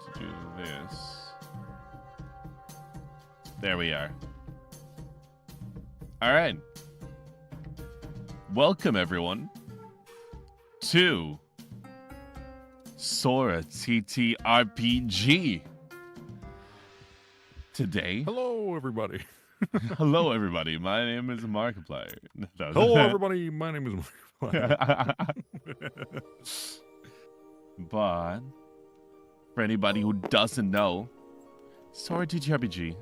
like to do this. There we are. All right. Welcome, everyone, to Sora TTRPG. Today. Hello, everybody. Hello, everybody. My name is Markiplier. Hello, everybody. My name is Markiplier. But for anybody who doesn't know, Sora TTRPG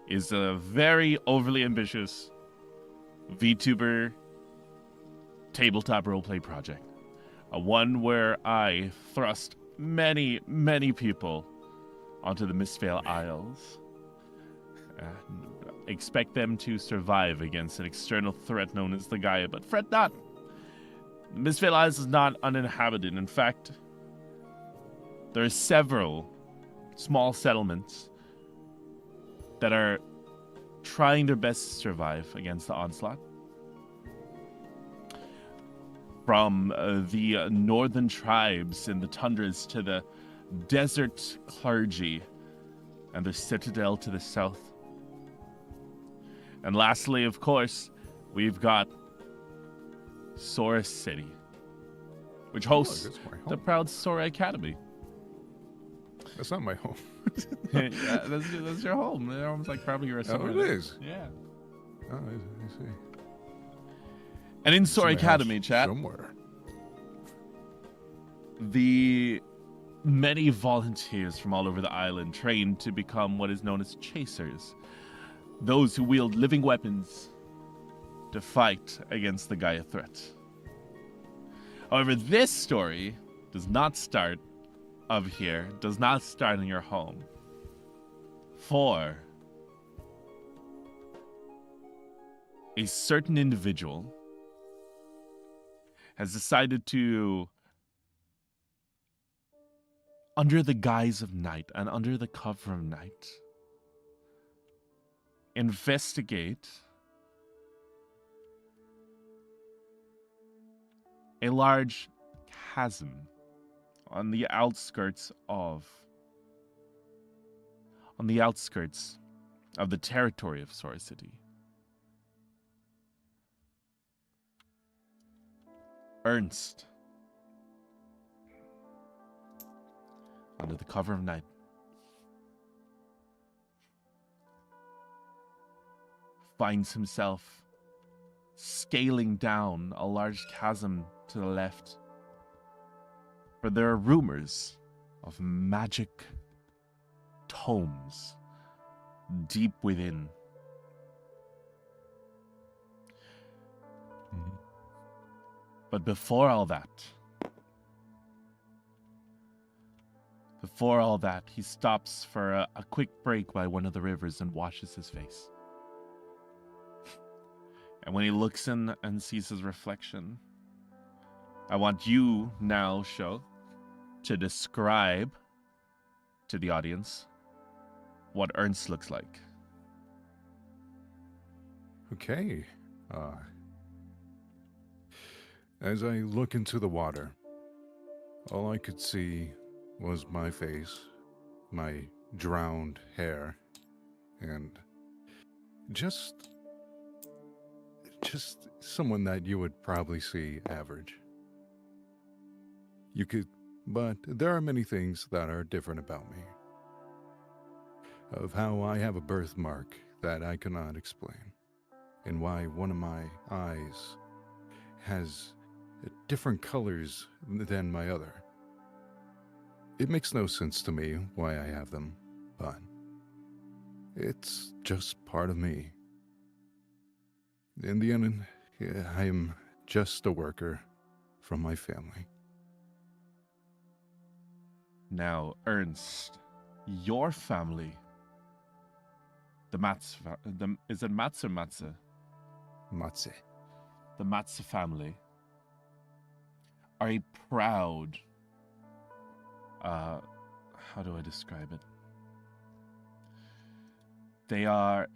is a very overly ambitious VTuber tabletop roleplay project. One where I thrust many, many people onto the 𝕿𝖊 Isles. Expect them to survive against an external threat known as the Gaia, but fret not. The 𝕿𝖊 Isles is not uninhabited. In fact, there are several small settlements that are trying their best to survive against the onslaught. From the northern tribes in the tundras to the desert clergy and their citadel to the south. And lastly, of course, we've got Sora City, which hosts the proud Sora Academy. That's not my home. Yeah, that's your home. They're almost like probably you're a Sora. Oh, it is? Yeah. Oh, I see. And in Sora Academy, chat, somewhere. the many volunteers from all over the island train to become what is known as chasers. Those who wield living weapons to fight against the Gaia threat. However, this story does not start of here, does not start in your home. For a certain individual has decided to, under the guise of night and under the cover of night, investigate a large chasm on the outskirts of the territory of Sora City. Earnst, under the cover of night, finds himself scaling down a large chasm to the left, for there are rumors of magic tomes deep within. But before all that, he stops for a quick break by one of the rivers and washes his face. And when he looks in and sees his reflection, I want you now, Sho, to describe to the audience what Earnst looks like. Okay. As I look into the water, all I could see was my face, my drowned hair, and just someone that you would probably see average. But there are many things that are different about me. Of how I have a birthmark that I cannot explain, and why one of my eyes has different colors than my other. It makes no sense to me why I have them, but it's just part of me. In the end, I am just a worker from my family. Now, Earnst, your family, the Matze, is it Matze or Matze? Matze. The Matze family are a proud, how do I describe it? They are,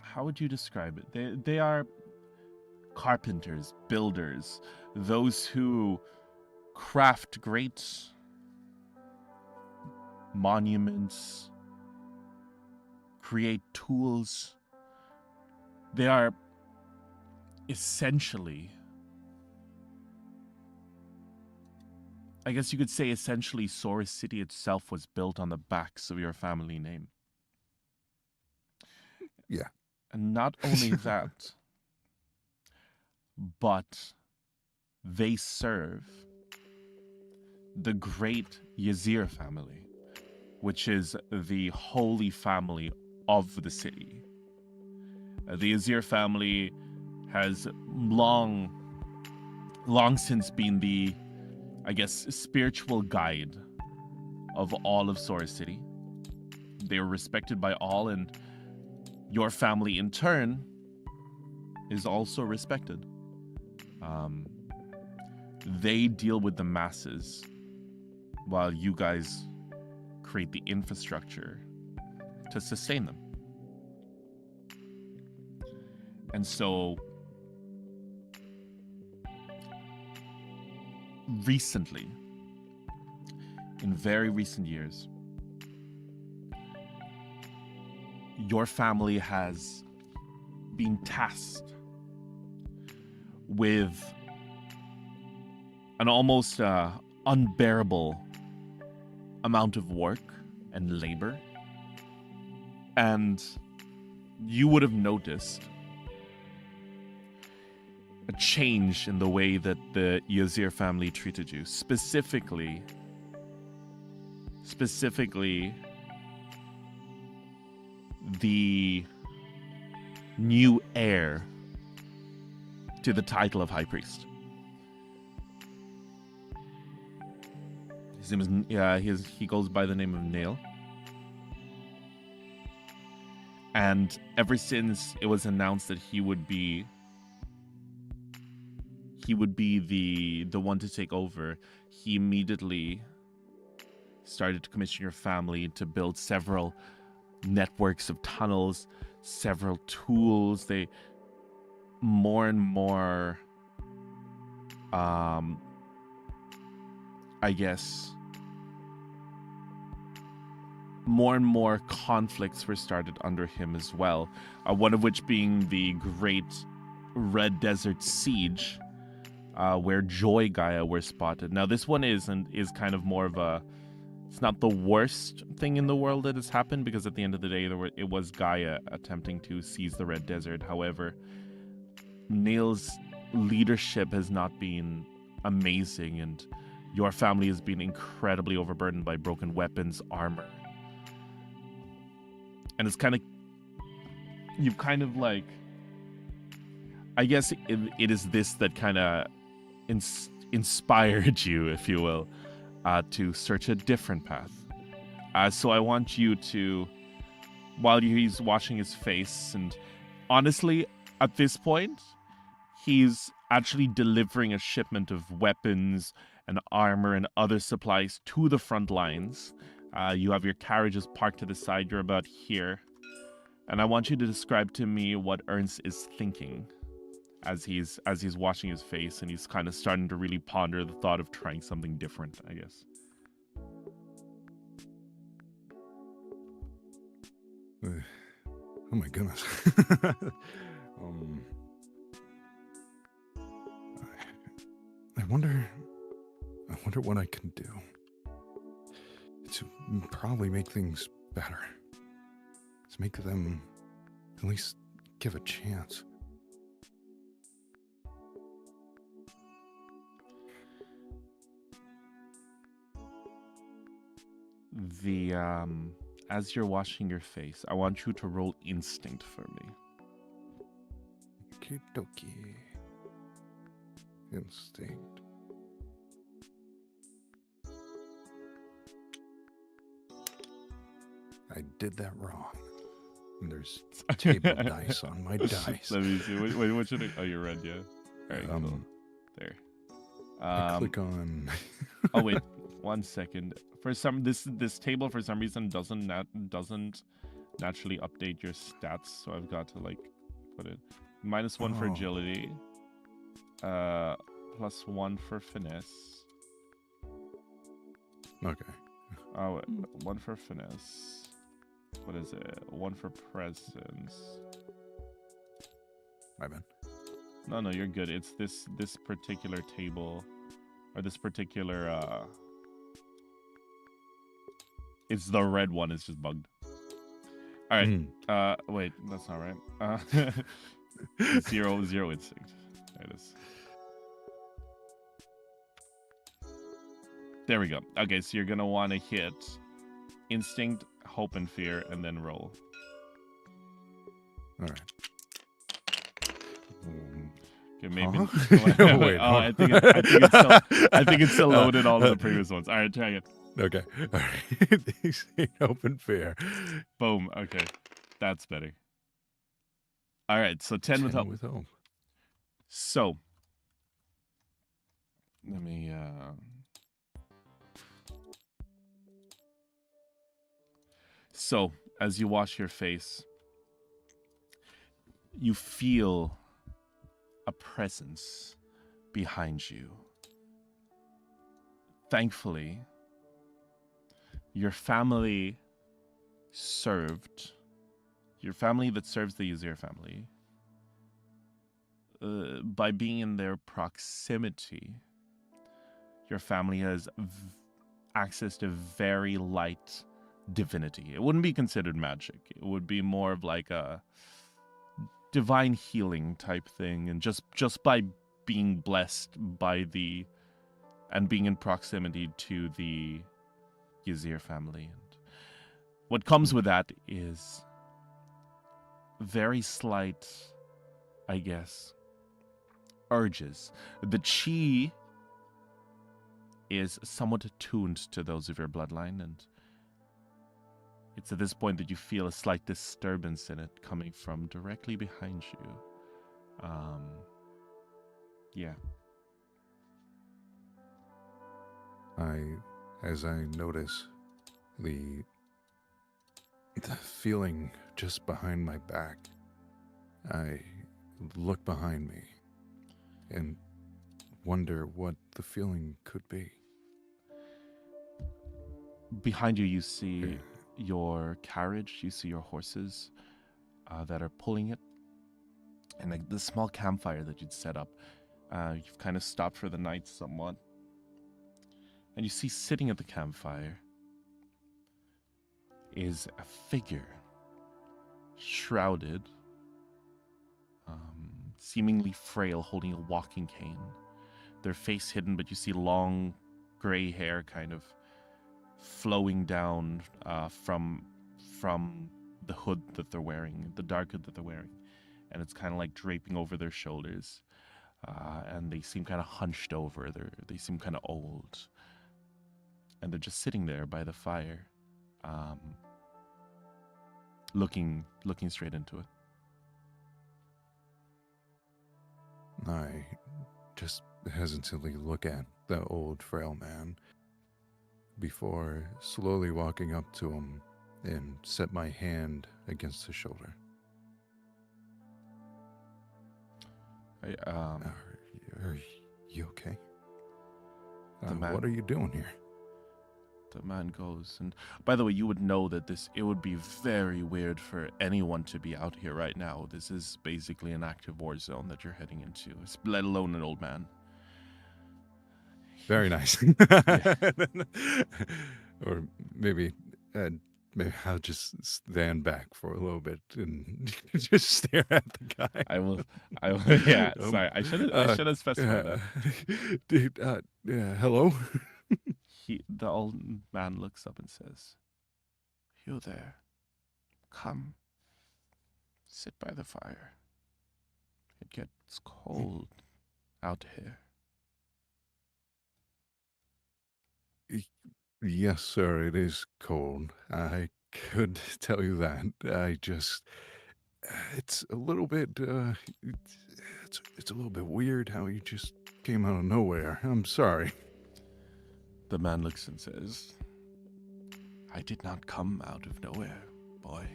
how would you describe it? They are carpenters, builders, those who craft great monuments, create tools. They are essentially, I guess you could say essentially Sora City itself was built on the backs of your family name. Yeah. And not only that, but they serve the great 𝕍𝖊 family, which is the holy family of the city. The 𝕍𝖊 family has long since been the, I guess, spiritual guide of all of Sora City. They are respected by all, and your family in turn is also respected. They deal with the masses while you guys create the infrastructure to sustain them. And so recently, in very recent years, your family has been tasked with an almost unbearable amount of work and labor. And you would have noticed a change in the way that the 𝕍𝖊 family treated you. Specifically, the new heir to the title of High Priest. His name is, he goes by the name of Nail. And ever since it was announced that he would be the one to take over, he immediately started to commission your family to build several networks of tunnels, several tools. They more and more, I guess, more and more conflicts were started under him as well. One of which being the Great Red Desert Siege, where Joy Gaia were spotted. Now this one is kind of more of a, it's not the worst thing in the world that has happened, because at the end of the day it was Gaia attempting to seize the Red Desert. However, Nail's leadership has not been amazing, and your family has been incredibly overburdened by broken weapons, armor. And it's kind of, you've kind of like, I guess it is this that kind of inspired you, if you will, to search a different path. So I want you to, while he's washing his face, and honestly, at this point, he's actually delivering a shipment of weapons and armor and other supplies to the front lines. You have your carriages parked to the side. You're about here. And I want you to describe to me what Earnst is thinking as he's washing his face, and he's kind of starting to really ponder the thought of trying something different, I guess. Oh my goodness. I wonder what I can do to probably make things better. To make them at least give a chance. As you're washing your face, I want you to roll instinct for me. Okie dokie. Instinct. I did that wrong. And there's table dice on my dice. Let me see. Wait, what should I? Oh, you're red, yeah. All right, cool. There. I click on. Oh wait, 1 second. For some, this table for some reason doesn't naturally update your stats, so I've got to like put it -1 for agility, +1 for finesse. Okay. Oh, one for finesse. What is it? One for presence. My bad. No, you're good. It's this particular table, or this particular it's the red one. It's just bugged. All right. Wait, that's not right. 0 instinct. There it is. There we go. Okay, so you're gonna want to hit instinct, hope, and fear, and then roll. All right. Okay, maybe. Huh? Wait, I think it's still loaded all of the previous ones. All right, try it. Okay. All right. Instinct, hope, and fear. Boom. Okay, that's better. All right, so 10 with hope. With hope. So let me. So as you wash your face, you feel a presence behind you. Thankfully, your family that serves the Ysir family, by being in their proximity, your family has access to very light divinity. It wouldn't be considered magic. It would be more of like a divine healing type thing, and just by being blessed by and being in proximity to the Ysir family. And what comes with that is very slight, I guess, urges. The chi is somewhat attuned to those of your bloodline, and it's at this point that you feel a slight disturbance in it coming from directly behind you. Yeah. As I notice the feeling just behind my back, I look behind me and wonder what the feeling could be. Behind you, you see your carriage, you see your horses that are pulling it, and the small campfire that you'd set up. You've kind of stopped for the night somewhat, and you see sitting at the campfire is a figure, shrouded, seemingly frail, holding a walking cane. Their face hidden, but you see long gray hair kind of flowing down from the hood that they're wearing, the dark hood that they're wearing, and it's kind of like draping over their shoulders, and they seem kind of hunched over. They seem kind of old, and they're just sitting there by the fire, looking straight into it. I just hesitantly look at the old frail man before slowly walking up to him and set my hand against his shoulder. Are you okay? What are you doing here? The man goes, and by the way, you would know that it would be very weird for anyone to be out here right now. This is basically an active war zone that you're heading into, let alone an old man. Very nice. Or maybe I'll just stand back for a little bit and just stare at the guy. I will. Yeah. Sorry, I should have specified that. Dude, hello. The old man looks up and says, "You there? Come. Sit by the fire. It gets cold out here." Yes, sir, it is cold. I could tell you that. It's a little bit, it's a little bit weird how you just came out of nowhere. I'm sorry. The man looks and says, "I did not come out of nowhere, boy."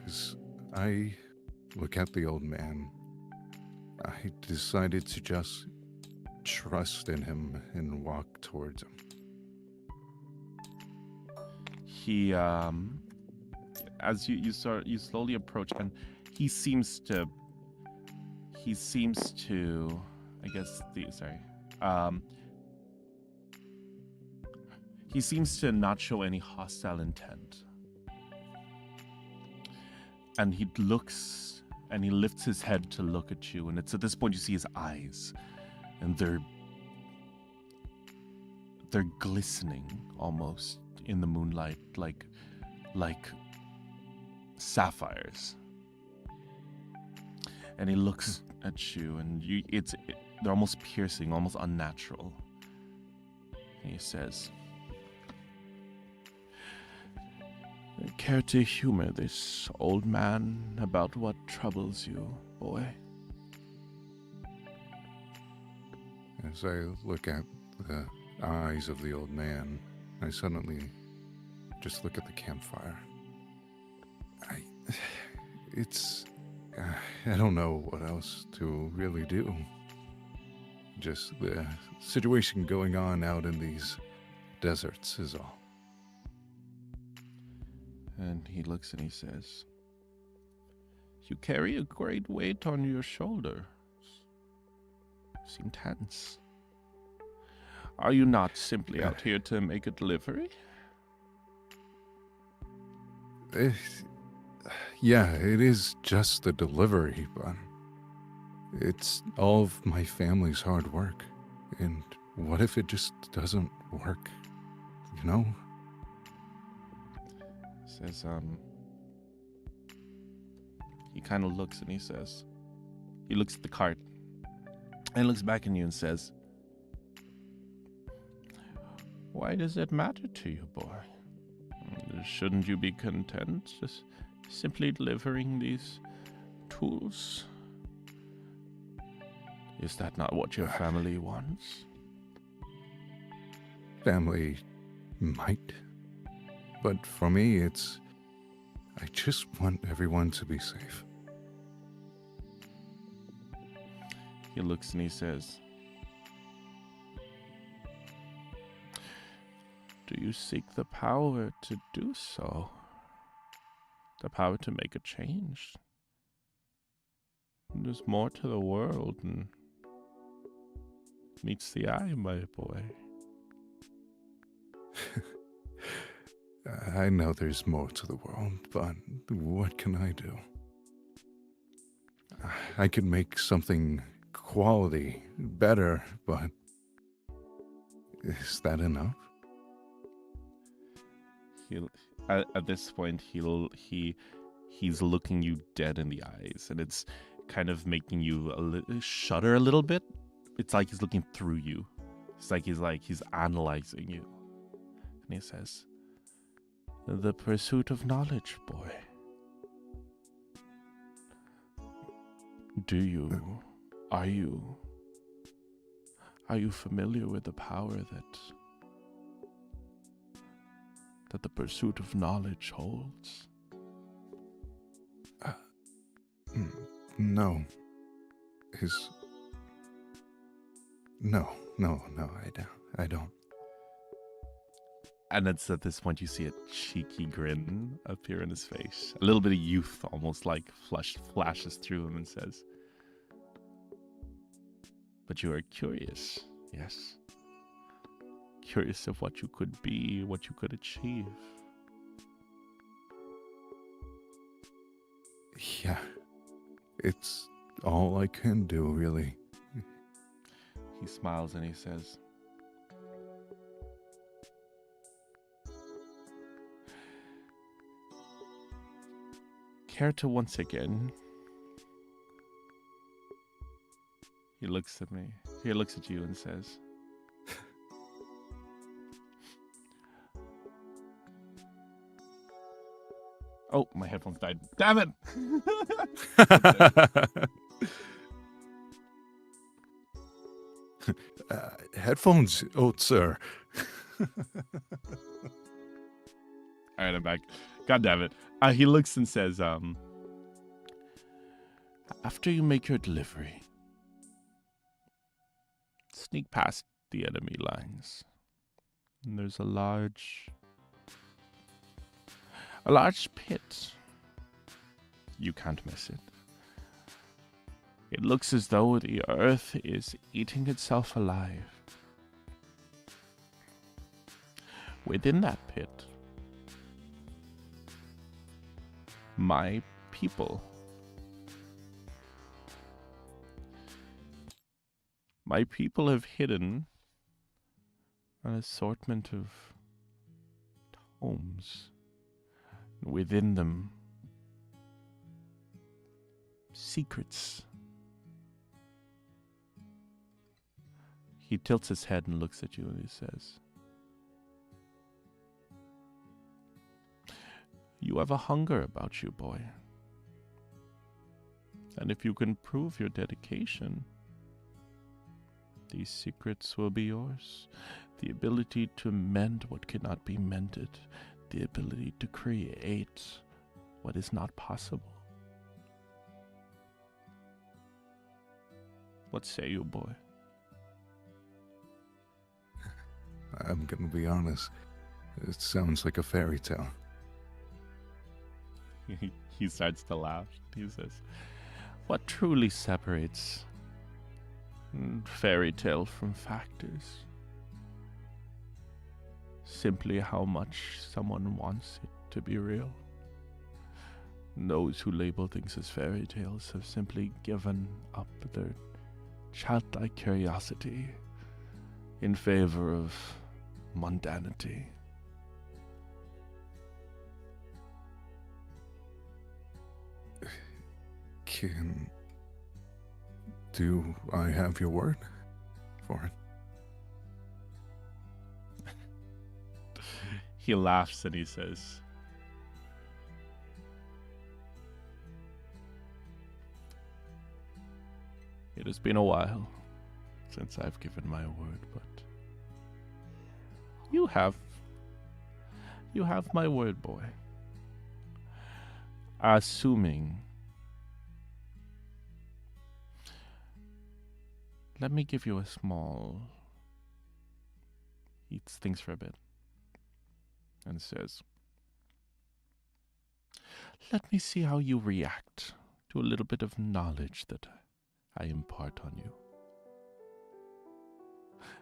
As I look at the old man, I decided to just trust in him and walk towards him. He, as you slowly approach, and he seems to, I guess he seems to not show any hostile intent. And he looks, and he lifts his head to look at you, and it's at this point you see his eyes, and they're glistening almost in the moonlight, like sapphires. And he looks at you, and they're almost piercing, almost unnatural. And he says, "Care to humor this old man about what troubles you, boy?" As I look at the eyes of the old man, I suddenly just look at the campfire. I don't know what else to really do. Just the situation going on out in these deserts is all. And he looks and he says, "You carry a great weight on your shoulder. You seem tense. Are you not simply out here to make a delivery?" Yeah, it is just the delivery, but it's all of my family's hard work. And what if it just doesn't work? You know? Says, he kind of looks and he says, he looks at the cart and looks back at you and says, "Why does it matter to you, boy? Shouldn't you be content just simply delivering these tools? Is that not what your family wants?" Family might. But for me, I just want everyone to be safe. He looks and he says, "Do you seek the power to do so? The power to make a change? There's more to the world than meets the eye, my boy." I know there's more to the world, but what can I do? I could make something quality better, but is that enough? At this point, he's looking you dead in the eyes, and it's kind of making you shudder a little bit. It's like he's looking through you. It's like he's analyzing you. And he says, "The pursuit of knowledge, boy. Are you familiar with the power that the pursuit of knowledge holds?" No. No, I don't. And it's at this point you see a cheeky grin appear in his face. A little bit of youth almost like flashes through him and says, "But you are curious, yes? Curious of what you could be, what you could achieve." Yeah, it's all I can do, really. He smiles and he says, "Care to once again?" He looks at me. He looks at you and says, "Oh, my headphones died. Damn it!" Headphones, sir. All right, I'm back. God damn it. He looks and says, "After you make your delivery, it's sneak past the enemy lines. And there's a large pit. You can't miss it. It looks as though the earth is eating itself alive. Within that pit, my people. My people have hidden an assortment of tomes. Within them, secrets. He tilts his head and looks at you and he says, "You have a hunger about you, boy. And if you can prove your dedication, these secrets will be yours. The ability to mend what cannot be mended. The ability to create what is not possible. What say you, boy?" I'm gonna be honest. It sounds like a fairy tale. He starts to laugh. He says, "What truly separates fairy tale from factors? Simply how much someone wants it to be real. Those who label things as fairy tales have simply given up their childlike curiosity in favor of mundanity." Do I have your word for it? He laughs and he says, "It has been a while since I've given my word, but you have my word, boy. Assuming, let me give you a small..." He thinks for a bit and says, "Let me see how you react to a little bit of knowledge that I impart on you.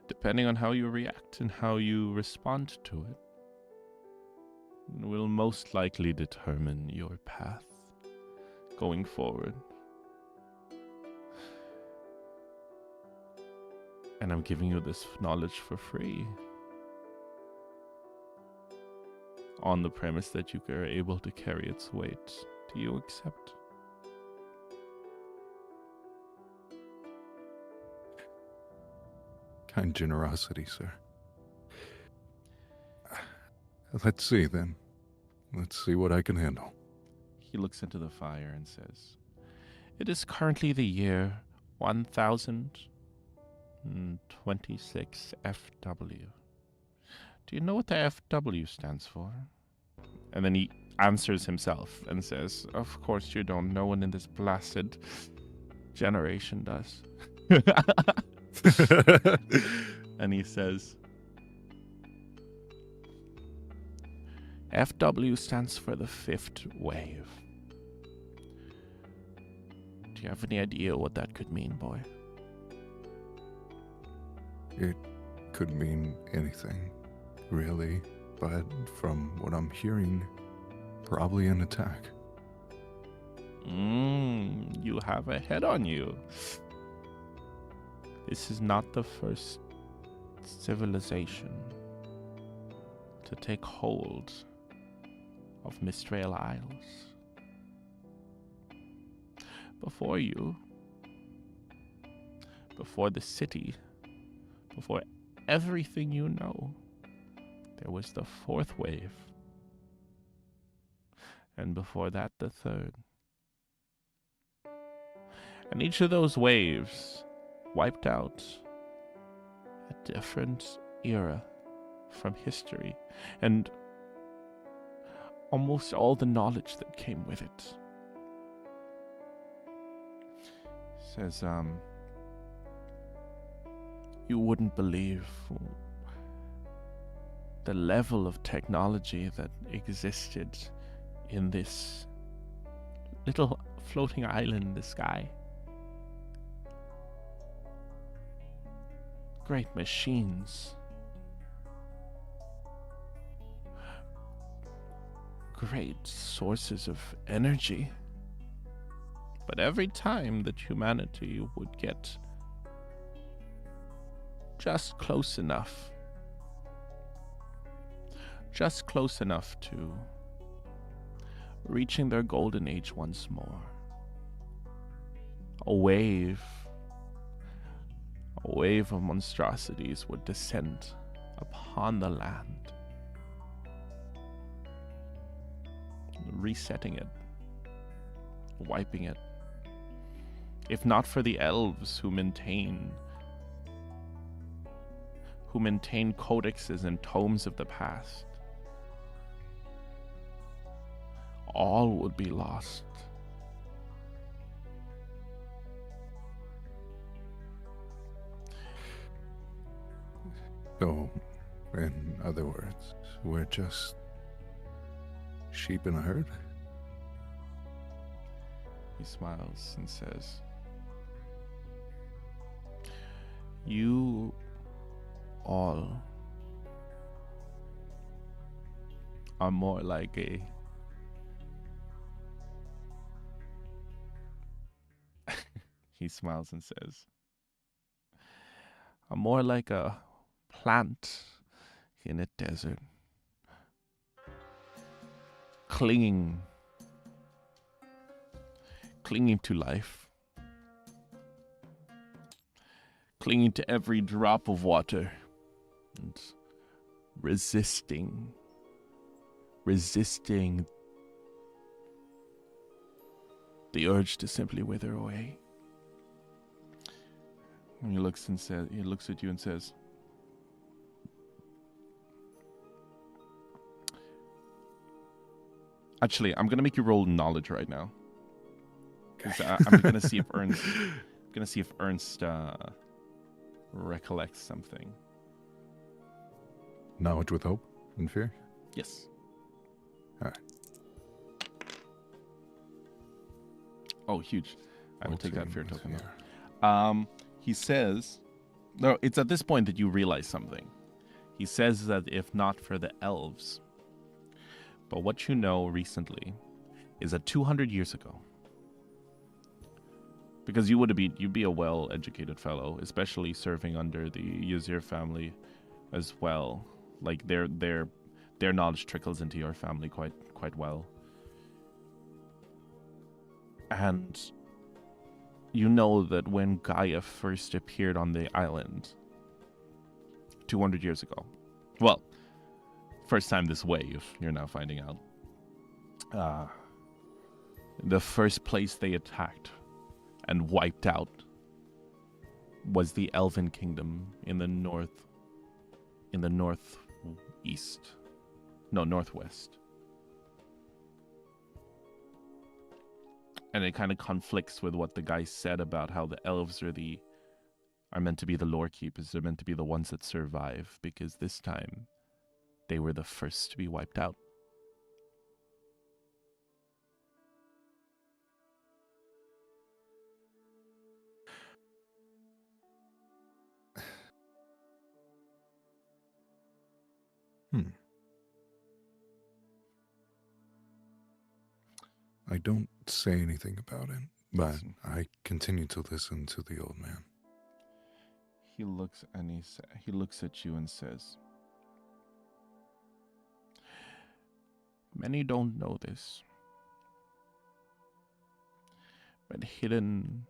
Depending on how you react and how you respond to it, will most likely determine your path going forward. And I'm giving you this knowledge for free, on the premise that you are able to carry its weight. Do you accept?" Kind generosity, sir. Let's see, then. Let's see what I can handle. He looks into the fire and says, "It is currently the year 1026 FW. Do you know what the FW stands for?" And then he answers himself and says, "Of course you don't. No one in this blasted generation does." And he says, "FW stands for the fifth wave. Do you have any idea what that could mean, boy?" It could mean anything, really, but from what I'm hearing, probably an attack. You have a head on you. This is not the first civilization to take hold of Mistral Isles. Before you, before the city, before everything you know, there was the fourth wave. And before that, the third. And each of those waves wiped out a different era from history and almost all the knowledge that came with it. Says, You wouldn't believe the level of technology that existed in this little floating island in the sky. Great machines. Great sources of energy. But every time that humanity would get just close enough to reaching their golden age once more, a wave of monstrosities would descend upon the land, resetting it, wiping it. If not for the elves who maintain codexes and tomes of the past, all would be lost. So, in other words, we're just sheep in a herd? He smiles and says, "You all are more like a..." He smiles and says, "Are more like a plant in a desert, clinging to life, clinging to every drop of water, and resisting the urge to simply wither away." And he looks at you and says, "Actually, I'm gonna make you roll knowledge right now, because I'm gonna see if Ernst recollects something." Knowledge with hope and fear? Yes. All right. Oh, huge! I will take that fear 14 with token. fear. He says, no, it's at this point that you realize something. He says that if not for the elves, but what you know recently is that 200 years ago, because you'd be a well-educated fellow, especially serving under the 𝕍𝖊 family as well. Like their knowledge trickles into your family quite well. And you know that when Gaia first appeared on the island 200 years ago, well, first time this wave, you're now finding out, the first place they attacked and wiped out was the Elven Kingdom in the northwest. And it kind of conflicts with what the guy said about how the elves are meant to be the lore keepers. They're meant to be the ones that survive, because this time they were the first to be wiped out. I don't say anything about it, but I continue to listen to the old man. He looks at you and says, "Many don't know this, but hidden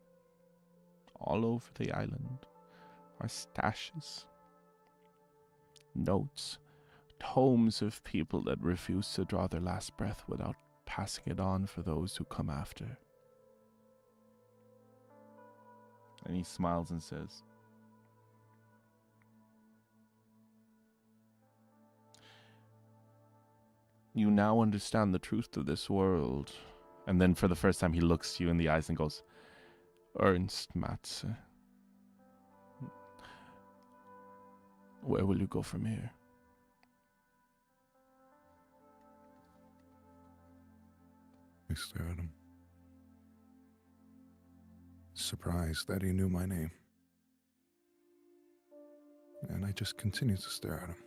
all over the island are stashes, notes, tomes of people that refuse to draw their last breath without passing it on for those who come after." And he smiles and says, "You now understand the truth of this world." And then for the first time he looks you in the eyes and goes, "Ernst, Matze, Where will you go from here? I stare at him, surprised that he knew my name. And I just continue to stare at him.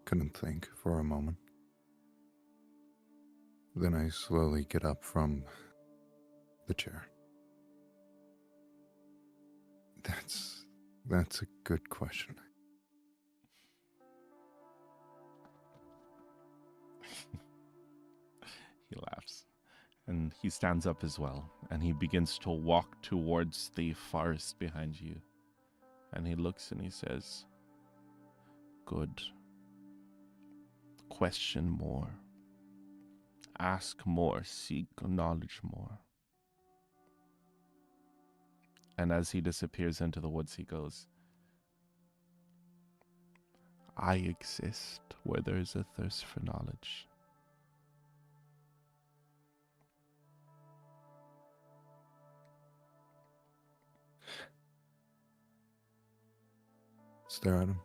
Couldn't think for a moment. Then I slowly get up from the chair. That's a good question. He laughs, and he stands up as well, and he begins to walk towards the forest behind you. And he looks and he says, "Good. Question more. Ask more. Seek knowledge more." And as he disappears into the woods, he goes, "I exist where there is a thirst for knowledge." Stare at him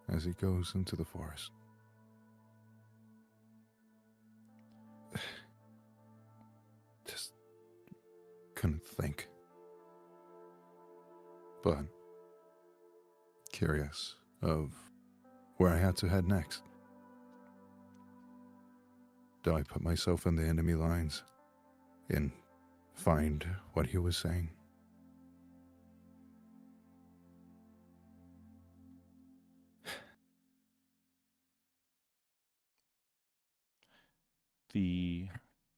as he goes into the forest. Just couldn't think. But curious of where I had to head next. Do I put myself in the enemy lines and find what he was saying?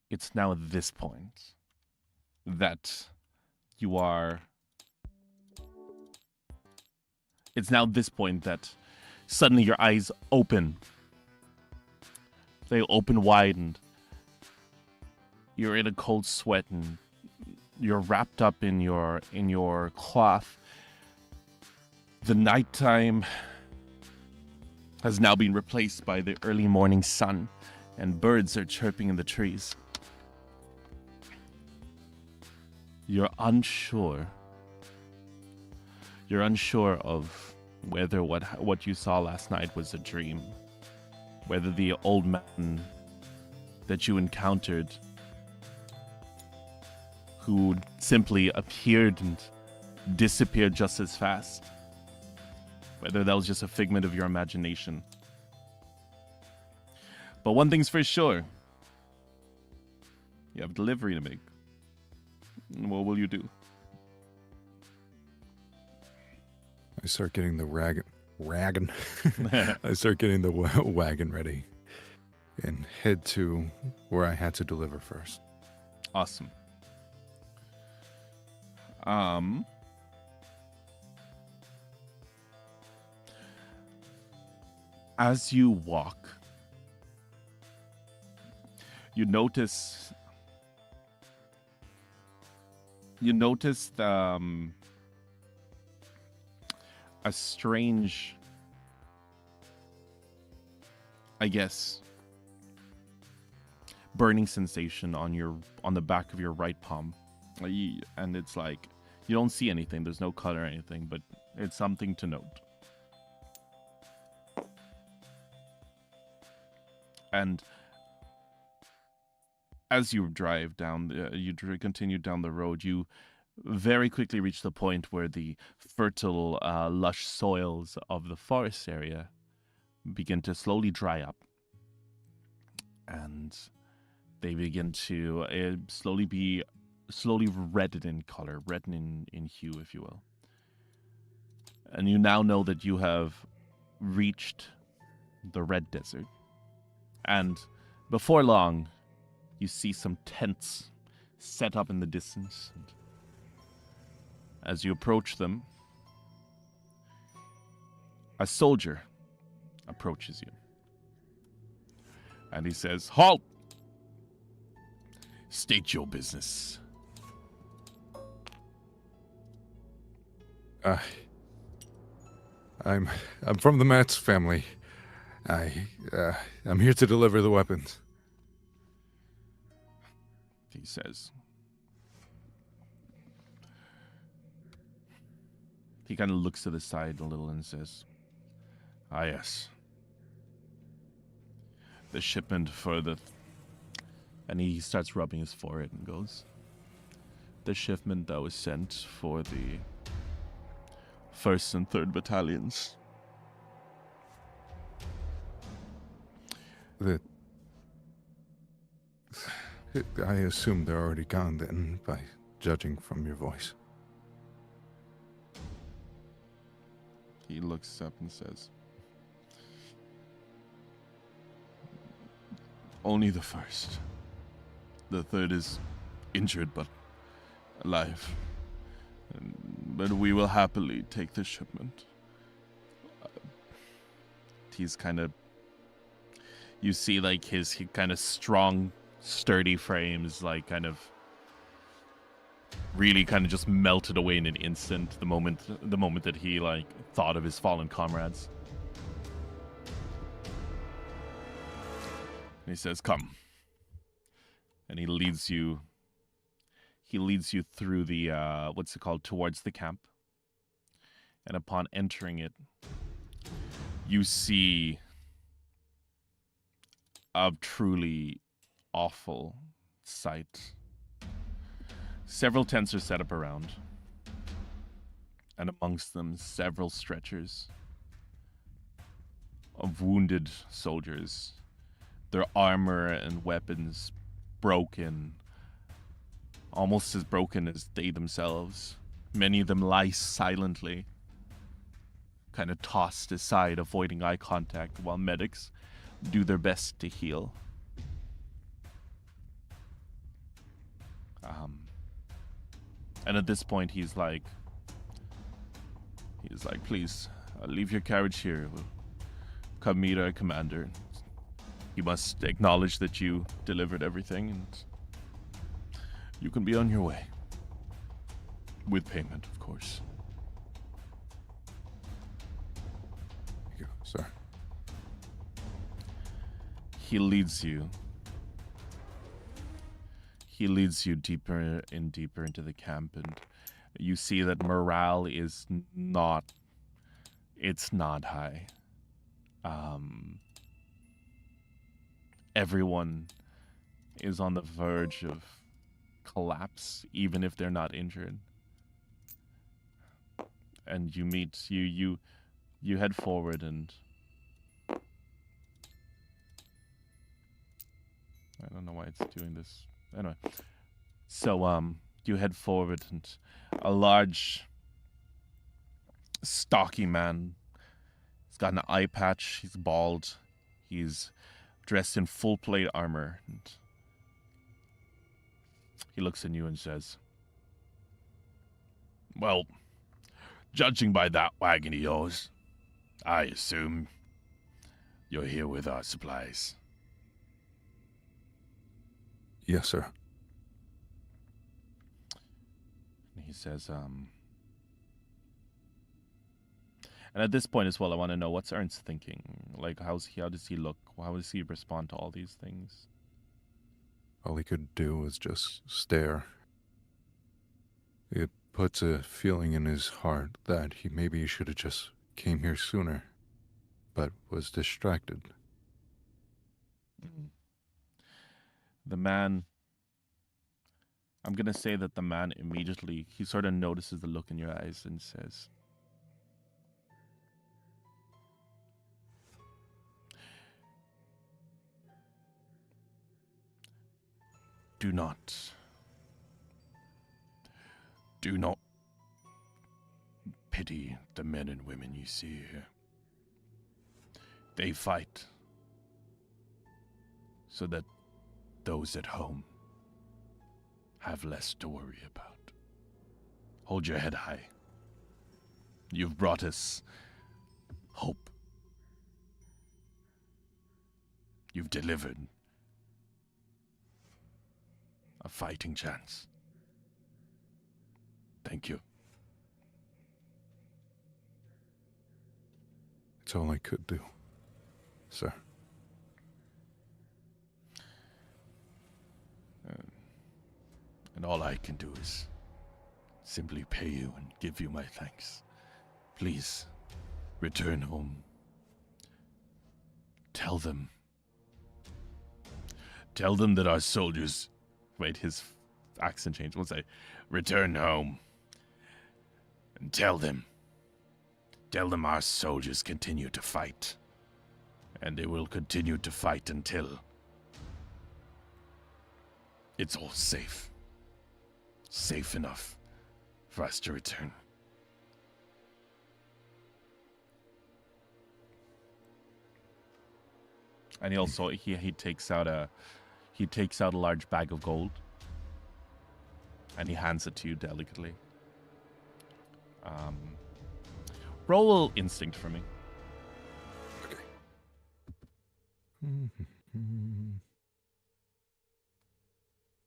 It's now at this point that you are. It's now this point that suddenly your eyes open. They open wide, and you're in a cold sweat, and you're wrapped up in your cloth. The nighttime has now been replaced by the early morning sun, and birds are chirping in the trees. You're unsure. You're unsure of whether what you saw last night was a dream, whether the old man that you encountered, who simply appeared and disappeared just as fast, whether that was just a figment of your imagination. But one thing's for sure. You have delivery to make. What will you do? I start getting the I start getting the wagon ready and head to where I had to deliver first. Awesome. As you walk, you notice a strange, I guess, burning sensation on the back of your right palm. And it's like, you don't see anything, there's no color or anything, but it's something to note. And as you drive down, continue down the road, you very quickly reach the point where the fertile, lush soils of the forest area begin to slowly dry up. And they begin to slowly redden in color, redden in hue, if you will. And you now know that you have reached the Red Desert. And before long, you see some tents set up in the distance. And as you approach them, a soldier approaches you. And he says, "Halt! State your business." I'm from the Matze family. I'm here to deliver the weapons. He says, He kind of looks to the side a little and says, "Ah, yes. The shipment for the..." And he starts rubbing his forehead and goes, "The shipment that was sent for the 1st and 3rd battalions." I assume they're already gone then, by judging from your voice. He looks up and says, "Only the 1st. The 3rd is injured but alive. But we will happily take the shipment." He's kind of... You see, like, his kind of strong, sturdy frame is, like, kind of... really kind of just melted away in an instant the moment that he, like, thought of his fallen comrades. And he says, "Come." And he leads you through the, what's it called, towards the camp. And upon entering it, you see a truly awful sight. Several tents are set up around, and amongst them several stretchers of wounded soldiers, their armor and weapons broken, almost as broken as they themselves. Many of them lie silently, kind of tossed aside, avoiding eye contact, while medics do their best to heal. And at this point, he's like, "Please, leave your carriage here. We'll come meet our commander. He must acknowledge that you delivered everything, and you can be on your way. With payment, of course." Thank you, sir. He leads you deeper and deeper into the camp, and you see that morale is not high. Everyone is on the verge of collapse, even if they're not injured. And you head forward, and I don't know why it's doing this. Anyway, so you head forward, and a large, stocky man. He's got an eye patch. He's bald. He's dressed in full plate armor. And he looks at you and says, "Well, judging by that wagon of yours, I assume you're here with our supplies." Yes, sir. And he says, and at this point as well, I want to know, what's Ernst thinking? Like, how does he look? How does he respond to all these things? All he could do was just stare. It puts a feeling in his heart that maybe he should have just came here sooner, but was distracted. The man, I'm going to say that the man immediately, he sort of notices the look in your eyes and says, Do not pity the men and women you see here. They fight so that those at home have less to worry about. Hold your head high. You've brought us hope. You've delivered a fighting chance. Thank you. It's all I could do, sir. And all I can do is simply pay you and give you my thanks. Please, return home. Tell them that our soldiers... Wait, his accent changed. We'll say, return home. And tell them our soldiers continue to fight. And they will continue to fight until it's all safe. Safe enough for us to return. And he also he takes out a large bag of gold, and he hands it to you delicately. Roll instinct for me. Okay.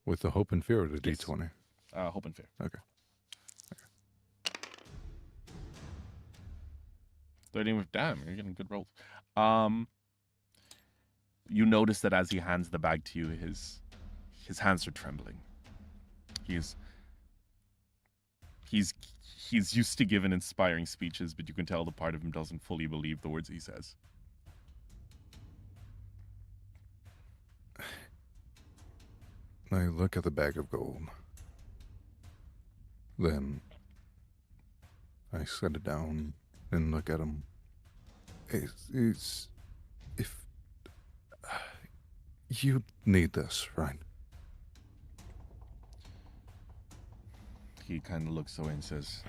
With the hope and fear of the Yes. D20. Hope and fear. Okay. 13 with damn, you're getting good rolls. You notice that as he hands the bag to you, his hands are trembling. He's used to giving inspiring speeches, but you can tell the part of him doesn't fully believe the words he says. I look at the bag of gold. Then I set it down and look at him. It's if you need this, right? He kind of looks away and says,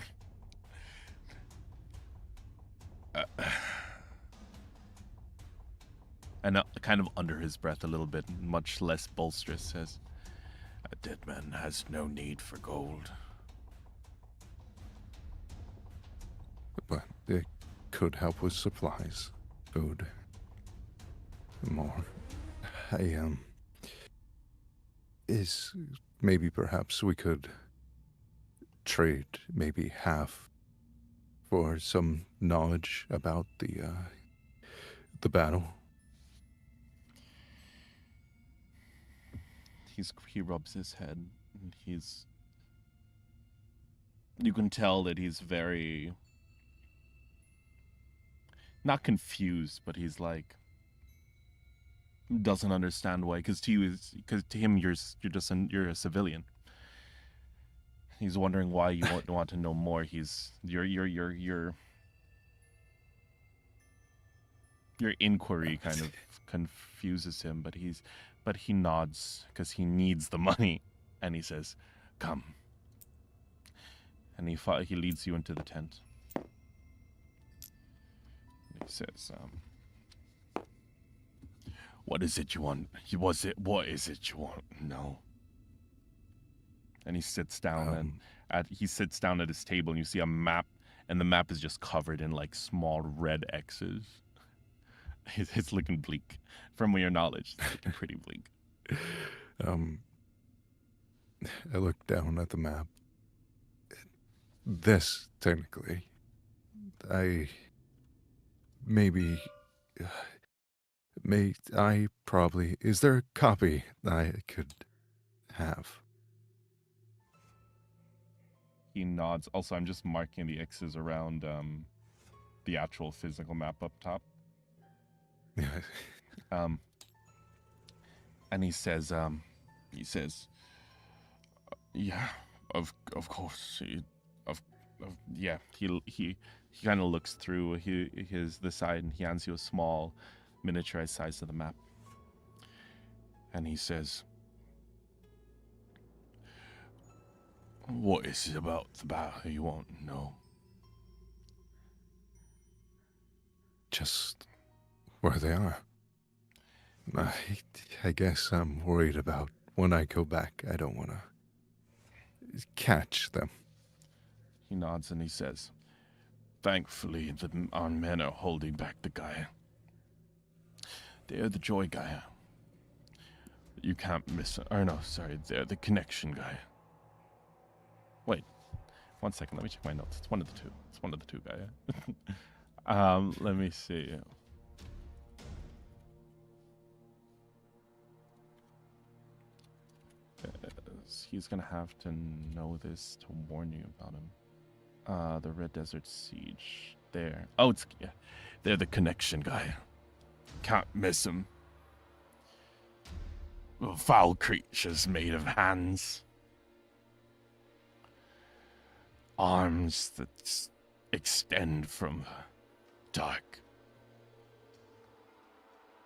and kind of under his breath a little bit, much less bolsterous, says, a dead man has no need for gold. But it could help with supplies, food, and more. Is maybe perhaps we could trade maybe half for some knowledge about the battle. He rubs his head, and you can tell that he's very, not confused, but he's like, doesn't understand why, because to him you're a civilian. He's wondering why you want to know more. Your inquiry kind of confuses him, but he nods because he needs the money, and he says, "Come." And he leads you into the tent. And he says, "What is it you want? What is it you want? No." And he sits down at his table, and you see a map, and the map is just covered in like small red X's. It's looking bleak. From your knowledge, it's looking pretty bleak. I look down at the map. This, technically, is there a copy I could have? He nods. Also, I'm just marking the X's around the actual physical map up top. Yeah. And he says, yeah, of course, yeah. He kind of looks through the side, and he hands you a small, miniaturized size of the map. And he says, "What is it about the battle you want to know?" Just where they are. I guess I'm worried about when I go back. I don't want to catch them. He nods and he says, "Thankfully, our men are holding back the Gaia. They're the Joy Gaia. You can't miss it. Or no, sorry, they're the Connection Gaia. Wait, 1 second. Let me check my notes. It's one of the two. It's one of the two Gaia. Let me see. He's gonna have to know this to warn you about him. The Red Desert Siege. There. Oh, it's yeah. They're the connection guy. Can't miss them. Foul creatures made of hands. Arms that extend from dark,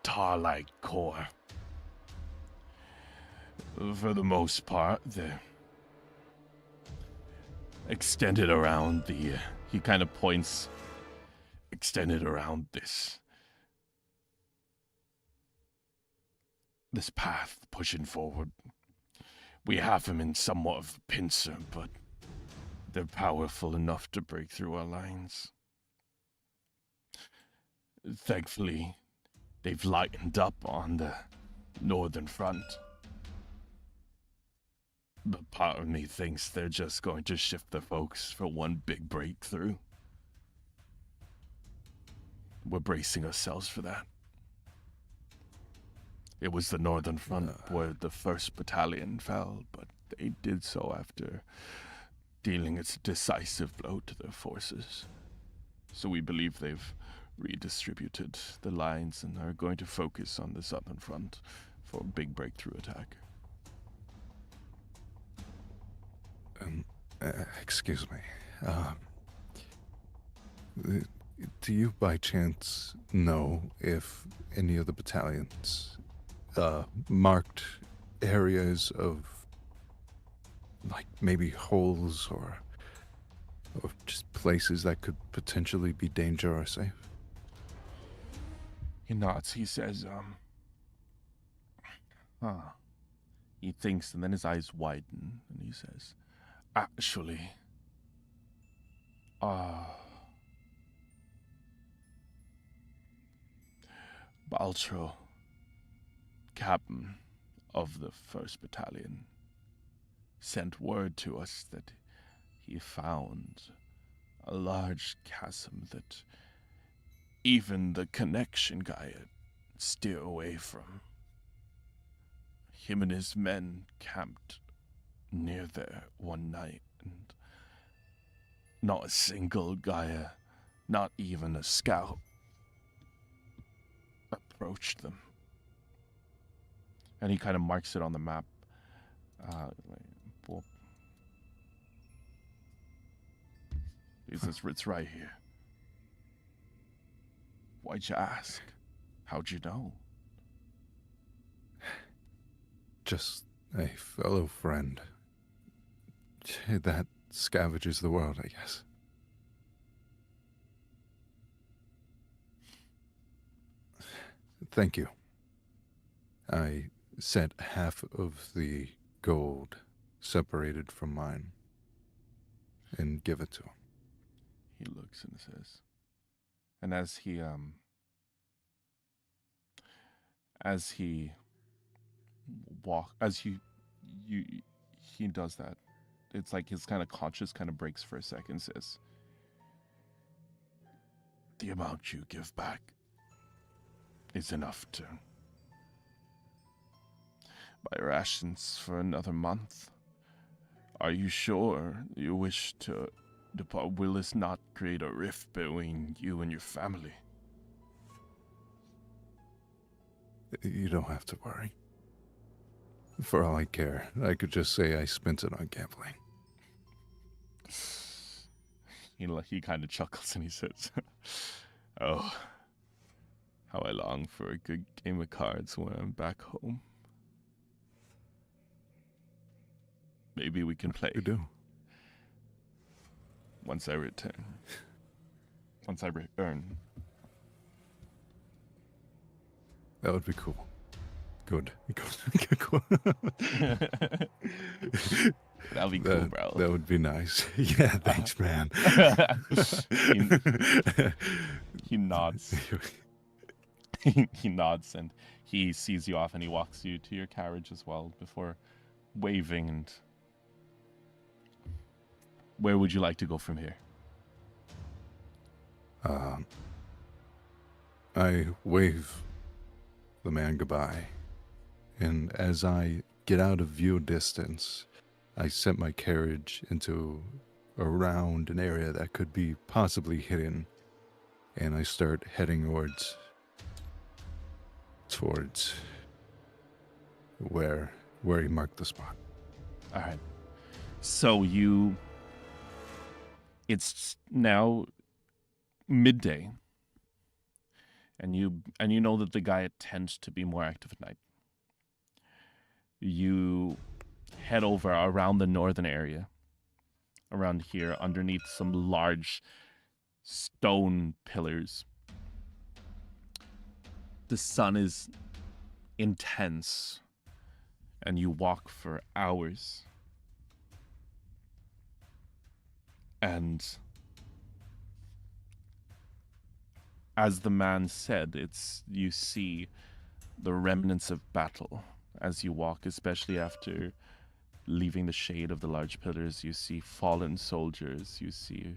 tar-like core. For the most part, they're extended around the... he kind of points... extended around this path, pushing forward. We have them in somewhat of a pincer, but they're powerful enough to break through our lines. Thankfully, they've lightened up on the northern front. But part of me thinks they're just going to shift their focus for one big breakthrough. We're bracing ourselves for that. It was the northern front where the 1st Battalion fell, but they did so after dealing its decisive blow to their forces. So we believe they've redistributed the lines and are going to focus on the southern front for a big breakthrough attack. Excuse me. Do you by chance know if any of the battalions marked areas of, like, maybe holes or just places that could potentially be danger or safe? He nods. He says, He thinks, and then his eyes widen, and he says, actually, Baltro, captain of the 1st Battalion, sent word to us that he found a large chasm that even the connection guy steer away from. Him and his men camped near there one night, and not a single Gaia, not even a scout, approached them. And he kind of marks it on the map. He says, it's right here. Why'd you ask? How'd you know? Just a fellow friend that scavenges the world, I guess. Thank you. I set half of the gold separated from mine and give it to him. He looks and says, and as he he does that, it's like his kind of conscience kind of breaks for a second. Says, the amount you give back is enough to buy rations for another month. Are you sure you wish to depart? Will this not create a rift between you and your family? You don't have to worry. For all I care, I could just say I spent it on gambling. He kind of chuckles and he says, oh, how I long for a good game of cards when I'm back home. Maybe we can play. You do. Once I return. Once I earn. That would be cool. Good. That'll be cool, bro. That would be nice. Yeah, thanks, man. He nods. He nods and he sees you off and he walks you to your carriage as well before waving. And where would you like to go from here? I wave the man goodbye, and as I get out of view distance, I set my carriage into around an area that could be possibly hidden, and I start heading towards where he marked the spot. All right. So it's now midday, and you know that the Gaia tends to be more active at night. You head over around the northern area, around here, underneath some large stone pillars. The sun is intense, and you walk for hours. And as the man said, you see the remnants of battle as you walk, especially after leaving the shade of the large pillars. You see fallen soldiers, you see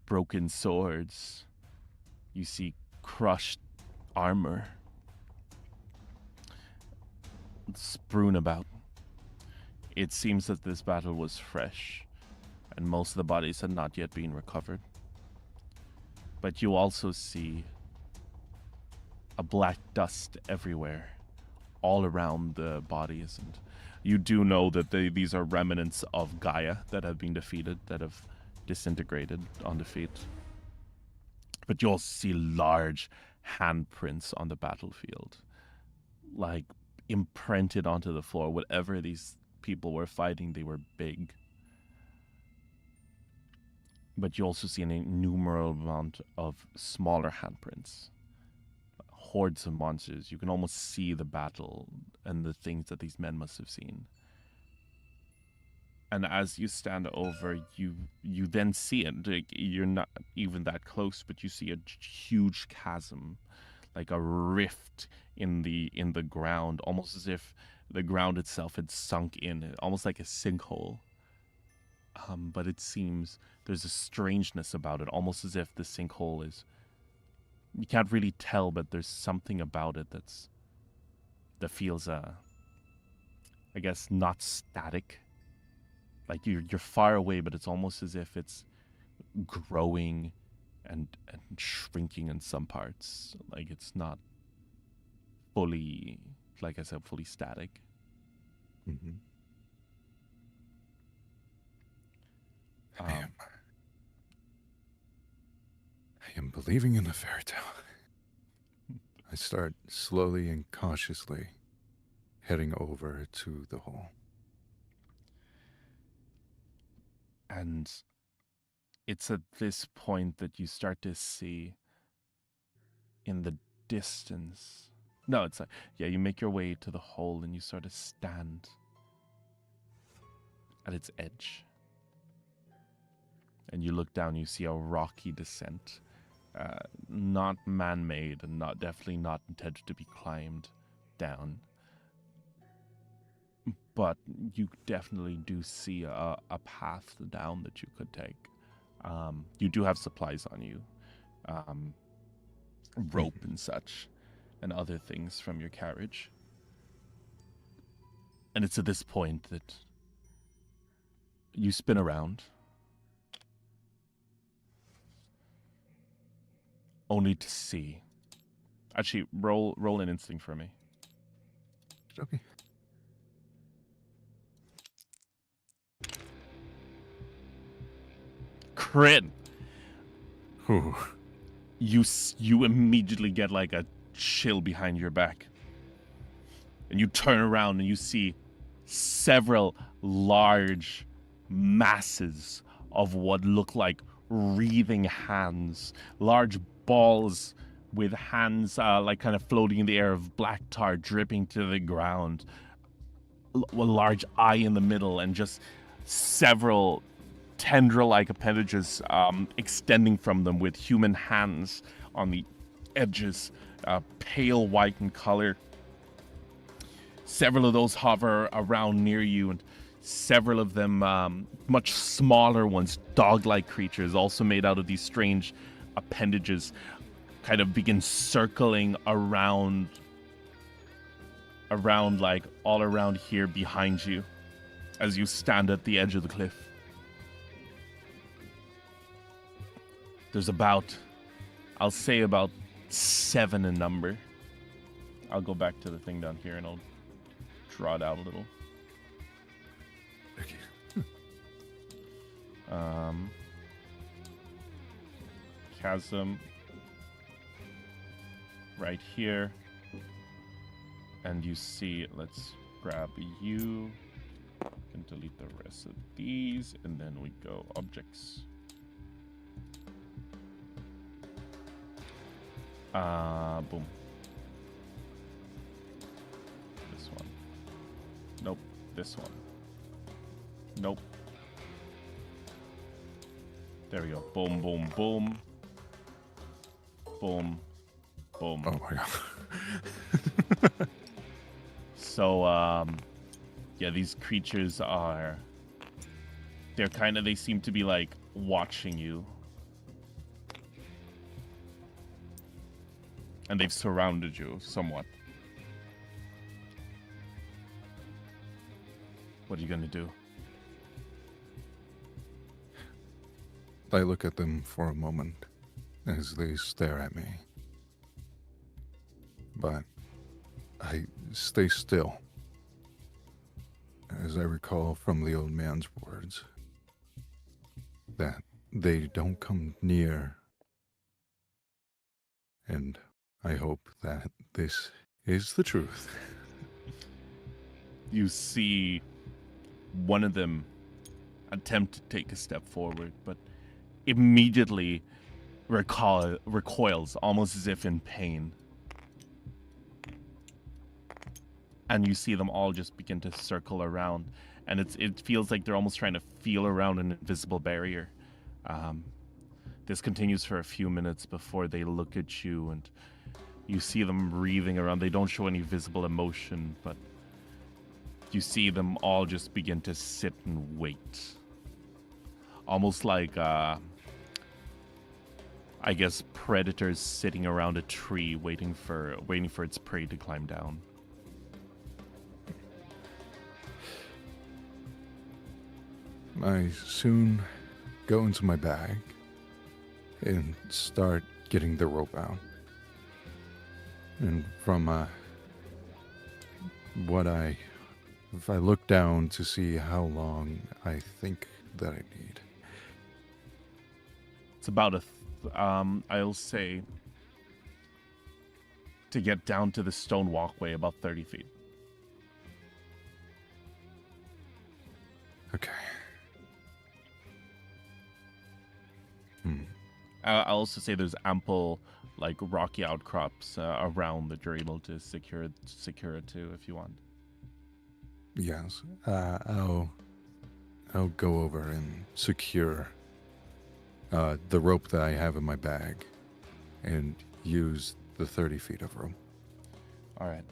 broken swords, you see crushed armor strewn about. It seems that this battle was fresh, and most of the bodies had not yet been recovered. But you also see a black dust everywhere, all around the bodies, and you do know that these are remnants of Gaia that have been defeated, that have disintegrated on defeat. But you also see large handprints on the battlefield, like imprinted onto the floor. Whatever these people were fighting, they were big. But you also see an innumerable amount of smaller handprints. Hordes of monsters. You can almost see the battle and the things that these men must have seen. And as you stand over, you then see it. Like, you're not even that close, but you see a huge chasm, like a rift in the ground, almost as if the ground itself had sunk in, almost like a sinkhole. But it seems there's a strangeness about it, almost as if the sinkhole is... You can't really tell, but there's something about it that feels, I guess, not static. Like you're far away, but it's almost as if it's growing and shrinking in some parts. Like it's not fully, like I said, fully static. Mm-hmm. I am believing in the fairy tale. I start slowly and cautiously heading over to the hole. And it's at this point that you start to see in the distance. No, it's like, yeah, you make your way to the hole and you sort of stand at its edge. And you look down, you see a rocky descent. Not man-made and definitely not intended to be climbed down. But you definitely do see a path down that you could take. You do have supplies on you. Rope and such, and other things from your carriage. And it's at this point that you spin around, only to see... Actually, roll an instinct for me. Okay. Crit. Ooh. You immediately get like a chill behind your back. And you turn around and you see several large masses of what look like wreathing hands. Large balls with hands like kind of floating in the air of black tar dripping to the ground. A large eye in the middle and just several tendril-like appendages extending from them with human hands on the edges, pale white in color. Several of those hover around near you, and several of them much smaller ones, dog-like creatures, also made out of these strange appendages, kind of begin circling around like all around here behind you as you stand at the edge of the cliff. There's about, I'll say about 7 in number. I'll go back to the thing down here and I'll draw it out a little. Okay. Chasm right here. And you see, let's grab you and delete the rest of these, and then we go objects. Boom. This one. Nope. This one. Nope. There we go. Boom, boom, boom. Boom. Boom. Oh my god. So, yeah, these creatures are... they seem to be, like, watching you. And they've surrounded you somewhat. What are you gonna do? I look at them for a moment as they stare at me. But I stay still, as I recall from the old man's words, that they don't come near. And I hope that this is the truth. You see one of them attempt to take a step forward, but immediately recoils, almost as if in pain. And you see them all just begin to circle around, and it feels like they're almost trying to feel around an invisible barrier. This continues for a few minutes before they look at you, and you see them breathing around. They don't show any visible emotion, but you see them all just begin to sit and wait. Almost like, I guess, predators sitting around a tree waiting for its prey to climb down. I soon go into my bag and start getting the rope out. And from if I look down to see how long I think that I need. It's about I'll say, to get down to the stone walkway, about 30 feet. Okay. I'll also say there's ample, like, rocky outcrops around that you're able to secure it to if you want. Yes. I'll go over and secure the rope that I have in my bag and use the 30 feet of rope. All right.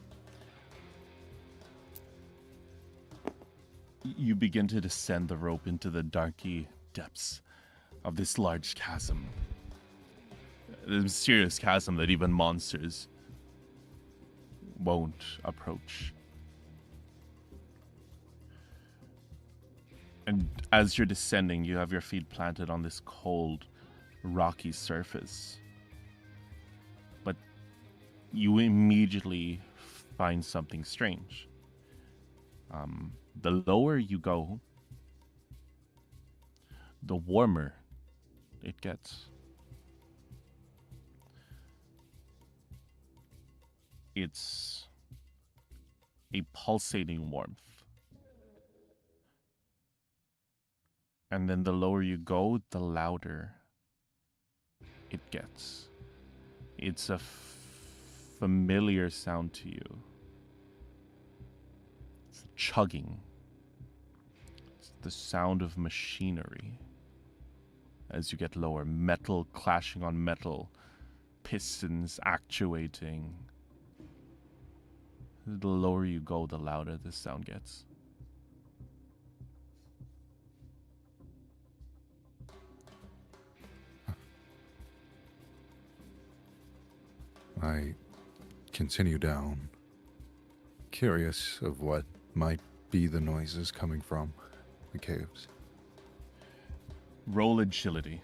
You begin to descend the rope into the darky depths of this large chasm. The mysterious chasm that even monsters won't approach. And as you're descending, you have your feet planted on this cold, rocky surface. But you immediately find something strange. The lower you go, the warmer it gets. It's a pulsating warmth. And then the lower you go, the louder it gets. It's a familiar sound to you. It's chugging. It's the sound of machinery. As you get lower, metal clashing on metal, pistons actuating. The lower you go, the louder this sound gets. I continue down, curious of what might be the noises coming from the caves. Roll agility.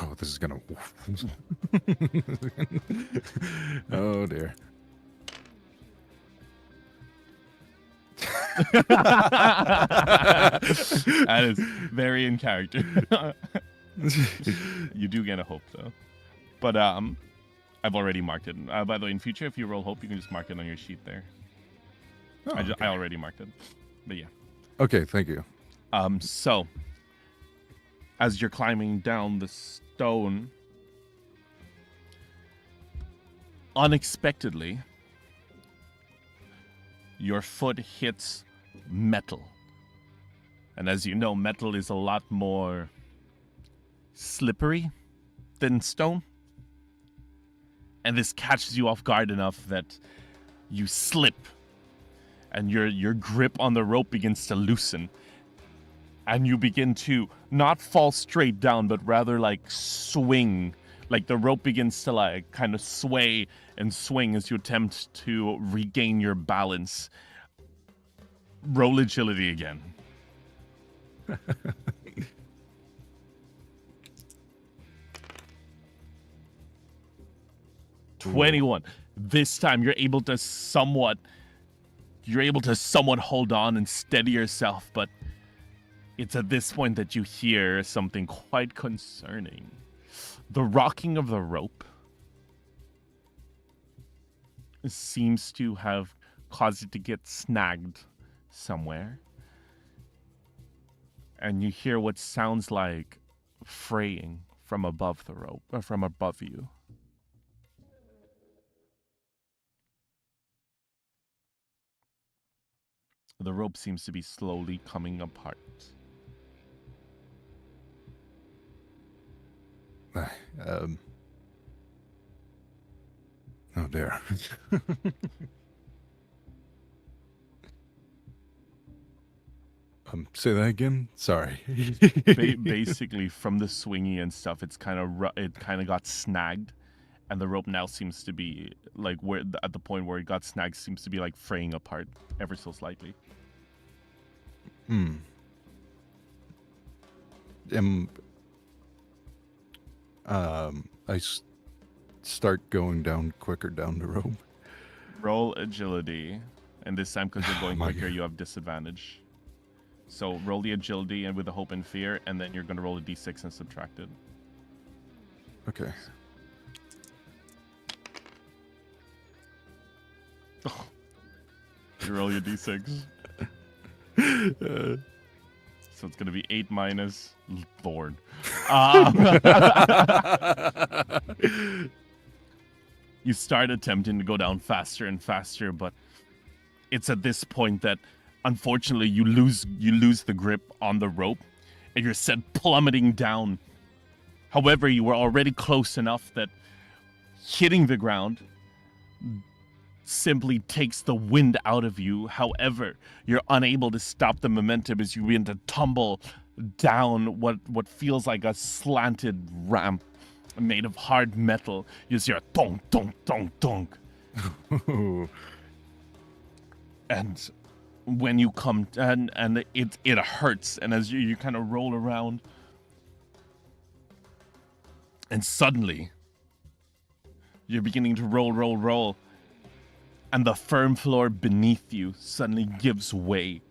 Oh, this is gonna. Oh dear. That is very in character. You do get a hope though, but I've already marked it. By the way, in future, if you roll hope, you can just mark it on your sheet there. Oh, okay. I already marked it, but yeah. Okay, thank you. So as you're climbing down the stone, unexpectedly, your foot hits metal. And as you know, metal is a lot more slippery than stone. And this catches you off guard enough that you slip, and your grip on the rope begins to loosen. And you begin to not fall straight down, but rather like swing. Like the rope begins to like kind of sway and swing as you attempt to regain your balance. Roll agility again. 21. This time you're able to somewhat hold on and steady yourself, but it's at this point that you hear something quite concerning. The rocking of the rope seems to have caused it to get snagged somewhere. And you hear what sounds like fraying from above the rope, or from above you. The rope seems to be slowly coming apart. Oh dear. Say that again. Sorry. Basically, from the swingy and stuff, it kind of got snagged, and the rope now seems to be like at the point where it got snagged seems to be like fraying apart ever so slightly. I start going down quicker down the rope. Roll agility, and this time because you're going quicker, you have disadvantage. So roll the agility and with the hope and fear, and then you're going to roll a d6 and subtract it. Okay. Oh. You roll your d6. So it's going to be 8 minus Thorn. You start attempting to go down faster and faster, but it's at this point that unfortunately you lose the grip on the rope, and you're set plummeting down. However, you were already close enough that hitting the ground simply takes the wind out of you. However, you're unable to stop the momentum as you begin to tumble down what feels like a slanted ramp made of hard metal. You just hear a thunk, thunk, thunk, thunk. And when you come, and it hurts, and as you kind of roll around, and suddenly you're beginning to roll, and the firm floor beneath you suddenly gives way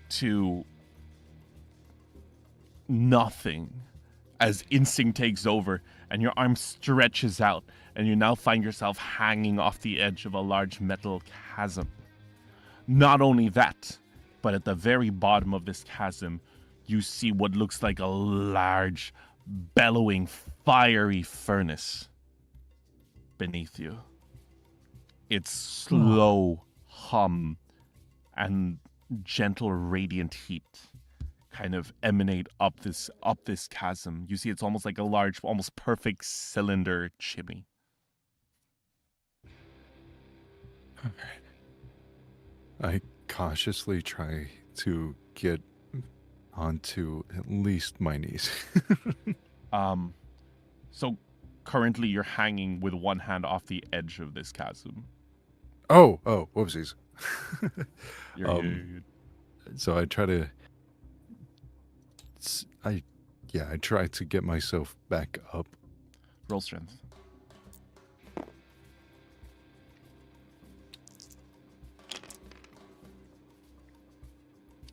to nothing as instinct takes over, and your arm stretches out, and you now find yourself hanging off the edge of a large metal chasm. Not only that, but at the very bottom of this chasm, you see what looks like a large, bellowing, fiery furnace beneath you. Its slow hum and gentle radiant heat kind of emanate up this chasm. You see it's almost like a large, almost perfect cylinder chimney. I cautiously try to get onto at least my knees. So currently you're hanging with one hand off the edge of this chasm. Oh, whoopsies. You're So I try to... Yeah, I try to get myself back up. Roll strength.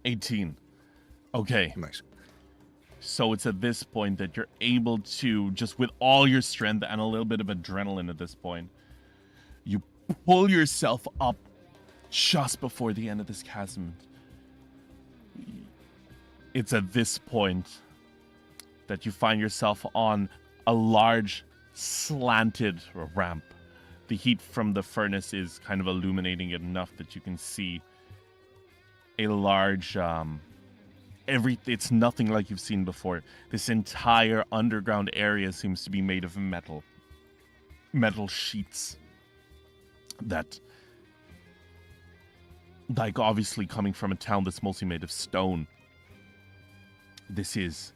$18. Okay. Nice. So it's at this point that you're able to, just with all your strength and a little bit of adrenaline at this point, you pull yourself up just before the end of this chasm. It's at this point that you find yourself on a large slanted ramp. The heat from the furnace is kind of illuminating it enough that you can see a large it's nothing like you've seen before. This entire underground area seems to be made of metal sheets that, like, obviously coming from a town that's mostly made of stone, this is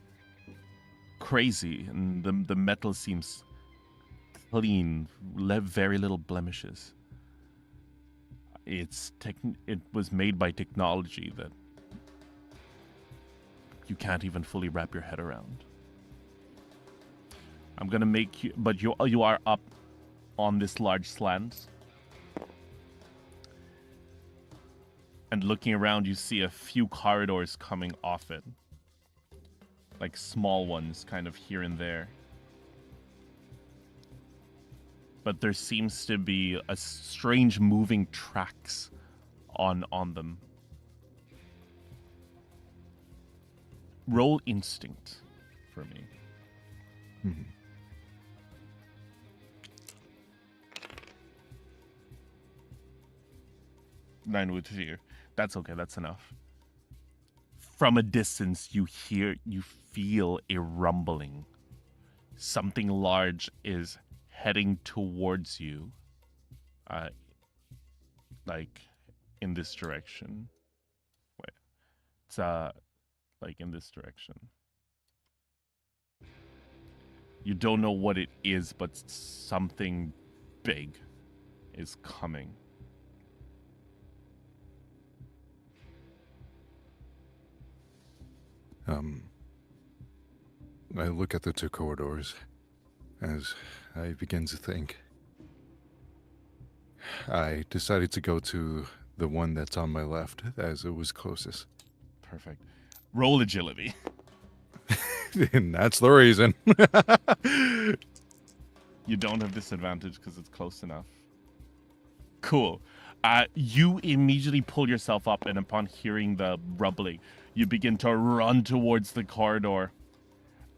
crazy, and the metal seems clean, very little blemishes. It was made by technology that you can't even fully wrap your head around. I'm gonna make you, but you are up on this large slant, and looking around, you see a few corridors coming off it, like small ones, kind of here and there. But there seems to be a strange moving tracks on them. Roll instinct for me. Mm-hmm. Nine with fear. That's okay, that's enough. From a distance, you feel a rumbling. Something large is heading towards you. Like in this direction. Wait. It's like in this direction. You don't know what it is, but something big is coming. I look at the two corridors as I begin to think. I decided to go to the one that's on my left, as it was closest. Perfect. Roll agility. And that's the reason. You don't have disadvantage because it's close enough. Cool. You immediately pull yourself up, and upon hearing the rumbling, you begin to run towards the corridor.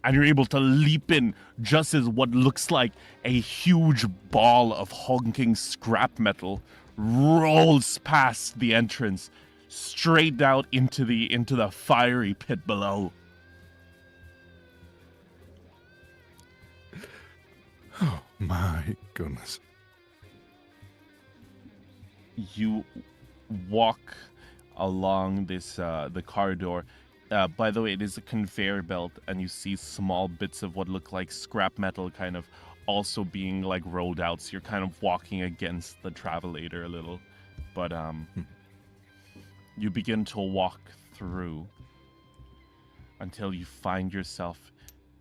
And you're able to leap in just as what looks like a huge ball of honking scrap metal rolls past the entrance, straight out into the fiery pit below. Oh my goodness. You walk along this the corridor. By the way, it is a conveyor belt, and you see small bits of what look like scrap metal kind of also being like rolled out. So you're kind of walking against the travelator a little. But you begin to walk through until you find yourself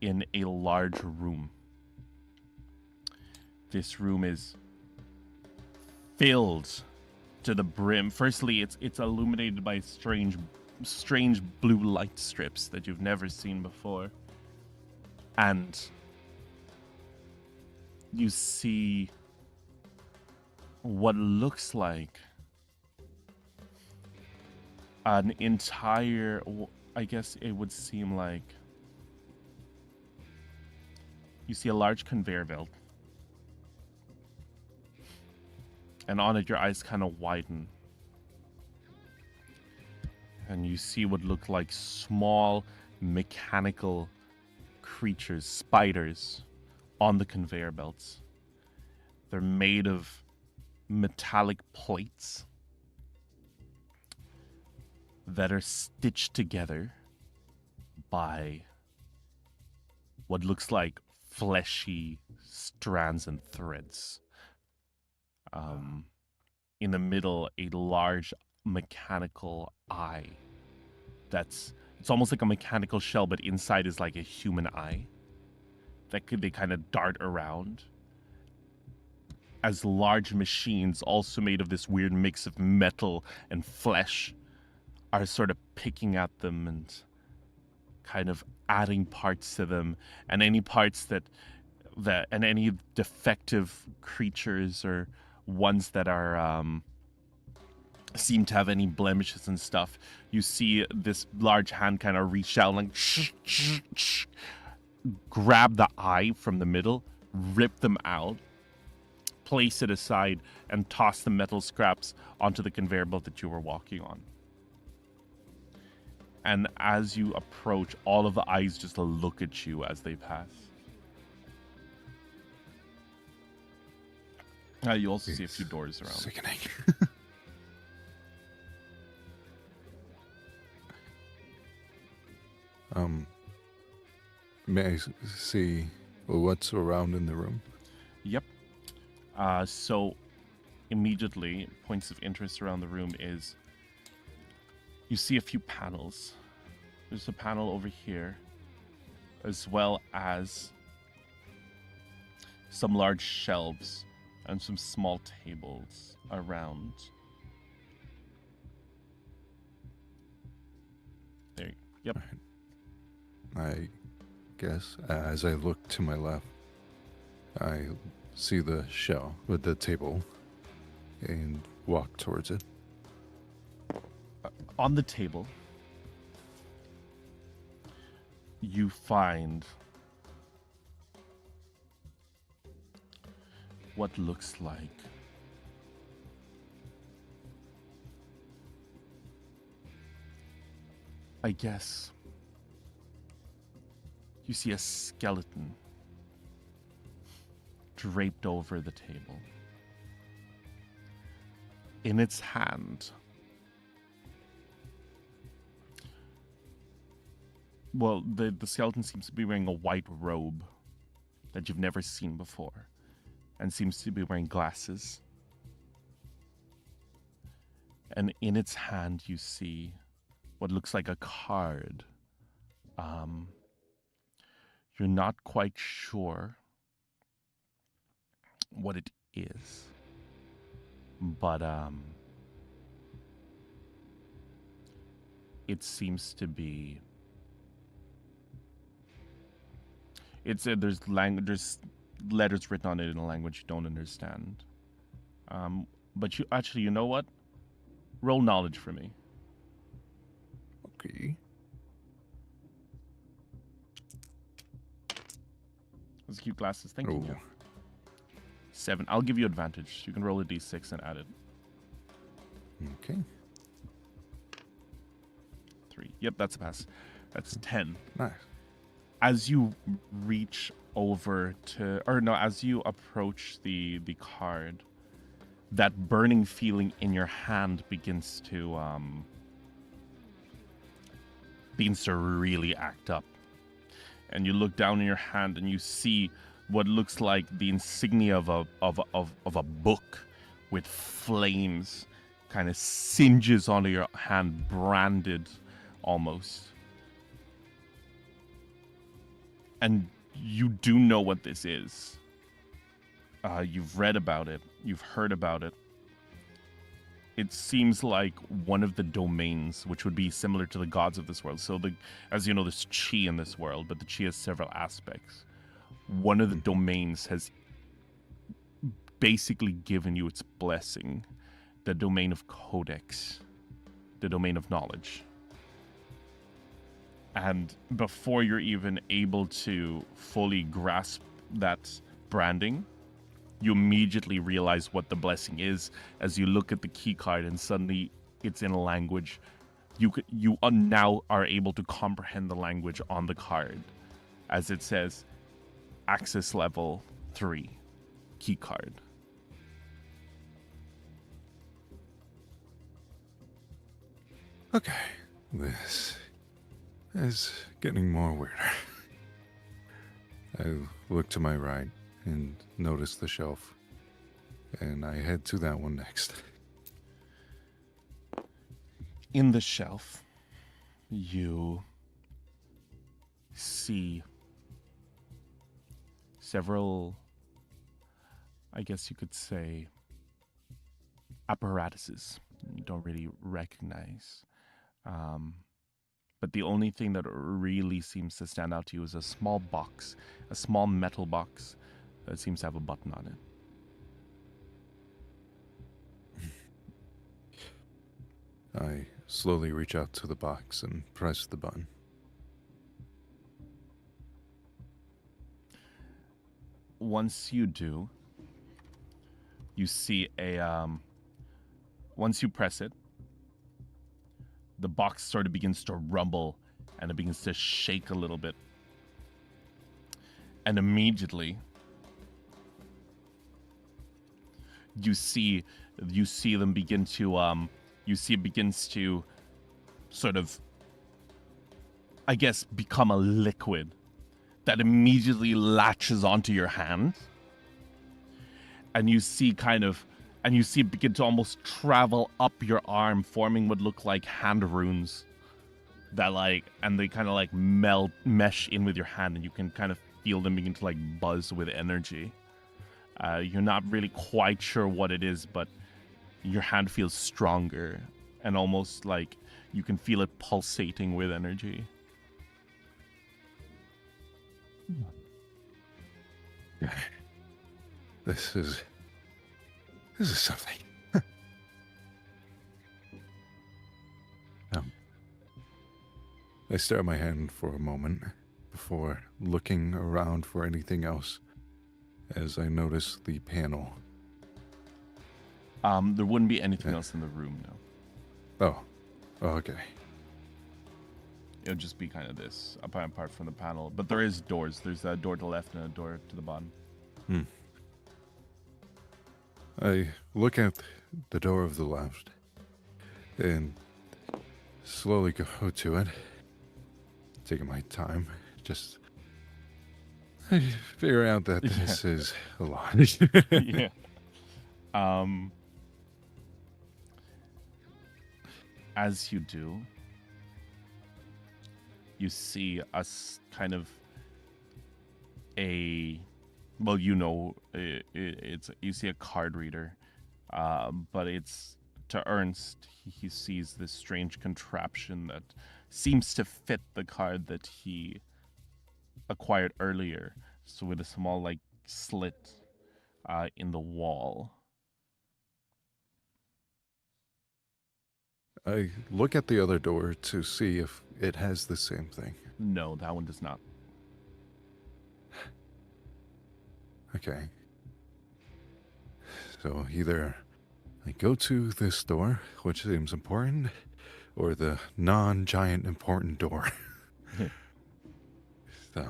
in a large room. This room is filled to the brim. Firstly, it's illuminated by strange blue light strips that you've never seen before. And you see what looks like an entire, I guess it would seem like, you see a large conveyor belt. And on it, your eyes kind of widen. And you see what look like small mechanical creatures, spiders, on the conveyor belts. They're made of metallic plates that are stitched together by what looks like fleshy strands and threads. In the middle, a large mechanical eye that's It's almost like a mechanical shell, but inside is like a human eye that they kind of dart around. As large machines, also made of this weird mix of metal and flesh, are sort of picking at them and kind of adding parts to them, and any parts that and any defective creatures or ones that are seem to have any blemishes and stuff, you see this large hand kind of reach out and like grab the eye from the middle, rip them out, place it aside, and toss the metal scraps onto the conveyor belt that you were walking on. And as you approach, all of the eyes just look at you as they pass. You also see a few doors around. Sickening. May I see what's around in the room? Yep. So immediately, points of interest around the room is you see a few panels. There's a panel over here, as well as some large shelves and some small tables around. There. Yep. I guess as I look to my left, I see the shell with the table and walk towards it. On the table, you find what looks like I guess you see a skeleton draped over the table. In its hand, well, the skeleton seems to be wearing a white robe that you've never seen before, and seems to be wearing glasses. And in its hand, you see what looks like a card. You're not quite sure what it is, but it seems to be. There's letters written on it in a language you don't understand. But you know what? Roll knowledge for me. Okay. Those cute glasses. Thank Ooh. you. 7. I'll give you advantage. You can roll a d6 and add it. Okay. 3. Yep, that's a pass. That's 10. Nice. As you reach over to, as you approach the card, that burning feeling in your hand begins to really act up. And you look down in your hand and you see what looks like the insignia of a book with flames kind of singes onto your hand, branded almost. And you do know what this is. You've read about it. You've heard about it. It seems like one of the domains, which would be similar to the gods of this world. So, as you know, there's chi in this world, but the chi has several aspects. One of the domains has basically given you its blessing. The domain of codex. The domain of knowledge. And before you're even able to fully grasp that branding, you immediately realize what the blessing is as you look at the key card, and suddenly it's in a language. You now are able to comprehend the language on the card, as it says, access level 3, key card. Okay, this is getting more weirder. I look to my right and notice the shelf, and I head to that one next. In the shelf, you see several, I guess you could say, apparatuses you don't really recognize. But the only thing that really seems to stand out to you is a small box, a small metal box that seems to have a button on it. I slowly reach out to the box and press the button. Once you do, you see once you press it, the box sort of begins to rumble and it begins to shake a little bit. And immediately, you see them begin to, you see it begins to sort of, I guess, become a liquid that immediately latches onto your hand. And you see it begin to almost travel up your arm, forming what look like hand runes that and they kind of mesh in with your hand, and you can kind of feel them begin to buzz with energy. You're not really quite sure what it is, but your hand feels stronger and almost like you can feel it pulsating with energy. This is something. I stare at my hand for a moment before looking around for anything else as I notice the panel. There wouldn't be anything else in the room, no. Oh, okay. It'll just be kind of this, apart from the panel. But there is doors. There's a door to the left and a door to the bottom. I look at the door of the left and slowly go to it, taking my time. Just I figure out that this is a lot. Yeah. As you do, you see us kind of you see a card reader, but it's to Ernst. He sees this strange contraption that seems to fit the card that he acquired earlier. So with a small slit in the wall. I look at the other door to see if it has the same thing. No, that one does not. Okay. So either I go to this door, which seems important, or the non-giant important door. So,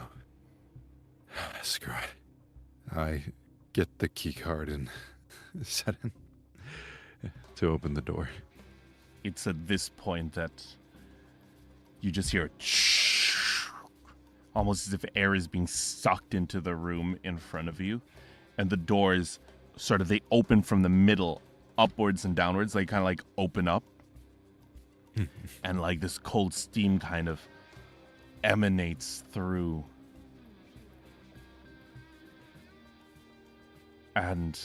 screw it. I get the key card and set it to open the door. It's at this point that you just hear almost as if air is being sucked into the room in front of you, and the doors they open from the middle upwards and downwards. They kind of open up, and this cold steam kind of emanates through, and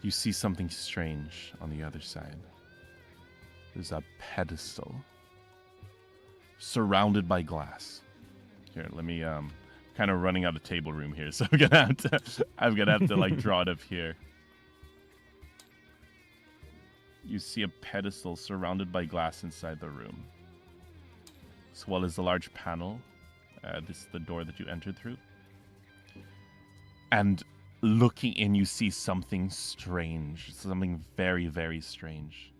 you see something strange on the other side. There's a pedestal surrounded by glass. Here, let me kind of running out of table room here, so I'm gonna have to draw it up here. You see a pedestal surrounded by glass inside the room, as well as a large panel. This is the door that you entered through. And looking in, you see something strange. Something very, very strange.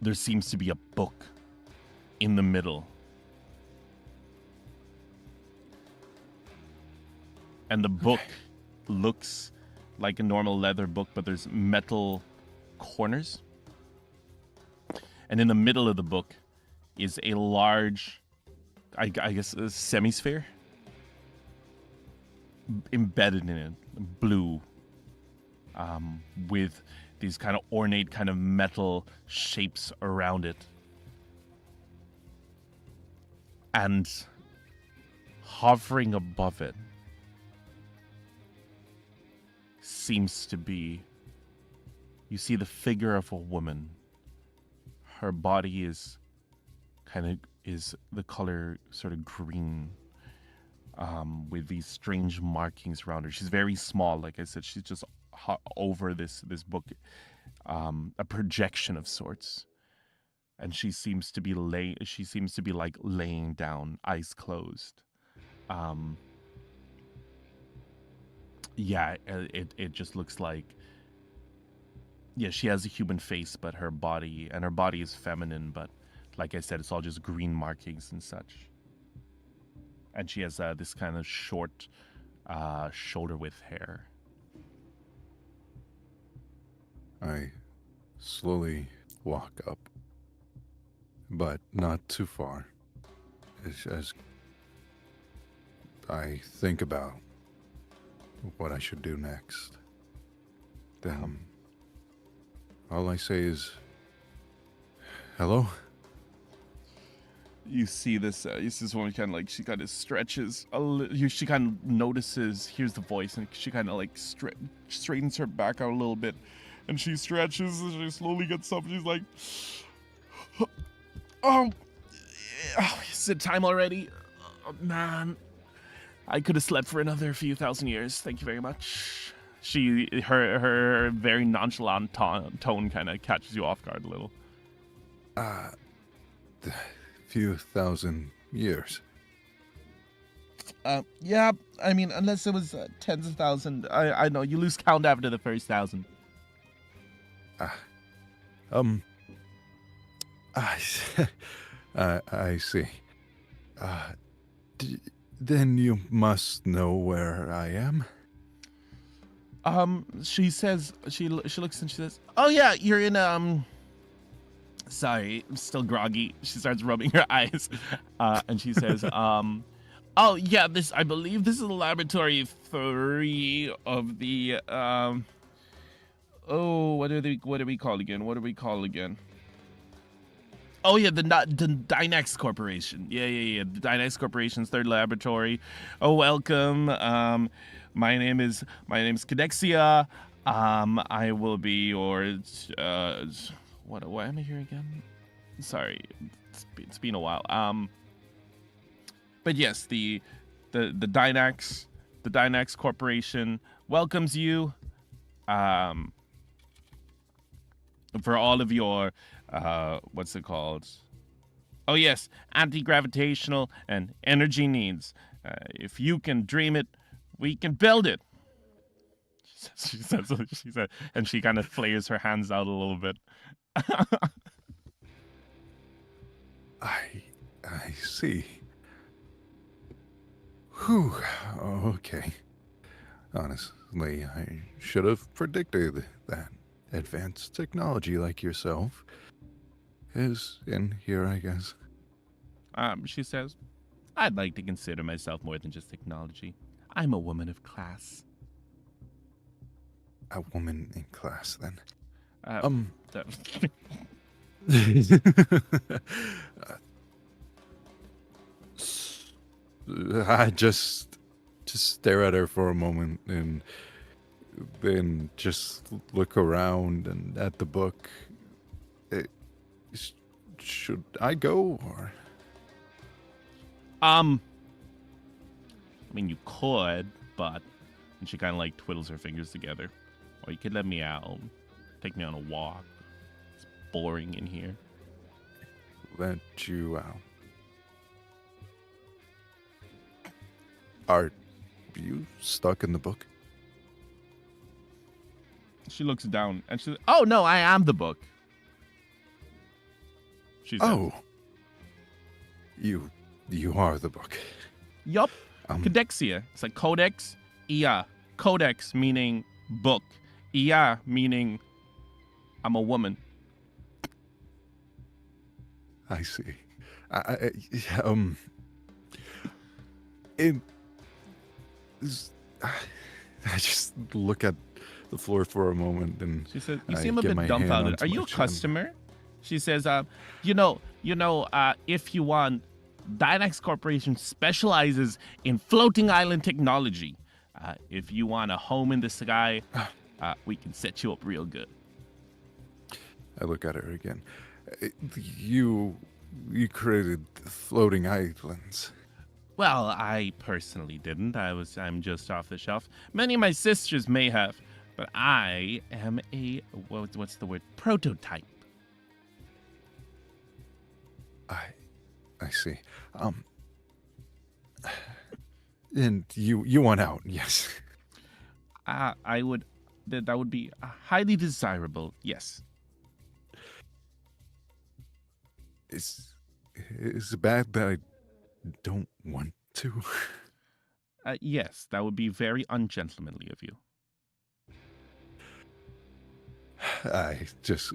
There seems to be a book in the middle. And the book looks like a normal leather book, but there's metal corners. And in the middle of the book is a large, I guess, a semisphere embedded in it, blue, with these kind of ornate kind of metal shapes around it. And hovering above it seems to be, you see the figure of a woman. Her body is the color sort of green, with these strange markings around her. She's very small, like I said. She's just over this book, a projection of sorts, and she seems to be like laying down, eyes closed. It just looks like, yeah, she has a human face, but her body is feminine, but like I said, it's all just green markings and such. And she has this kind of short, shoulder-width hair. I slowly walk up, but not too far, as I think about what I should do next. Then all I say is, hello? You see this woman kind of like, she kind of stretches she kind of notices, hears the voice, and she kind of like straightens her back out a little bit, and she stretches, and she slowly gets up, and she's like, is it time already? Oh, man, I could have slept for another few thousand years. Thank you very much. Her very nonchalant tone kind of catches you off guard a little. Few thousand years. Yeah, I mean, unless it was tens of thousands. I know, you lose count after the first 1,000. I see. Then you must know where I am. She says, she looks and she says, oh yeah, you're in, sorry, I'm still groggy. She starts rubbing her eyes, and she says, oh yeah, I believe this is laboratory 3 of the, what are we called again? Oh yeah, the Dynex Corporation. Yeah. The Dynex Corporation's 3rd laboratory. Oh, welcome. My name is 𝕿𝖍𝖊. I will be your, why am I here again? Sorry, it's been a while. But yes, the Dynex Corporation welcomes you. For all of your, what's it called? Oh yes, anti-gravitational and energy needs. If you can dream it, we can build it. She said, and she kind of flares her hands out a little bit. I see. Whew. Okay. Honestly, I should have predicted that advanced technology like yourself is in here, I guess. She says, I'd like to consider myself more than just technology. I'm a woman of class. A woman in class, then. I just stare at her for a moment and then just look around and at the book. Should I go, or? I mean, you could, but... And she kind of like twiddles her fingers together. Or you could let me out. Take me on a walk. It's boring in here. Let you out. Are you stuck in the book? She looks down and she says, oh no, I am the book. She says, oh. You are the book. Yup. 𝕿𝖍𝖊. It's like codex. Ia. Codex meaning book. Ia meaning I'm a woman. I see. I just look at the floor for a moment, and She said, "You I seem a get bit my hand dumbfounded. onto Are my you a chin. customer?" She says, if you want, Dynex Corporation specializes in floating island technology. If you want a home in the sky, we can set you up real good." I look at her again. You created floating islands. Well, I personally didn't. I'm just off the shelf. Many of my sisters may have, but I am a what's the word? Prototype. I see. And you want out? Yes. I would. That would be highly desirable. Yes. Is it bad that I don't want to? Yes, that would be very ungentlemanly of you. I just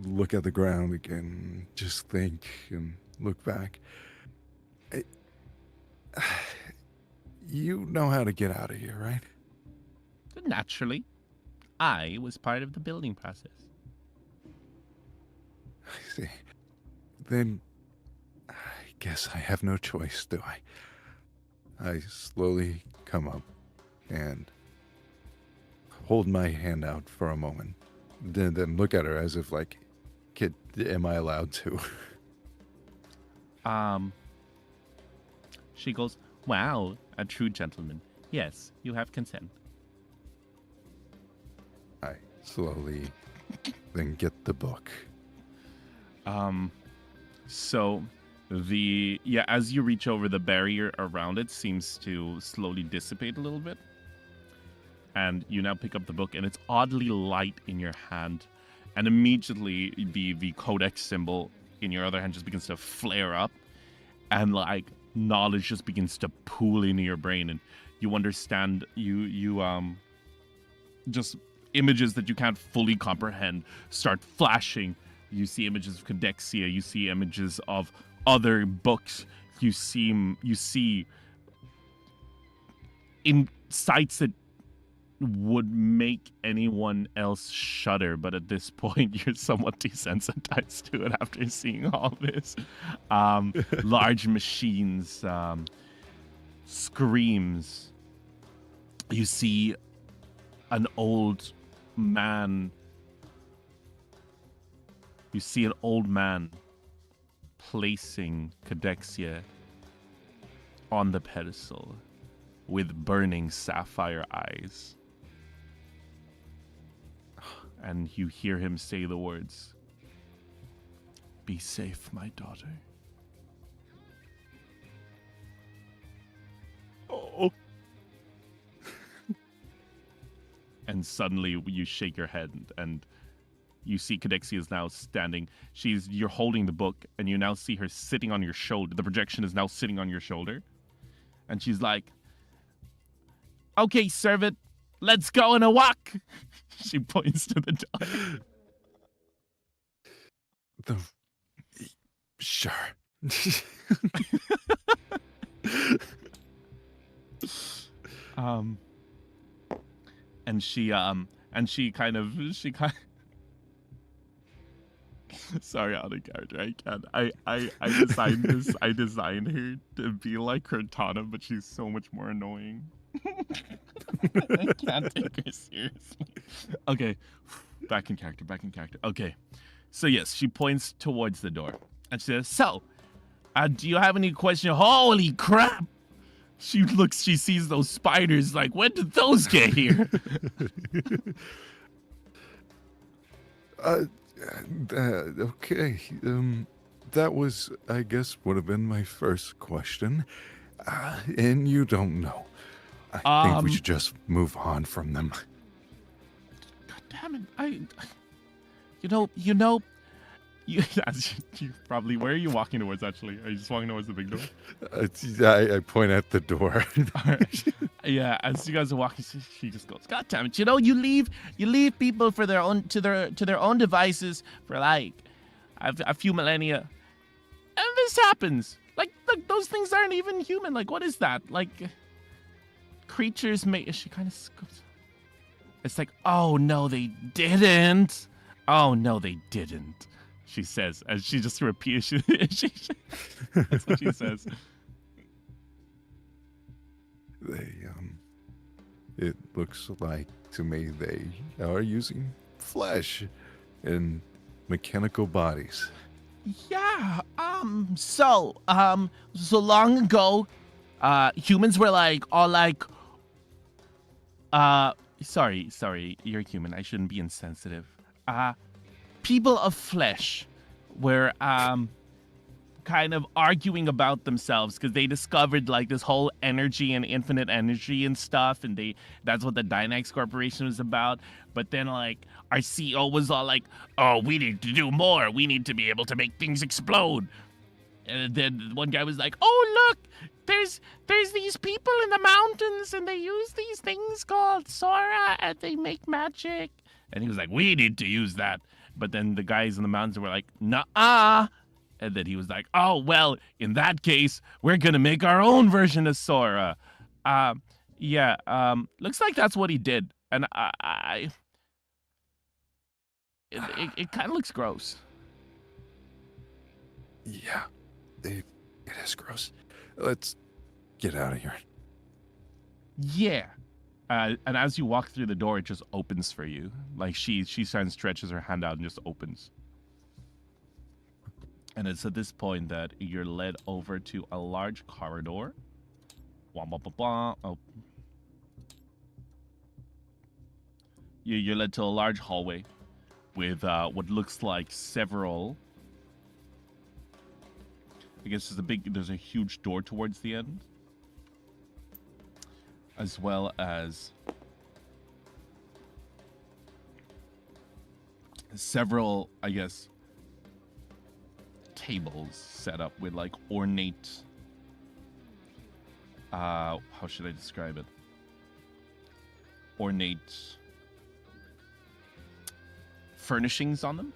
look at the ground again, just think and look back. You know how to get out of here, right? Naturally, I was part of the building process. I see. Then I guess I have no choice, do I? I slowly come up and hold my hand out for a moment. Then look at her as if like, kid, am I allowed to? She goes, "Wow, a true gentleman. Yes, you have consent." I slowly then get the book. So as you reach over, the barrier around it seems to slowly dissipate a little bit. And you now pick up the book, and it's oddly light in your hand. And immediately the codex symbol in your other hand just begins to flare up, and like knowledge just begins to pool into your brain, and you understand just images that you can't fully comprehend start flashing. You see images of Codexia, you see images of other books, you see insights that would make anyone else shudder, but at this point you're somewhat desensitized to it after seeing all this. Large machines, screams. You see an old man. You see an old man placing Codexia on the pedestal with burning sapphire eyes. And you hear him say the words, "Be safe, my daughter." Oh. And suddenly you shake your head, and you see Codexia is now standing. You're holding the book, and you now see her sitting on your shoulder. The projection is now sitting on your shoulder. And she's like, "Okay, servant, let's go on a walk." She points to the door. Sure. And she kind of sorry, out of character. I can't. I designed this. I designed her to be like Cortana, but she's so much more annoying. I can't take her seriously. Okay, back in character. Okay, so yes, she points towards the door and she says, "So, do you have any questions?" Holy crap! She sees those spiders. Like, when did those get here? Okay. That was, I guess, would have been my first question. And you don't know. I think we should just move on from them. God damn it! You probably. Where are you walking towards? Actually, are you just walking towards the big door? I point at the door. Yeah, as you guys are walking, she just goes, "God damn it! You leave people for their own to their own devices for like a few millennia, and this happens. Like those things aren't even human. Like, what is that? Like, creatures may." She kind of scoops. It's like, oh, no, they didn't. Oh, no, they didn't. She says, as she just repeats. That's what she says. It looks like to me they are using flesh and mechanical bodies. Yeah, so long ago, humans were like, all like, Sorry, you're human. I shouldn't be insensitive. people of flesh were, Kind of arguing about themselves because they discovered like this whole energy and infinite energy and stuff, and that's what the Dynex Corporation was about. But then like our CEO was all like, oh, we need to do more. We need to be able to make things explode. And then one guy was like, oh, look, there's these people in the mountains and they use these things called Sora and they make magic. And he was like, we need to use that. But then the guys in the mountains were like, nuh-uh. And then he was like, oh, well, in that case, we're going to make our own version of Sora. Looks like that's what he did. And it kind of looks gross. Yeah, it is gross. Let's get out of here. Yeah. And as you walk through the door, it just opens for you. Like she stretches her hand out and just opens. And it's at this point that you're led over to a large corridor. Oh. You're led to a large hallway with what looks like several. I guess there's a huge door towards the end, as well as several, I guess, tables set up with like ornate, how should I describe it? Ornate furnishings on them.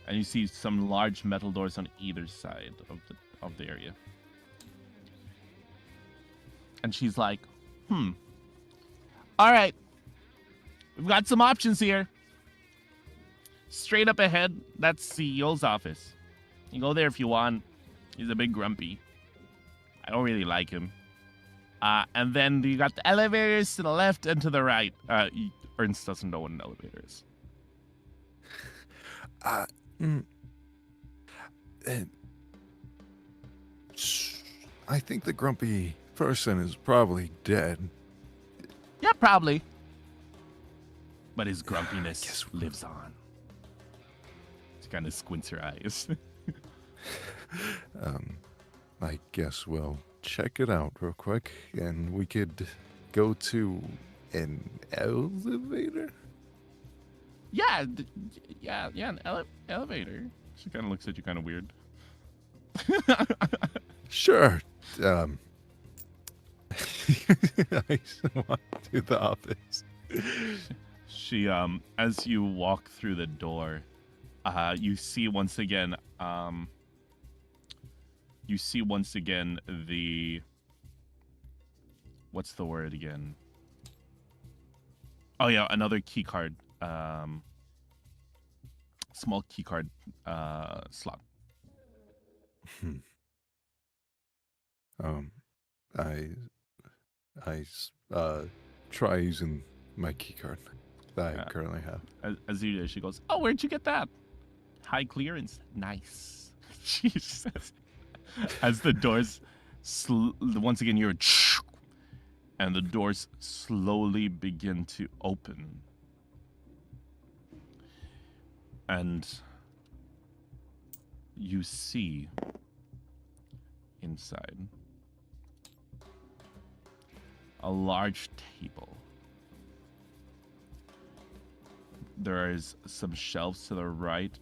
And you see some large metal doors on either side of the area. And she's like, all right, we've got some options here. Straight up ahead, that's CEO's office. You go there if you want. He's a bit grumpy. I don't really like him. And then you got the elevators to the left and to the right. Ernst doesn't know what an elevator is. I think the grumpy person is probably dead. Yeah, probably. But his grumpiness lives on. She kind of squints her eyes. I guess we'll check it out real quick, and we could go to an elevator. Yeah, an elevator. She kind of looks at you kind of weird. Sure. I want to the office. She, as you walk through the door, you see once again the, what's the word again? Oh yeah, another key card, small key card slot. I try using my key card that I currently have. As you do, she goes, "Oh, where'd you get that? High clearance, nice." She says, as the doors, once again, you're, and the doors slowly begin to open, and you see inside a large table. There is some shelves to the right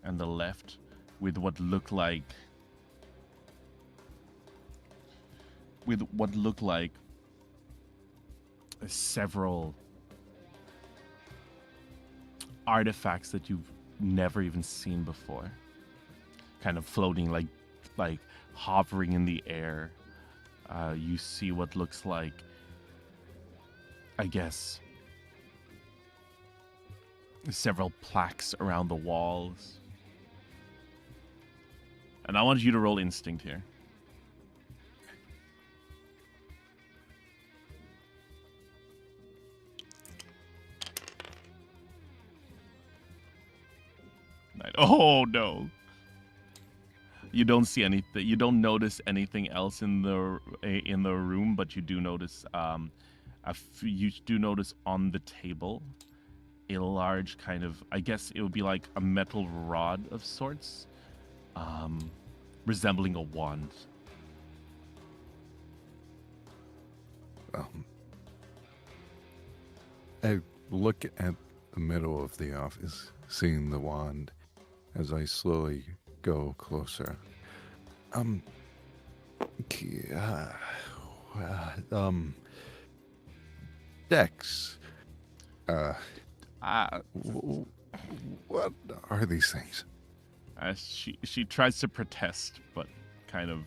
and the left with what look like several artifacts that you've never even seen before, kind of floating like hovering in the air. You see what looks like I guess, several plaques around the walls. And I want you to roll instinct here. Oh no. You don't see anything. You don't notice anything else in the room, but you do notice you do notice on the table a large kind of, I guess it would be like a metal rod of sorts, resembling a wand. I look at the middle of the office, seeing the wand, as I slowly go closer. Dex. What are these things? She tries to protest, but kind of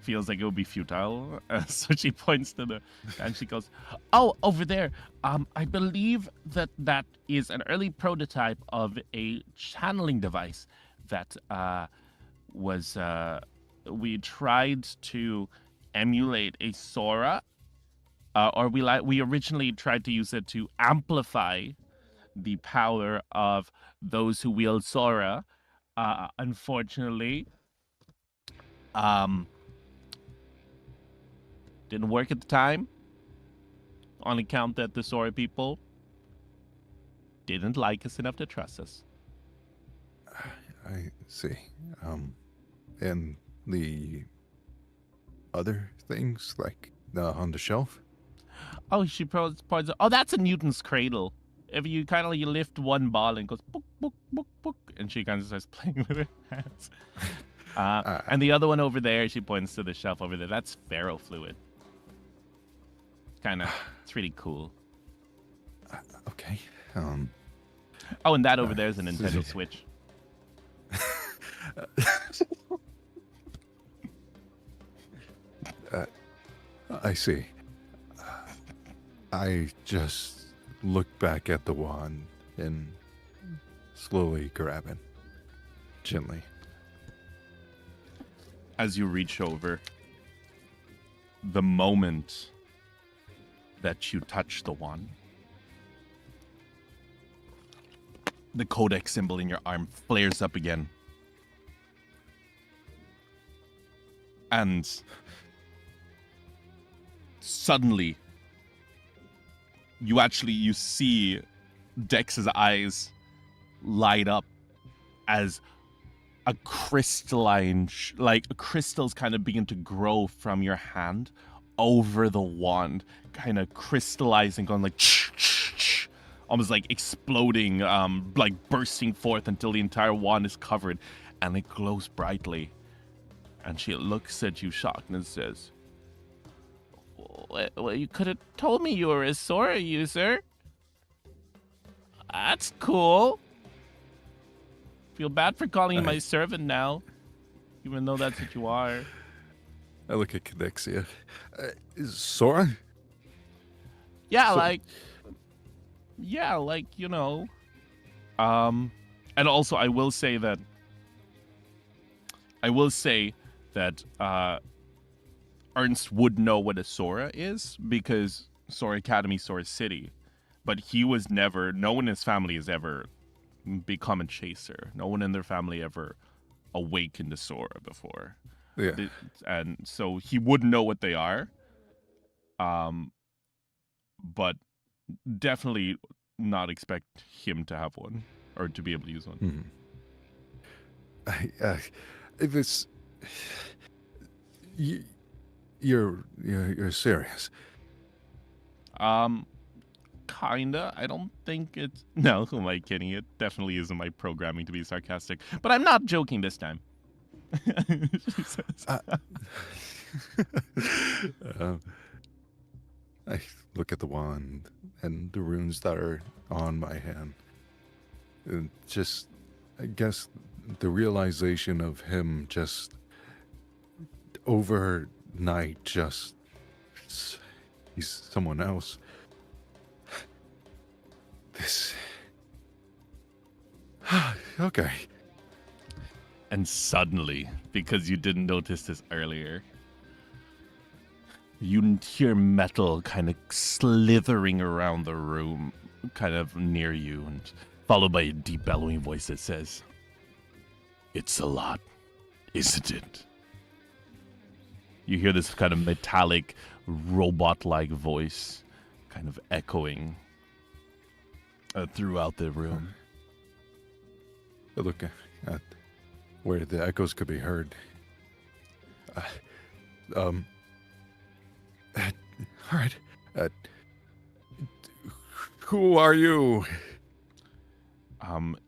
feels like it would be futile. So she points to and she goes, "Oh, over there. I believe that is an early prototype of a channeling device that we tried to emulate a Sora, or we originally tried to use it to amplify the power of those who wield Sora. Unfortunately, didn't work at the time, on account that the Sora people didn't like us enough to trust us." I see. And the other things, like on the shelf? Oh, she points. Oh, that's a Newton's cradle. If you you lift one ball and it goes book, book, book, book, and she kind of starts playing with her hands. And the other one over there, she points to the shelf over there. That's ferrofluid. It's really cool. Okay. Oh, and that over there is a Nintendo Switch. I see. I just look back at the wand and slowly grab it. Gently. As you reach over, the moment that you touch the wand, the codex symbol in your arm flares up again. And suddenly, you see Dex's eyes light up as a crystalline, crystals kind of begin to grow from your hand over the wand, kind of crystallizing, going like, almost like exploding, like bursting forth until the entire wand is covered, and it glows brightly. And she looks at you shocked and says, "Well, you could have told me you were a Sora user. That's cool. Feel bad for calling you my servant now, even though that's what you are." I look at Cadexia. Is Sora? Yeah, you know. And also, I will say that Earnst would know what a Sora is, because Sora Academy, Sora City. But he was never, no one in his family has ever become a chaser. No one in their family ever awakened a Sora before. Yeah. And so he wouldn't know what they are. But definitely not expect him to have one, or to be able to use one. If it's... You're serious? Kinda. I don't think it's... No, who am I kidding? It definitely isn't my programming to be sarcastic. But I'm not joking this time. I look at the wand and the runes that are on my hand. And just, I guess, the realization of him just overnight, he's someone else. This. Okay. And suddenly, because you didn't notice this earlier, you hear metal kind of slithering around the room, kind of near you, and followed by a deep bellowing voice that says, "It's a lot, isn't it?" You hear this kind of metallic, robot-like voice kind of echoing throughout the room. I look at where the echoes could be heard. All right. Who are you?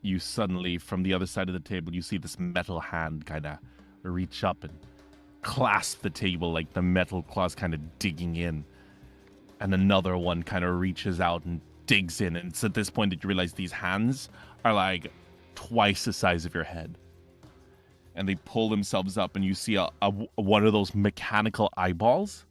You suddenly, from the other side of the table, you see this metal hand kind of reach up and clasp the table, like the metal claws kind of digging in. And another one kind of reaches out and digs in. And it's at this point that you realize these hands are like twice the size of your head. And they pull themselves up, and you see one of those mechanical eyeballs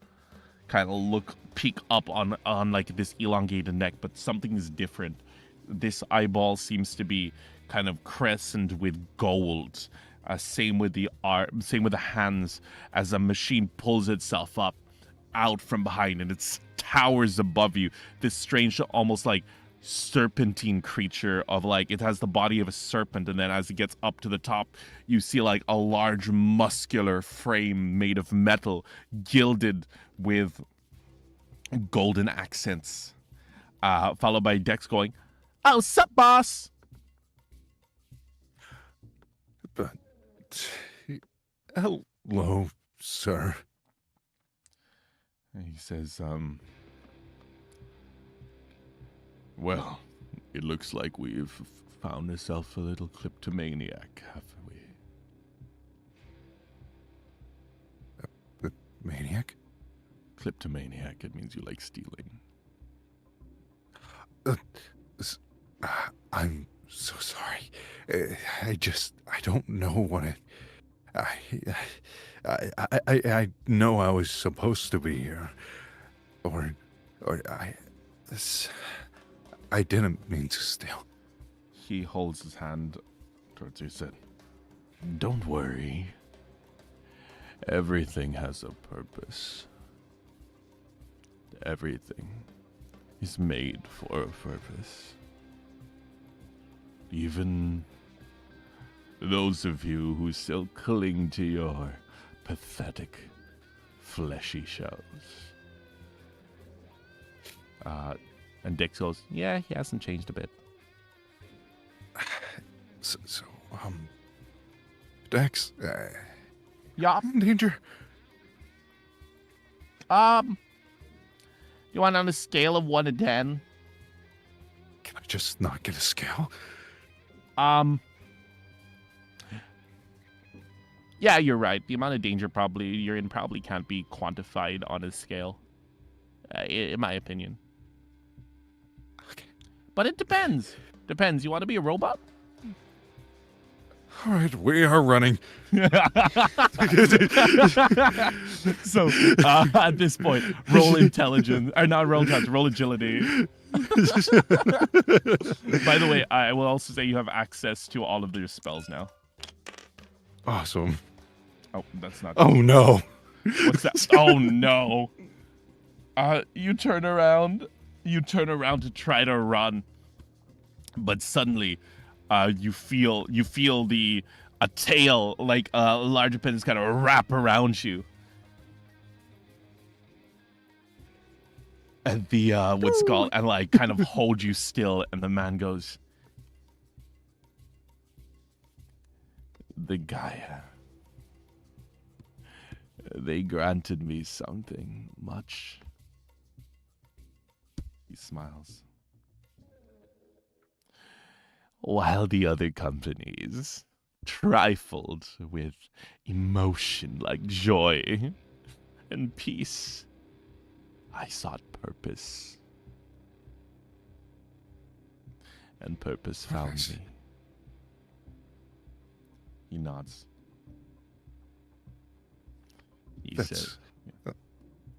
kind of peek up on like this elongated neck, but something is different. This eyeball seems to be kind of crescent with gold. Same with the hands, as a machine pulls itself up out from behind, and it towers above you. This strange, almost like serpentine creature of like, it has the body of a serpent, and then as it gets up to the top, you see like a large muscular frame made of metal, gilded with golden accents, followed by Dex going, "Oh, sup, boss?" But hello, sir. And he says, "Well, it looks like we've found ourselves a little kleptomaniac, haven't we?" The maniac? Kleptomaniac, it means you like stealing. I'm so sorry. I don't know what it. I know I was supposed to be here, or I didn't mean to steal. He holds his hand towards you and said, "Don't worry. Everything has a purpose. Everything is made for a purpose. Even those of you who still cling to your pathetic, fleshy shells." And Dix goes, "Yeah, he hasn't changed a bit." So Dex, Yeah. I'm in danger. You want on a scale of 1 to 10? Can I just not get a scale? Yeah, you're right. The amount of danger you're in probably can't be quantified on a scale, in my opinion. Okay. But it depends. Depends. You want to be a robot? All right, we are running. So at this point, roll intelligence, or not roll intelligence, roll agility. By the way, I will also say you have access to all of your spells now. Awesome. Oh, that's not. Oh no. What's that? Oh no. You turn around to try to run, but suddenly, you feel a tail, like a large appendage, kind of wrap around you. And the what's called, and like kind of hold you still, and the man goes, "The Gaia, they granted me something much." He smiles. "While the other companies trifled with emotion like joy and peace, I sought purpose. And purpose found me." He nods. He says,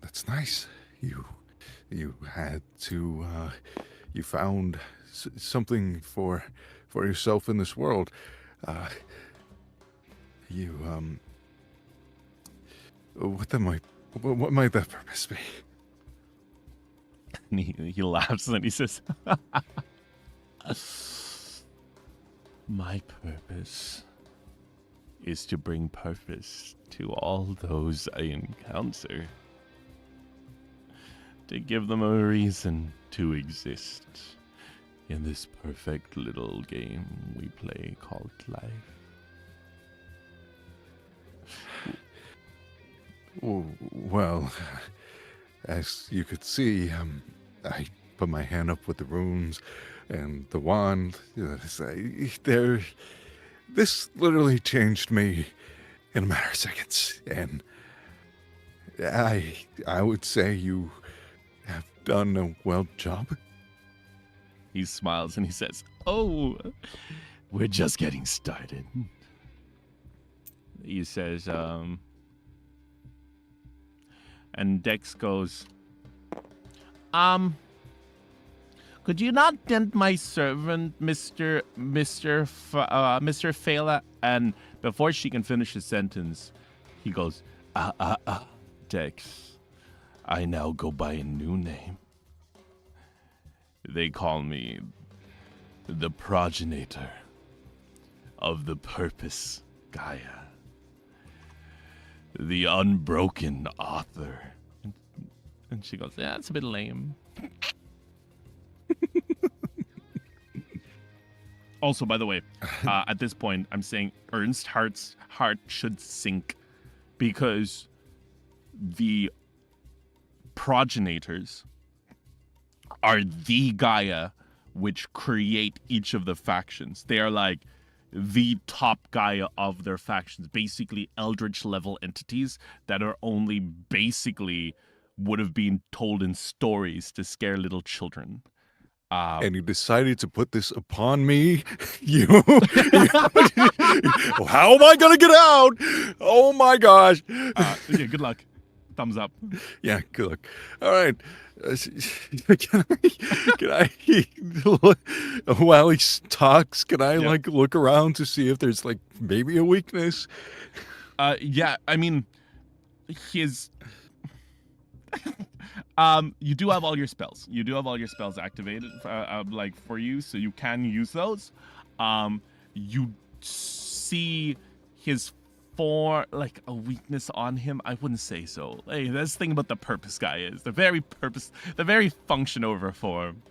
That's nice. You had to you found something for yourself in this world. What might that purpose be? And he laughs and he says, "My purpose is to bring purpose to all those I encounter, to give them a reason to exist in this perfect little game we play called life." Well, as you could see, I put my hand up with the runes and the wand. This literally changed me in a matter of seconds, and I would say you have done a well job. He smiles and he says, "Oh, we're just getting started." He says, and Dex goes, could you not dent my servant, Mr. 𝕍𝖊? And before she can finish his sentence, he goes, Dex, I now go by a new name. They call me the progenitor of the purpose Gaia, the unbroken author. And she goes, yeah, it's a bit lame. Also, by the way, at this point, I'm saying Ernst's heart should sink, because the progenitors are the Gaia which create each of the factions. They are like the top Gaia of their factions, basically eldritch level entities that are only basically would have been told in stories to scare little children. And you decided to put this upon me? How am I gonna get out? Oh my gosh. Yeah, good luck. Thumbs up. Yeah, good luck. All right. Can I while he talks, can I like look around to see if there's like maybe a weakness? Yeah, I mean, his you do have all your spells. You do have all your spells activated, like for you, so you can use those. You see his like a weakness on him. I wouldn't say so. Hey, that's the thing about the purpose guy is the very function over form.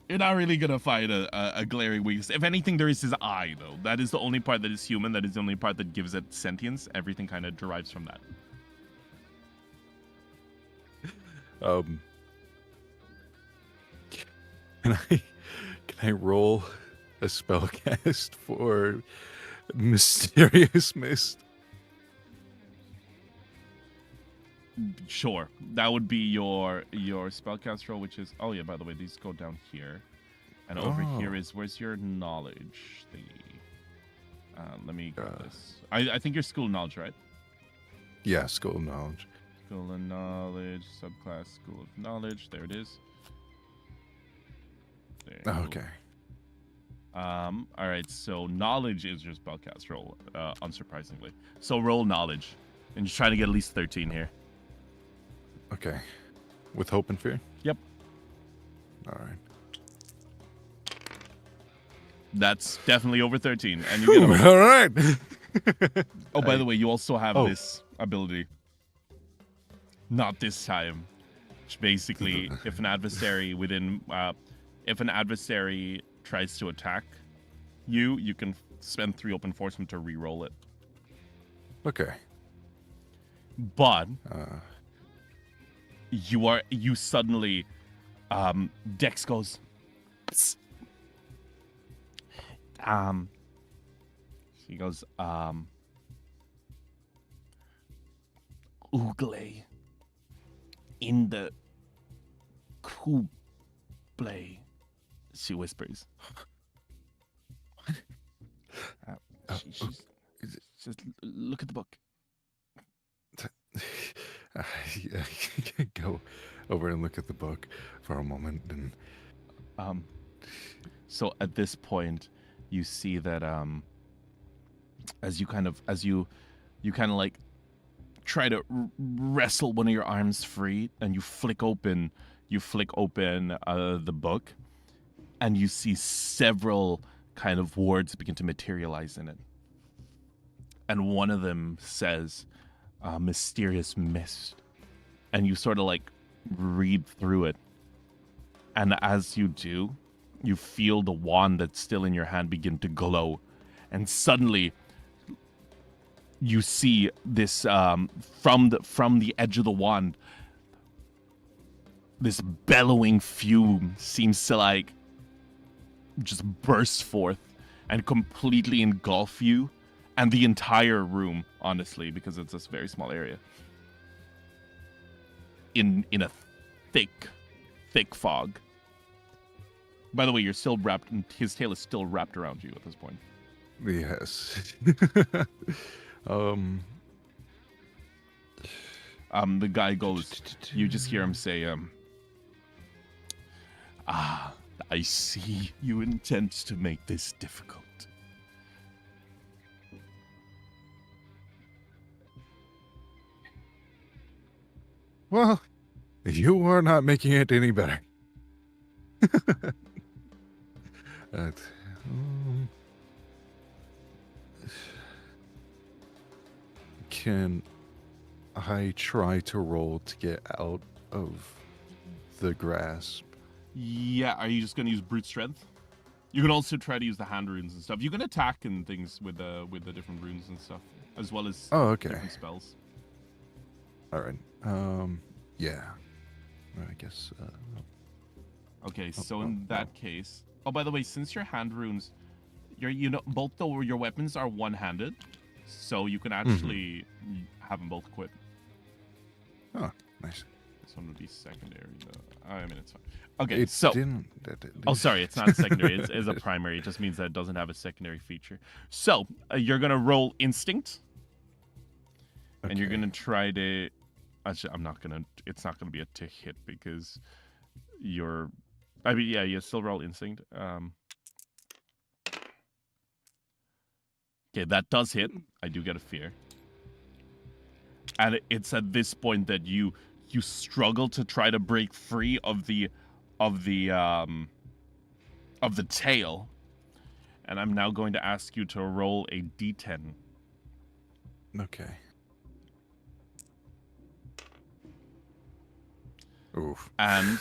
You're not really gonna find a glaring weakness. If anything, there is his eye, though. That is the only part that is human. That is the only part that gives it sentience. Everything kind of derives from that. Can I roll a spellcast for Mysterious Mist? Sure, that would be your spellcast roll, which is, oh yeah, by the way, these go down here, and over here is, where's your knowledge thingy? Let me grab this. I think your school knowledge, right? Yeah, school knowledge. School of knowledge, subclass school of knowledge. There it is. There. Okay. All right, so knowledge is your spellcast roll, unsurprisingly. So roll knowledge, and just trying to get at least 13 here. Okay. With hope and fear? Yep. All right. That's definitely over 13, and you get all right. Oh, by the way, you also have this ability. Not this time. Which basically, if an adversary tries to attack you can spend 3 open force to re-roll it. Okay. But you suddenly Dex goes psst. He goes Oogle in the Blaixe, she whispers. Just look at the book. Go over and look at the book for a moment, and So at this point, you see that as you kind of like try to wrestle one of your arms free, and you flick open the book, and you see several kind of words begin to materialize in it. And one of them says, mysterious mist. And you sort of like read through it. And as you do, you feel the wand that's still in your hand begin to glow. And suddenly, you see this from the edge of the wand, this bellowing fume seems to like just burst forth and completely engulf you and the entire room, honestly, because it's this very small area. In a thick fog. By the way, you're still wrapped, his tail is still wrapped around you at this point. Yes. The guy goes, you just hear him say, I see you intend to make this difficult. Well, you are not making it any better. Can I try to roll to get out of the grasp? Yeah, are you just going to use brute strength? You can also try to use the hand runes and stuff. You can attack and things with the different runes and stuff, as well as different spells. All right. Yeah. I guess. Okay, so in that case, by the way, since your hand runes, both your weapons are one-handed, so you can actually have them both equipped. Oh, nice. This one would be secondary, though. I mean, it's fine. Okay, sorry, it's not secondary. It's a primary. It just means that it doesn't have a secondary feature. So you're gonna roll instinct, and you're gonna try to. Actually, it's not gonna be a to hit because you're. I mean, yeah, you still roll instinct. Okay, that does hit. I do get a fear, and it's at this point that you struggle to try to break free of the tail, and I'm now going to ask you to roll a d10. Okay. Oof. And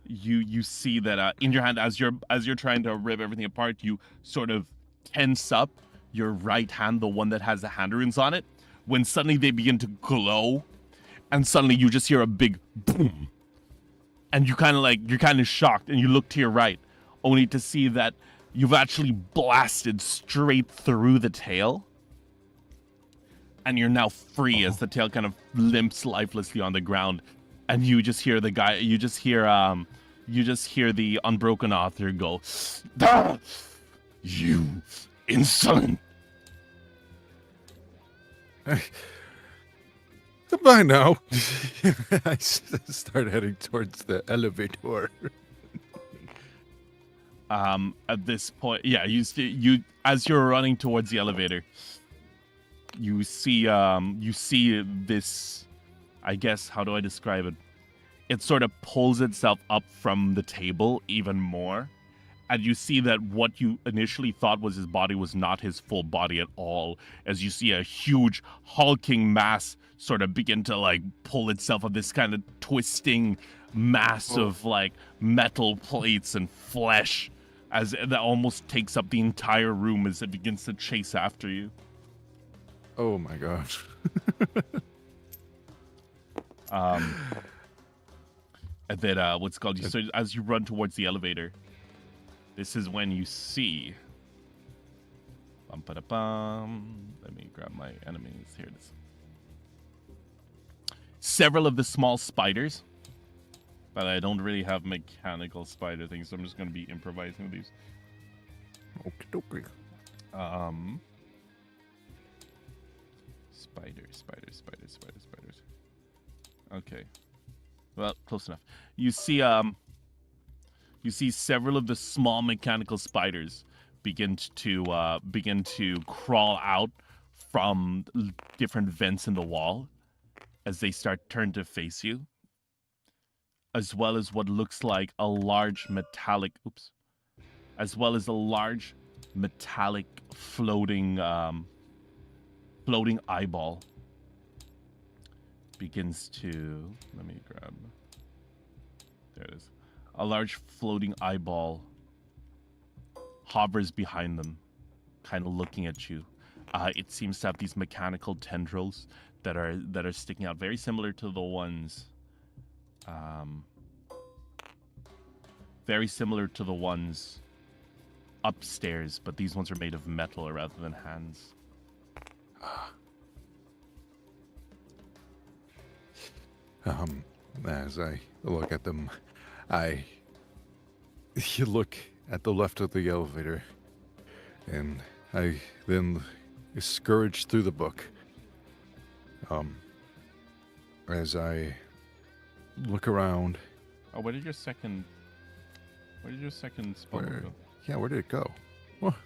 you see that in your hand, as you're trying to rip everything apart, you sort of tense up your right hand, the one that has the hand runes on it, when suddenly they begin to glow, and suddenly you just hear a big boom, and you're kind of shocked, and you look to your right, only to see that you've actually blasted straight through the tail, and you're now free as the tail kind of limps lifelessly on the ground. And you just hear the unbroken author go, you insolent. Goodbye now. I start heading towards the elevator. At this point, yeah, you as you're running towards the elevator, you see this. I guess, how do I describe it? It sort of pulls itself up from the table even more. And you see that what you initially thought was his body was not his full body at all. As you see a huge hulking mass sort of begin to like pull itself up, this kind of twisting mass of like metal plates and flesh, as that almost takes up the entire room as it begins to chase after you. Oh my gosh. And then what's called so as you run towards the elevator, this is when you see let me grab my enemies. Here it is. Several of the small spiders, but I don't really have mechanical spider things, so I'm just going to be improvising with these. Okay. Spiders. Okay. Well, close enough. You see you see several of the small mechanical spiders begin to crawl out from different vents in the wall as they turn to face you, as well as what looks like a large metallic floating eyeball begins to, let me grab, there it is. A large floating eyeball hovers behind them, kind of looking at you. It seems to have these mechanical tendrils that are sticking out, very similar to the ones, upstairs, but these ones are made of metal rather than hands. As I look at them, you look at the left of the elevator, and I then scurried through the book. As I look around. Oh, where did your second spell go? Yeah, where did it go? Oh,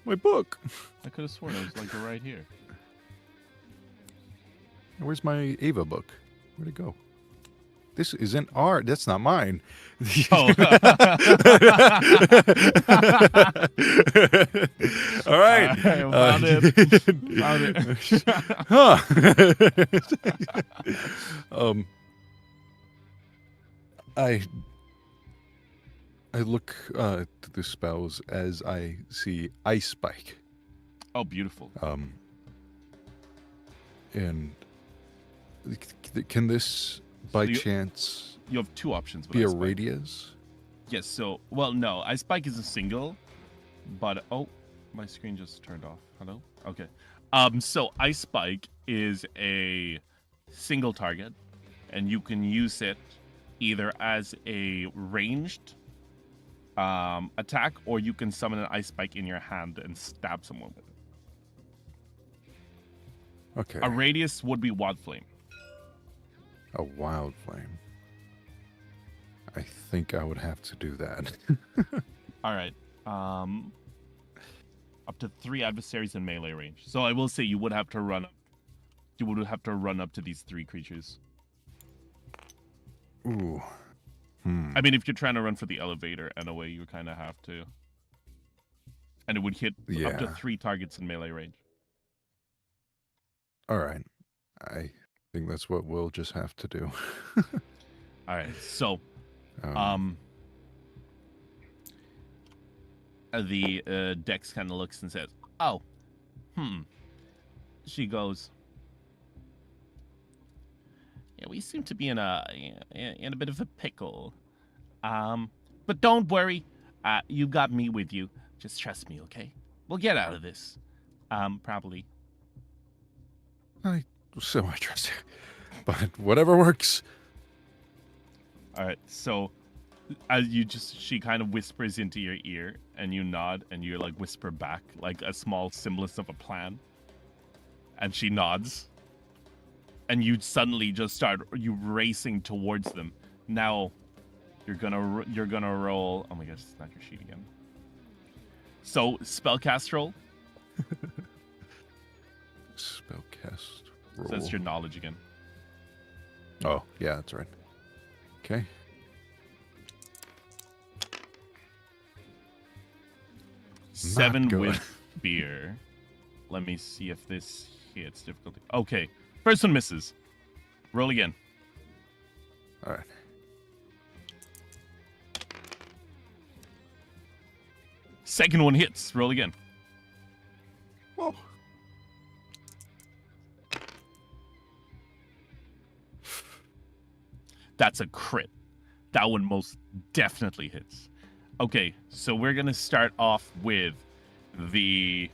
my book. I could have sworn it was like right here. Where's my Ava book? Where'd it go? This isn't art. That's not mine. Oh. All right. Found it. Huh. I look to the spells as I see Ice Spike. Oh, beautiful. And can this by chance you have two options with be a Ice Spike. radius? Yes, so well no, Ice Spike is a single, but oh, my screen just turned off. Hello? Okay. So Ice Spike is a single target, and you can use it either as a ranged attack, or you can summon an Ice Spike in your hand and stab someone with it. Okay. A radius would be Wild Flame. A wild flame. I think I would have to do that. All right. Up to 3 adversaries in melee range. So I will say you would have to run up. You would have to run up to these 3 creatures. Ooh. I mean, if you're trying to run for the elevator, in a way, you kind of have to. And it would hit up to 3 targets in melee range. All right. I think that's what we'll just have to do. All right. So, the Dex kind of looks and says, "Oh, She goes, "Yeah, we seem to be in a bit of a pickle. But don't worry. You got me with you. Just trust me, okay? We'll get out of this. Probably." I trust you, but whatever works. All right. So, she kind of whispers into your ear, and you nod, and you like whisper back like a small semblance of a plan. And she nods, and you suddenly just start racing towards them. Now, you're gonna roll. Oh my gosh, it's not your sheet again. So spellcast roll. Spellcast roll. So that's your knowledge again. Oh yeah, that's right. Okay. Seven with fear. Let me see if this hits difficulty. Okay. First one misses. Roll again. All right. Second one hits. Roll again. Whoa. That's a crit. That one most definitely hits. Okay, so we're going to start off with the...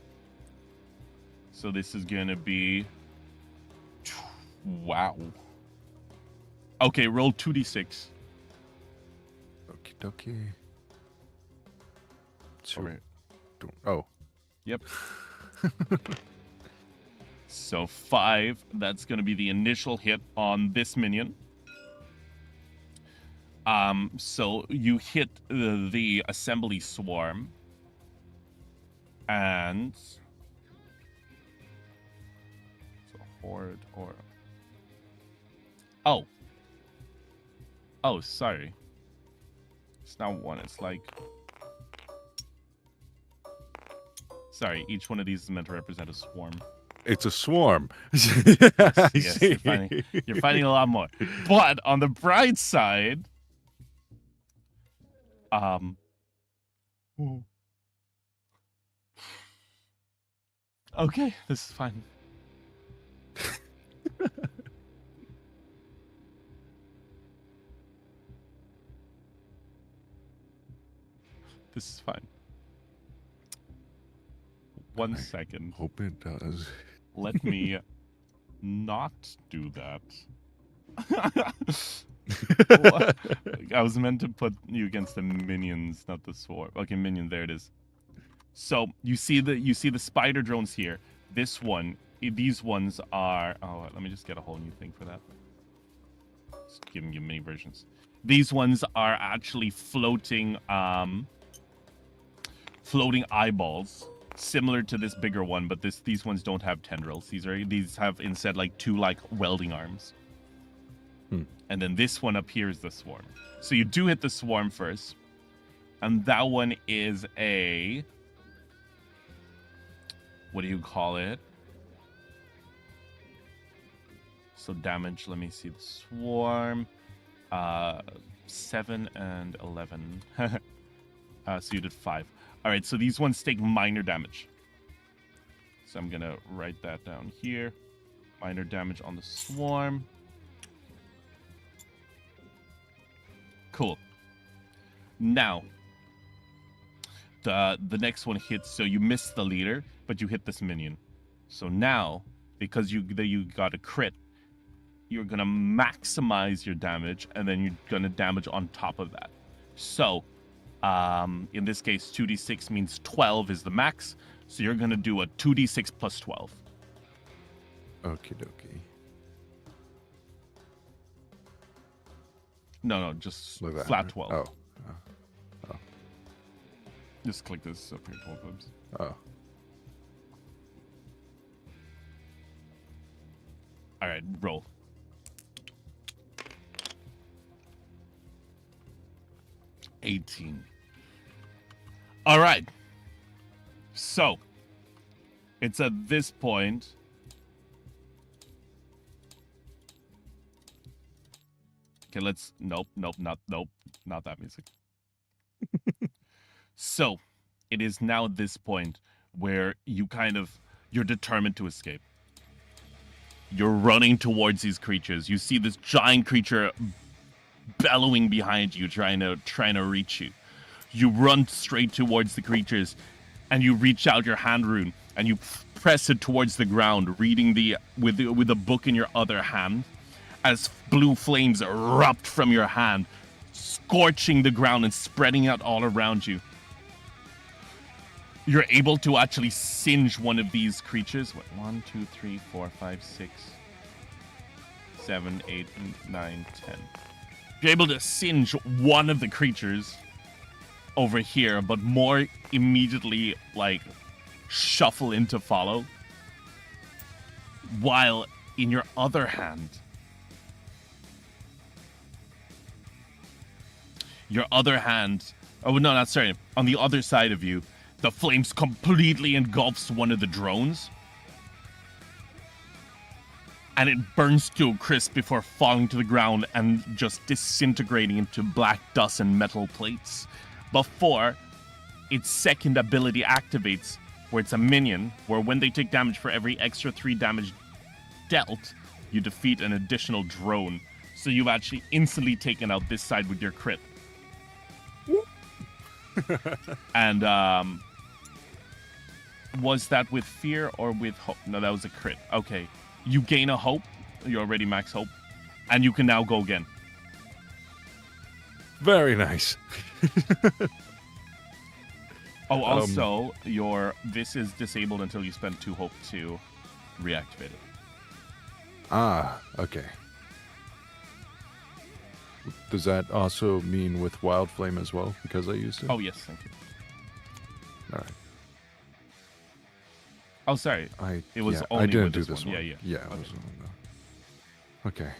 So this is going to be... Wow. Okay, roll 2d6. Okie dokie. Alright. Oh. Yep. So 5, that's going to be the initial hit on this minion. So you hit the assembly swarm, and so horde or oh, sorry. It's not one. It's like, sorry. Each one of these is meant to represent a swarm. It's a swarm. Yes, you're finding a lot more. But on the bright side, okay, this is fine. This is fine. 1 second. Hope it does. Let me not do that. I was meant to put you against the minions, not the sword. Okay, minion, there it is. So you see the spider drones here. This one, these ones are. Oh, let me just get a whole new thing for that. Just giving you many versions. These ones are actually floating, floating eyeballs, similar to this bigger one, but these ones don't have tendrils. These have instead like two like welding arms. And then this one up here is the swarm. So you do hit the swarm first, and that one is a, what do you call it? So damage, let me see the swarm. 7 and 11. So you did 5. All right, so these ones take minor damage. So I'm gonna write that down here. Minor damage on the swarm. Cool. Now, the next one hits, so you missed the leader, but you hit this minion. So now, because you got a crit, you're gonna maximize your damage, and then you're gonna damage on top of that. So, in this case, 2d6 means 12 is the max. So you're gonna do a 2d6 plus 12. Okie dokie. No, just Like that, flat right? 12. Oh. Just click this up here 12 times. Oh. All right, roll. $18. All right. So, it's at this point. Okay, let's. Nope, not that music. So, it is now at this point where you're determined to escape. You're running towards these creatures. You see this giant creature bellowing behind you, trying to reach you. You run straight towards the creatures, and you reach out your hand rune, and you press it towards the ground, reading with a book in your other hand, as blue flames erupt from your hand, scorching the ground and spreading out all around you. You're able to actually singe one of these creatures. 1, 2, 3, 4, 5, 6, 7, 8, 9, 10. You're able to singe one of the creatures over here, but more immediately like shuffle in to follow. While in your other hand, on the other side of you, the flames completely engulfs one of the drones. And it burns to a crisp before falling to the ground and just disintegrating into black dust and metal plates. Before its second ability activates, where it's a minion, where when they take damage for every extra 3 damage dealt, you defeat an additional drone. So you've actually instantly taken out this side with your crit. And was that with fear or with hope? No, that was a crit. Okay. You gain a hope. You're already max hope. And you can now go again. Very nice. Oh, also, this is disabled until you spend 2 hope to reactivate it. Ah, okay. Does that also mean with Wild Flame as well? Because I used it? Oh, yes, thank you. All right. Oh, sorry. It was I only didn't with do this one. Yeah. Yeah, Okay.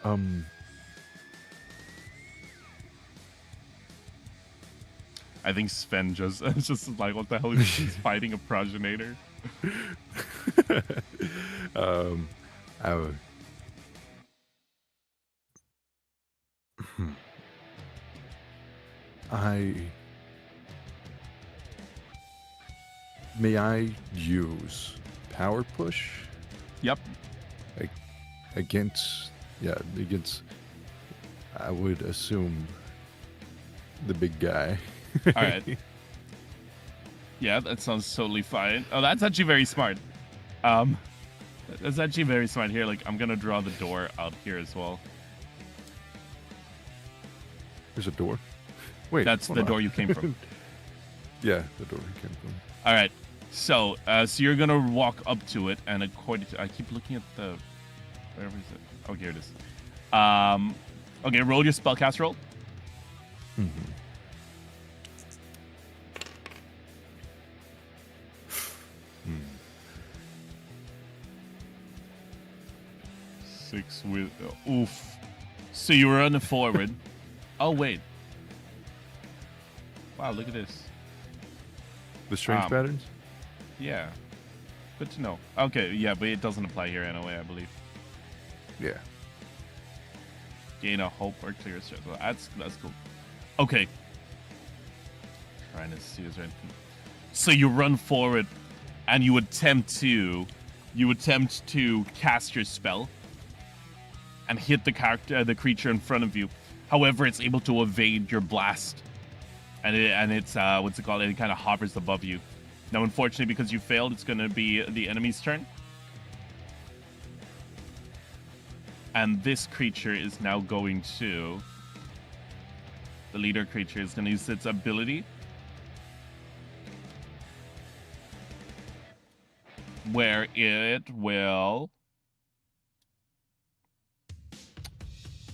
Okay. I think Sven just it's just like, what the hell is he's fighting a progenitor? I would. May I use Power Push Yep. against I would assume the big guy. All right. Yeah, that sounds totally fine. Oh, that's actually very smart. That's actually very smart here. Like, I'm gonna draw the door out here as well. There's a door. Wait, That's hold the on. door you came from. Yeah, the door you came from. All right. So you're gonna walk up to it, and according to I keep looking at the where is it? Oh, here it is. Okay, roll your spellcast roll. Mm-hmm. Six with oof. So you were running forward. Oh wait. Wow, look at this. The strange patterns? Yeah. Good to know. Okay, yeah, but it doesn't apply here anyway, I believe. Yeah. Gain a hope or clear stress. Well, that's cool. Okay. Trying to see is there anything. So you run forward and you attempt to cast your spell and hit the creature in front of you. However, it's able to evade your blast. And it's what's it called? It kind of hovers above you. Now, unfortunately, because you failed, it's going to be the enemy's turn. And this creature is now going to... The leader creature is going to use its ability. Where it will...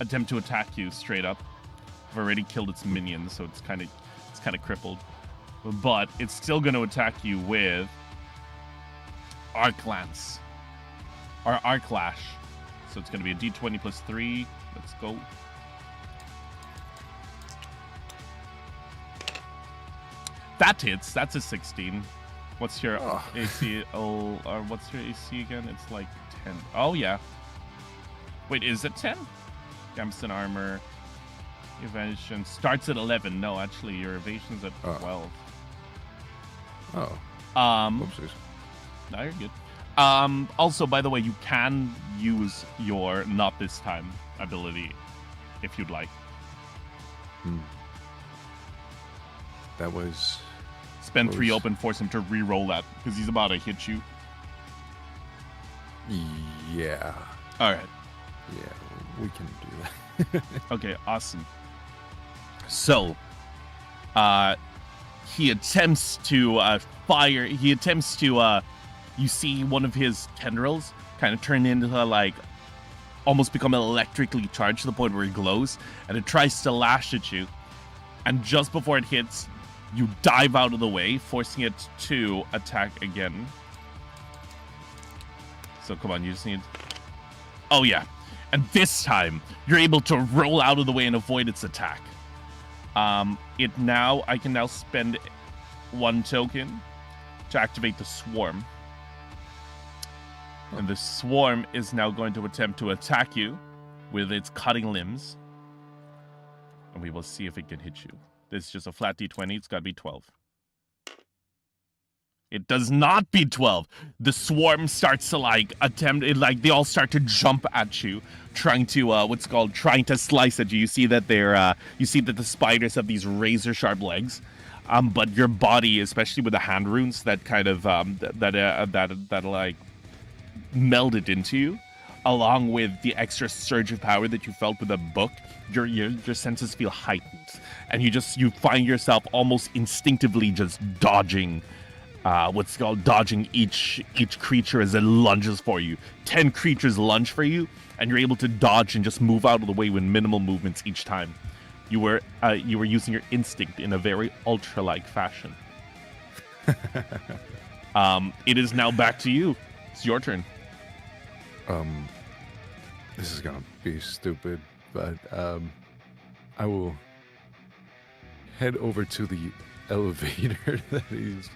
attempt to attack you straight up. I've already killed its minions, so it's kind of crippled. But it's still going to attack you with Arc Lance. Or Arc Lash. So it's going to be a d20 plus 3. Let's go. That hits. That's a 16. What's your AC? Oh, or what's your AC again? It's like 10. Oh, yeah. Wait, is it 10? Gamston armor. Evasion starts at 11. No, actually, your evasion's at 12. Oh. Oopsies. No, you're good. Also, by the way, you can use your Not This Time ability if you'd like. That was... Spend 3 open, force him to re-roll that, because he's about to hit you. Yeah. All right. Yeah, we can do that. Okay, awesome. So, he attempts to fire. He attempts to, you see one of his tendrils kind of turn into like, almost become electrically charged to the point where it glows, and it tries to lash at you. And just before it hits, you dive out of the way, forcing it to attack again. So come on, you just need... Oh yeah. And this time, you're able to roll out of the way and avoid its attack. I can now spend 1 token to activate the swarm. And the swarm is now going to attempt to attack you with its cutting limbs. And we will see if it can hit you. This is just a flat d20. It's got to be 12. It does not beat 12. The swarm starts to they all start to jump at you, trying to trying to slice at you. You see that the spiders have these razor sharp legs, but your body, especially with the hand runes that kind of that like melded into you, along with the extra surge of power that you felt with the book, your senses feel heightened, and you find yourself almost instinctively just dodging what's called dodging each creature as it lunges for you. 10 creatures lunge for you, and you're able to dodge and just move out of the way with minimal movements each time. You were using your instinct in a very ultra-like fashion. It is now back to you. It's your turn. This is gonna be stupid, but I will head over to the elevator that is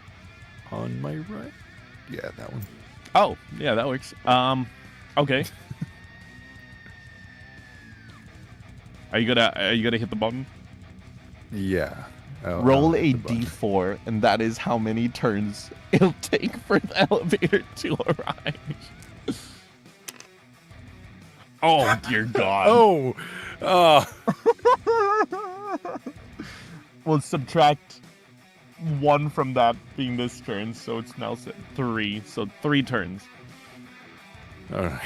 on my right. Yeah, that one. Oh, yeah, that works. Okay. Are you gonna hit the button? Yeah. Roll hit a the button. d4, and that is how many turns it'll take for the elevator to arrive. Oh dear God! Oh, We'll subtract 1 from that being this turn, so it's now 3. So 3 turns. all right.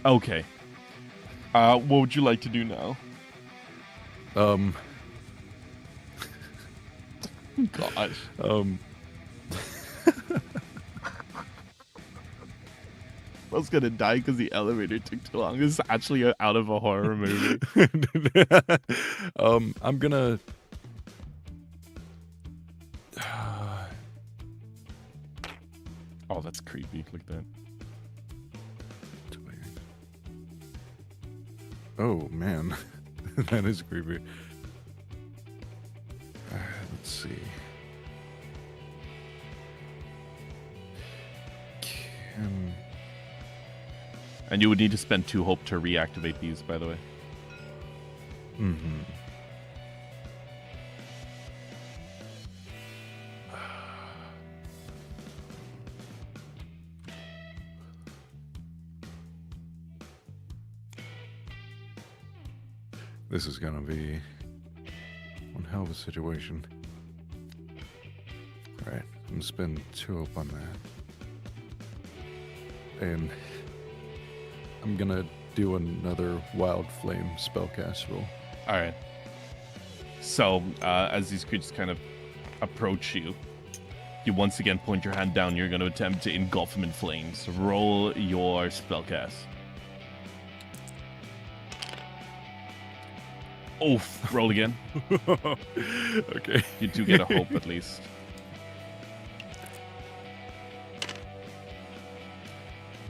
Okay. What would you like to do now? Gosh. I was gonna die because the elevator took too long. This is actually out of a horror movie. I'm gonna. Oh, that's creepy. Look at that. Oh man, that is creepy. Let's see. And you would need to spend 2 hope to reactivate these, by the way. Mm-hmm. This is gonna be one hell of a situation. Alright, I'm gonna spend 2 hope on that. And I'm gonna do another Wild Flame spellcast roll. All right. So, as these creatures kind of approach you, you once again point your hand down. You're going to attempt to engulf them in flames. Roll your spellcast. Oof. Roll again. Okay. You do get a hope at least.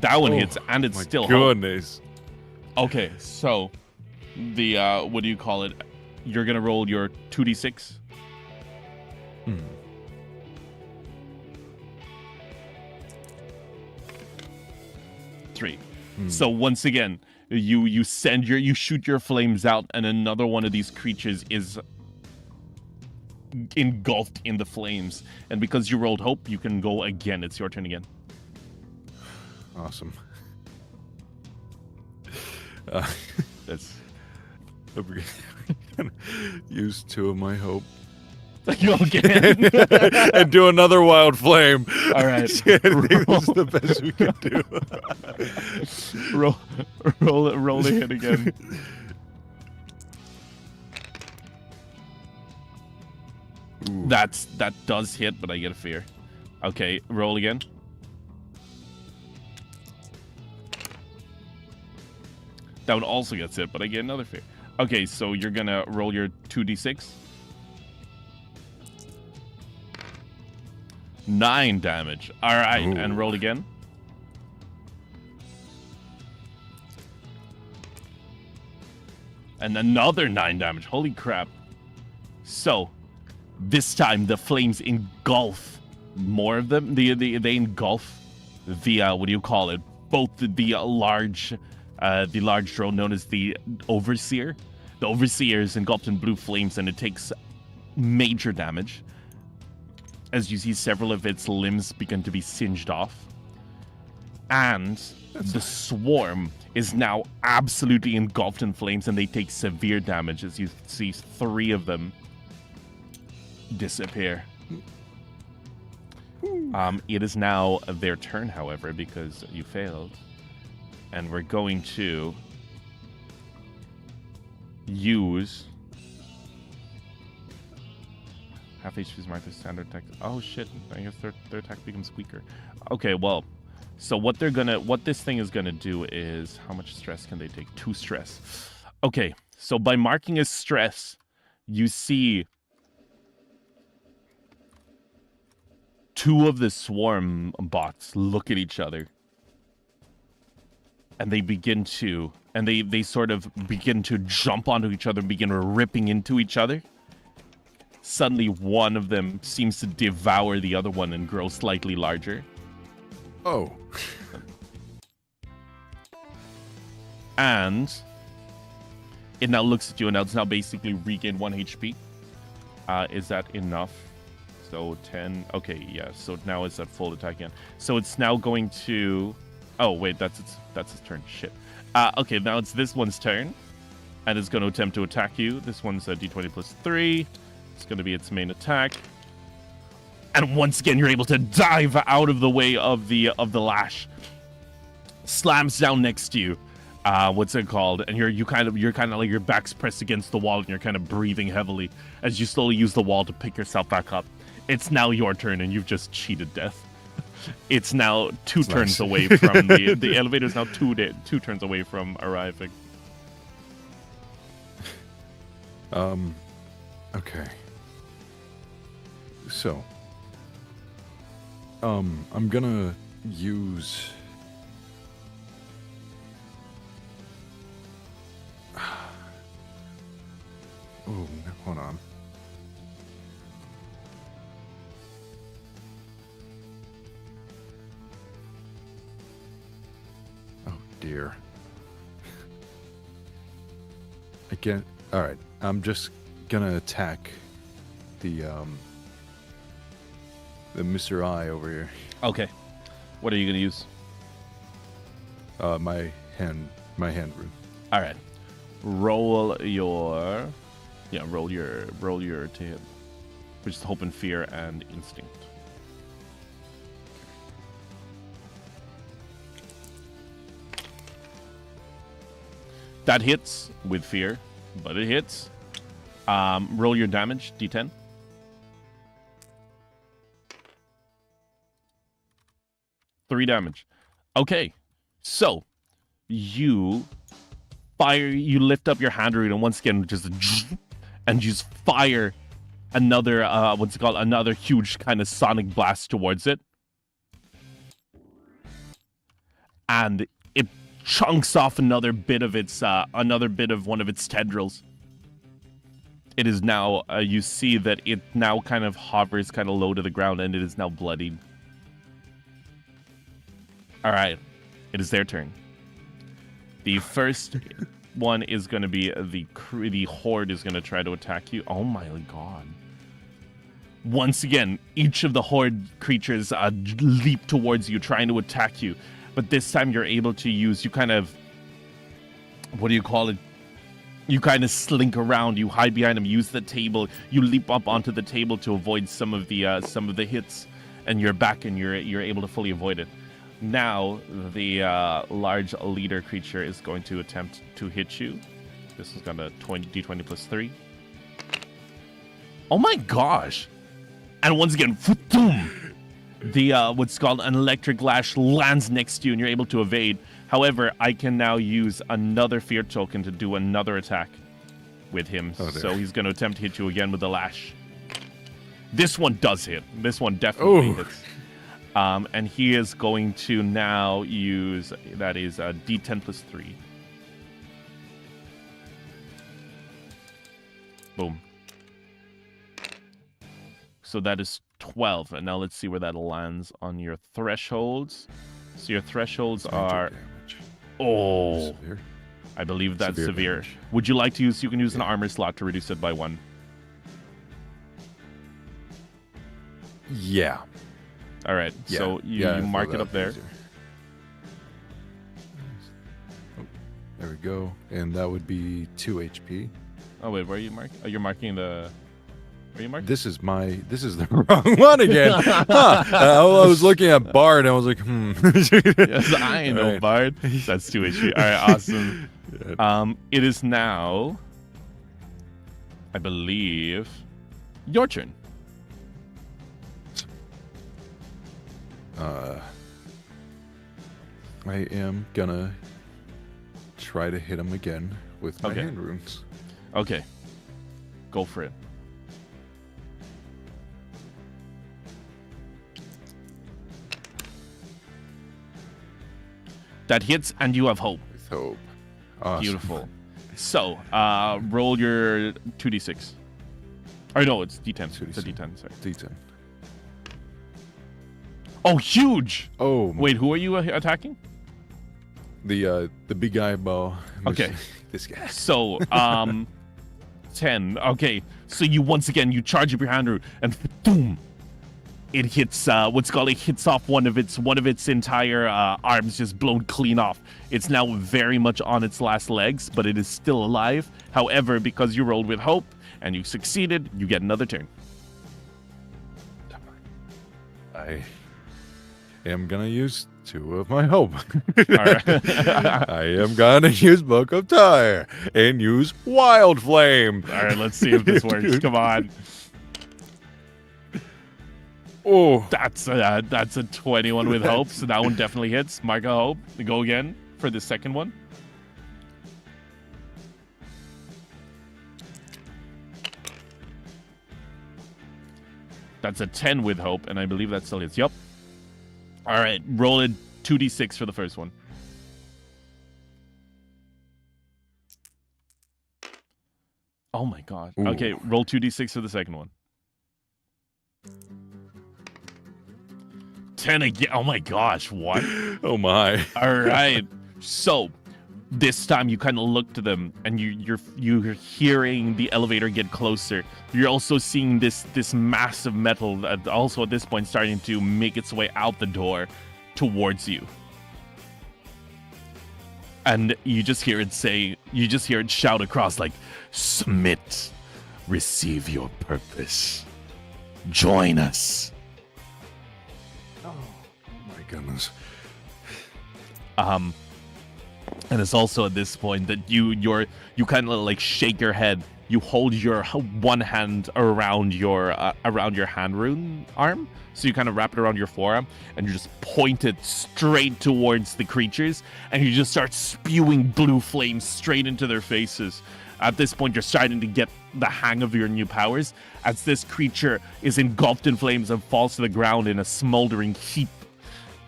That one hits, and it's still hope. Goodness. Okay, so the what do you call it? You're gonna roll your 2d6. Hmm. Three. So once again, you shoot your flames out, and another one of these creatures is engulfed in the flames. And because you rolled hope, you can go again. It's your turn again. Awesome. That's I'm gonna use 2 of my hope you again. and do another Wild Flame. All right. I think this is the best we can do. roll the hit again. Ooh. That does hit, but I get a fear. Okay, roll again. That one also gets hit, but I get another fear. Okay, so you're gonna roll your 2d6. 9 damage. All right, Ooh. and roll again. And another 9 damage. Holy crap. So, this time the flames engulf more of them. They engulf the, what do you call it? Both the large drone known as the Overseer. The Overseer is engulfed in blue flames, and it takes major damage. As you see several of its limbs begin to be singed off. And the swarm is now absolutely engulfed in flames, and they take severe damage as you see 3 of them disappear. It is now their turn, however, because you failed. And we're going to use... Half HP's marked as standard attack. Oh shit! I guess their attack becomes weaker. Okay, well, so what this thing is gonna do is how much stress can they take? 2 stress. Okay, so by marking as stress, you see 2 of the swarm bots look at each other, and they begin to, and they sort of begin to jump onto each other and begin ripping into each other. Suddenly, one of them seems to devour the other one and grow slightly larger. Oh. And it now looks at you, and it's now basically regained 1 HP. Is that enough? So 10. Okay, yeah. So now it's at full attack again. So it's now going to. Oh wait, that's its turn. Shit. Okay, now it's this one's turn, and it's going to attempt to attack you. This one's a D20 plus 3. It's going to be its main attack. And once again, you're able to dive out of the way of the lash. Slams down next to you. What's it called? And you're kind of like your back's pressed against the wall, and you're kind of breathing heavily as you slowly use the wall to pick yourself back up. It's now your turn, and you've just cheated death. It's now 2 turns away from the elevator's now 2 turns away from arriving. Okay. So, I'm gonna use. Oh, hold on. Oh dear. I can't. All right. I'm just gonna attack the Mr. I over here. Okay. What are you gonna use? My hand rune. All right. Roll your to hit, which is hope and fear and instinct. That hits with fear, but it hits. Roll your damage, D10. Three damage. Okay, so you fire. You lift up your hand rune and once again just fire another another huge kind of sonic blast towards it, and it chunks off another bit of one of its tendrils. It is now, you see that it now kind of hovers kind of low to the ground, and it is now bloodied. All right, it is their turn. The first one is going to be the horde is going to try to attack you. Oh my god. Once again, each of the horde creatures leap towards you, trying to attack you. But this time you're able to use, you kind of, what do you call it? You kind of slink around, you hide behind them, use the table, you leap up onto the table to avoid some of the hits, and you're back and you're able to fully avoid it. Now the large leader creature is going to attempt to hit you. This is gonna D20 plus 3. Oh my gosh! And once again, boom! The what's called an electric lash lands next to you, and you're able to evade. However, I can now use another fear token to do another attack with him. So he's going to attempt to hit you again with the lash. This one does hit. This one definitely hits. And he is going to now use, that is a D10 plus 3. Boom. So that is 12. And now let's see where that lands on your thresholds. So your thresholds are... Oh, severe. I believe that's severe. Would you like to use... You can use an armor slot to reduce it by 1. Yeah. All right. Yeah. So you mark it up there. Easier. Oh, there we go. And that would be 2 HP. Oh, wait. Where are you marking? Oh, you're marking the... Where are you marking? This is the wrong one again. I was looking at Bard and I was like, Yes, I ain't no Bard. That's 2 HP. All right, awesome. It is now, I believe, your turn. I am gonna try to hit him again with my Okay. hand runes. Okay. Go for it. That hits, and you have hope. With hope. Awesome. Beautiful. So, roll your 2d6. Or no, it's d10. It's a 2d6. d10, sorry. D10. Oh, huge! Oh, Wait, who are you attacking? the big guy ball. Okay. This guy. So, 10. Okay, so you once again, you charge up your hand rune, and boom! It hits, it hits off one of its entire arms, just blown clean off. It's now very much on its last legs, but it is still alive. However, because you rolled with hope, and you succeeded, you get another turn. I am gonna use 2 of my hope. All right. I am gonna use Book of Tyre and use Wild Flame. All right, let's see if this works. Come on. Oh, That's a 21 with hope, so that one definitely hits. Mark a hope. Go again for the second one. That's a 10 with hope, and I believe that still hits. Yup. All right, roll a 2d6 for the first one. Oh my god. Ooh. Okay, roll 2d6 for the second one. 10 again. Oh my gosh, what? oh my. All right. So this time you kind of look to them, and you're hearing the elevator get closer. You're also seeing this massive metal that also at this point starting to make its way out the door towards you. And you just hear it shout across like, "Submit, receive your purpose, join us." My goodness. And it's also at this point that you kind of like shake your head. You hold your one hand around your hand rune arm, so you kind of wrap it around your forearm, and you just point it straight towards the creatures, and you just start spewing blue flames straight into their faces. At this point, you're starting to get the hang of your new powers, as this creature is engulfed in flames and falls to the ground in a smoldering heap.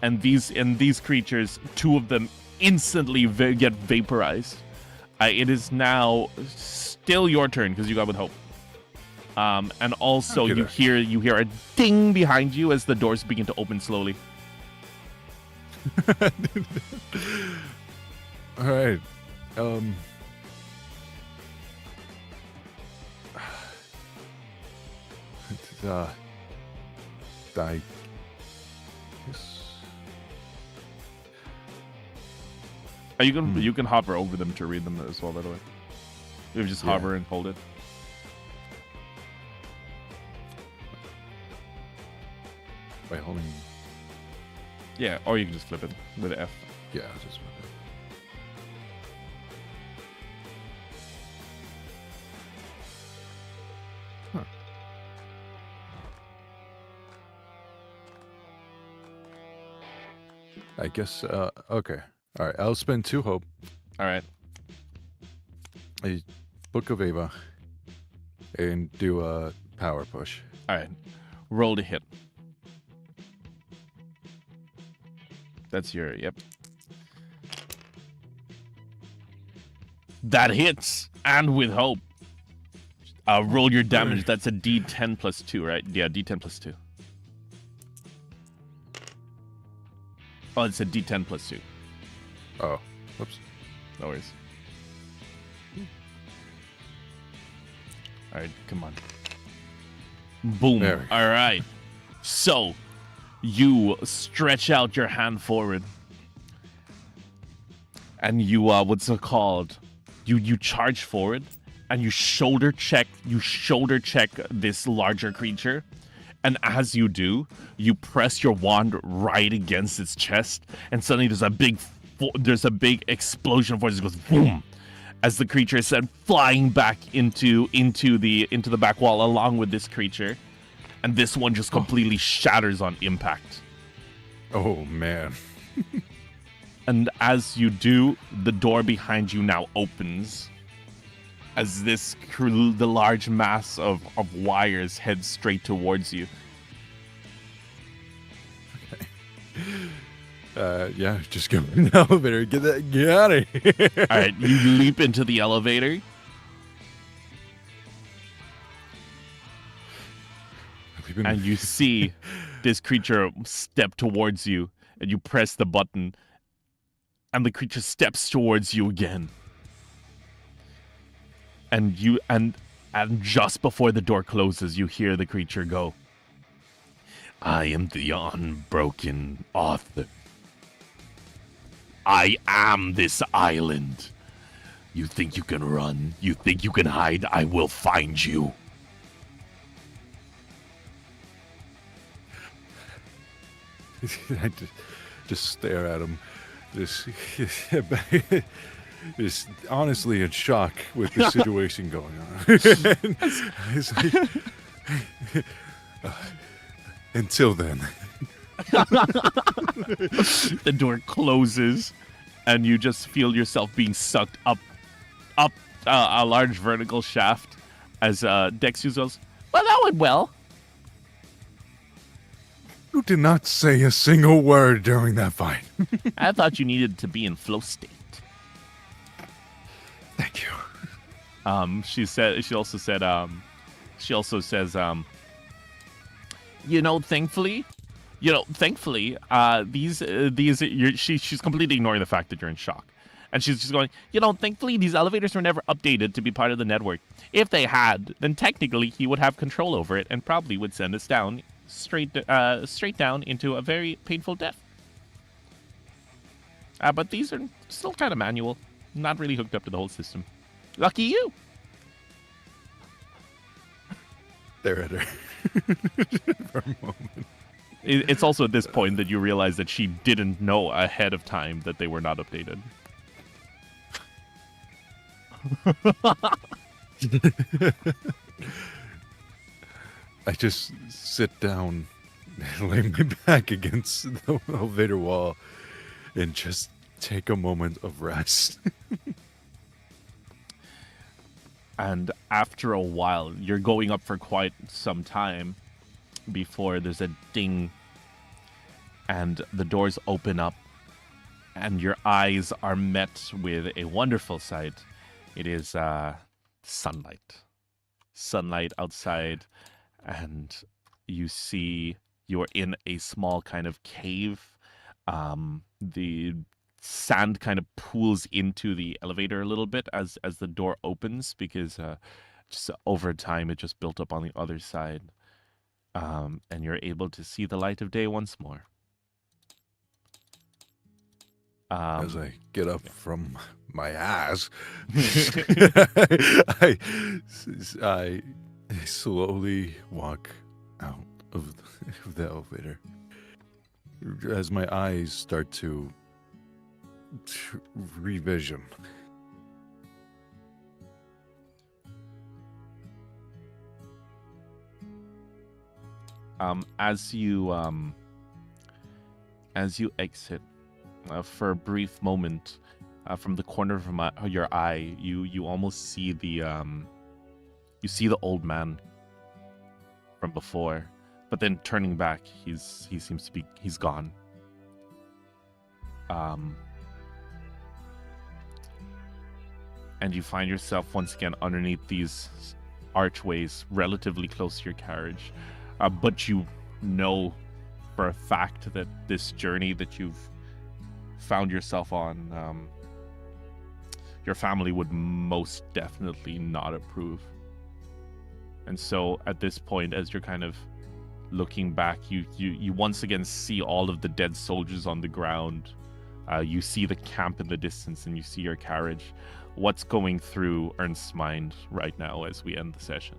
And these creatures, 2 of them instantly get vaporized. It is now still your turn because you got with hope. And also you hear a ding behind you as the doors begin to open slowly. All right. I guess. You can hover over them to read them as well, by the way. You just hover and hold it. By holding. Yeah, or you can just flip it with F. Yeah, I'll just. Huh. I guess. Okay. All right. I'll spend 2 hope. All right. A Book of Ava, and do a power push. All right. Roll to hit. That's your, yep. That hits, and with hope. Roll your damage. That's a D10 plus 2, right? Yeah, D10 plus 2. Oh, it's a D10 plus 2. Oh, whoops. No worries. All right, come on. Boom. There we go. All right. So, you stretch out your hand forward, and you what's it called? You charge forward, and you shoulder check this larger creature, and as you do, you press your wand right against its chest, and suddenly there's a big explosion of force that goes boom, as the creature is sent flying back into the back wall along with this creature, and this one just completely shatters on impact. Oh, man. And as you do, the door behind you now opens as the large mass of wires heads straight towards you. Yeah, just go in the elevator. Get out of here. All right, you leap into the elevator. And you see this creature step towards you, and you press the button, and the creature steps towards you again. And just before the door closes, you hear the creature go, "I am the unbroken author. I am this island. You think you can run? You think you can hide? I will find you." I just stare at him, just honestly in shock with the situation going on. It's like, until then. The door closes, and you just feel yourself being sucked up a large vertical shaft as Dexus goes, "Well, that went well." You did not say a single word during that fight. I thought you needed to be in flow state. Thank you. She also says, thankfully, she's completely ignoring the fact that you're in shock. And she's just going, thankfully these elevators were never updated to be part of the network. If they had, then technically he would have control over it and probably would send us down straight down into a very painful death. But these are still kind of manual, not really hooked up to the whole system. Lucky you. Stare at her for a moment. It's also at this point that you realize that she didn't know ahead of time that they were not updated. I just sit down and lay my back against the elevator wall and just take a moment of rest. And after a while, you're going up for quite some time before there's a ding and the doors open up and your eyes are met with a wonderful sight. It is sunlight. Sunlight outside, and you see you're in a small kind of cave. The sand kind of pools into the elevator a little bit as the door opens, because just over time it just built up on the other side. And you're able to see the light of day once more. As I get up from my ass, I slowly walk out of the elevator. As my eyes start to revision. As you exit, for a brief moment, from the corner of your eye, you almost see the old man from before, but then turning back, he seems to be gone. And you find yourself once again underneath these archways, relatively close to your carriage. But you know for a fact that this journey that you've found yourself on, your family would most definitely not approve. And so at this point, as you're kind of looking back, you once again see all of the dead soldiers on the ground. You see the camp in the distance, and you see your carriage. What's going through Earnst's mind right now as we end the session?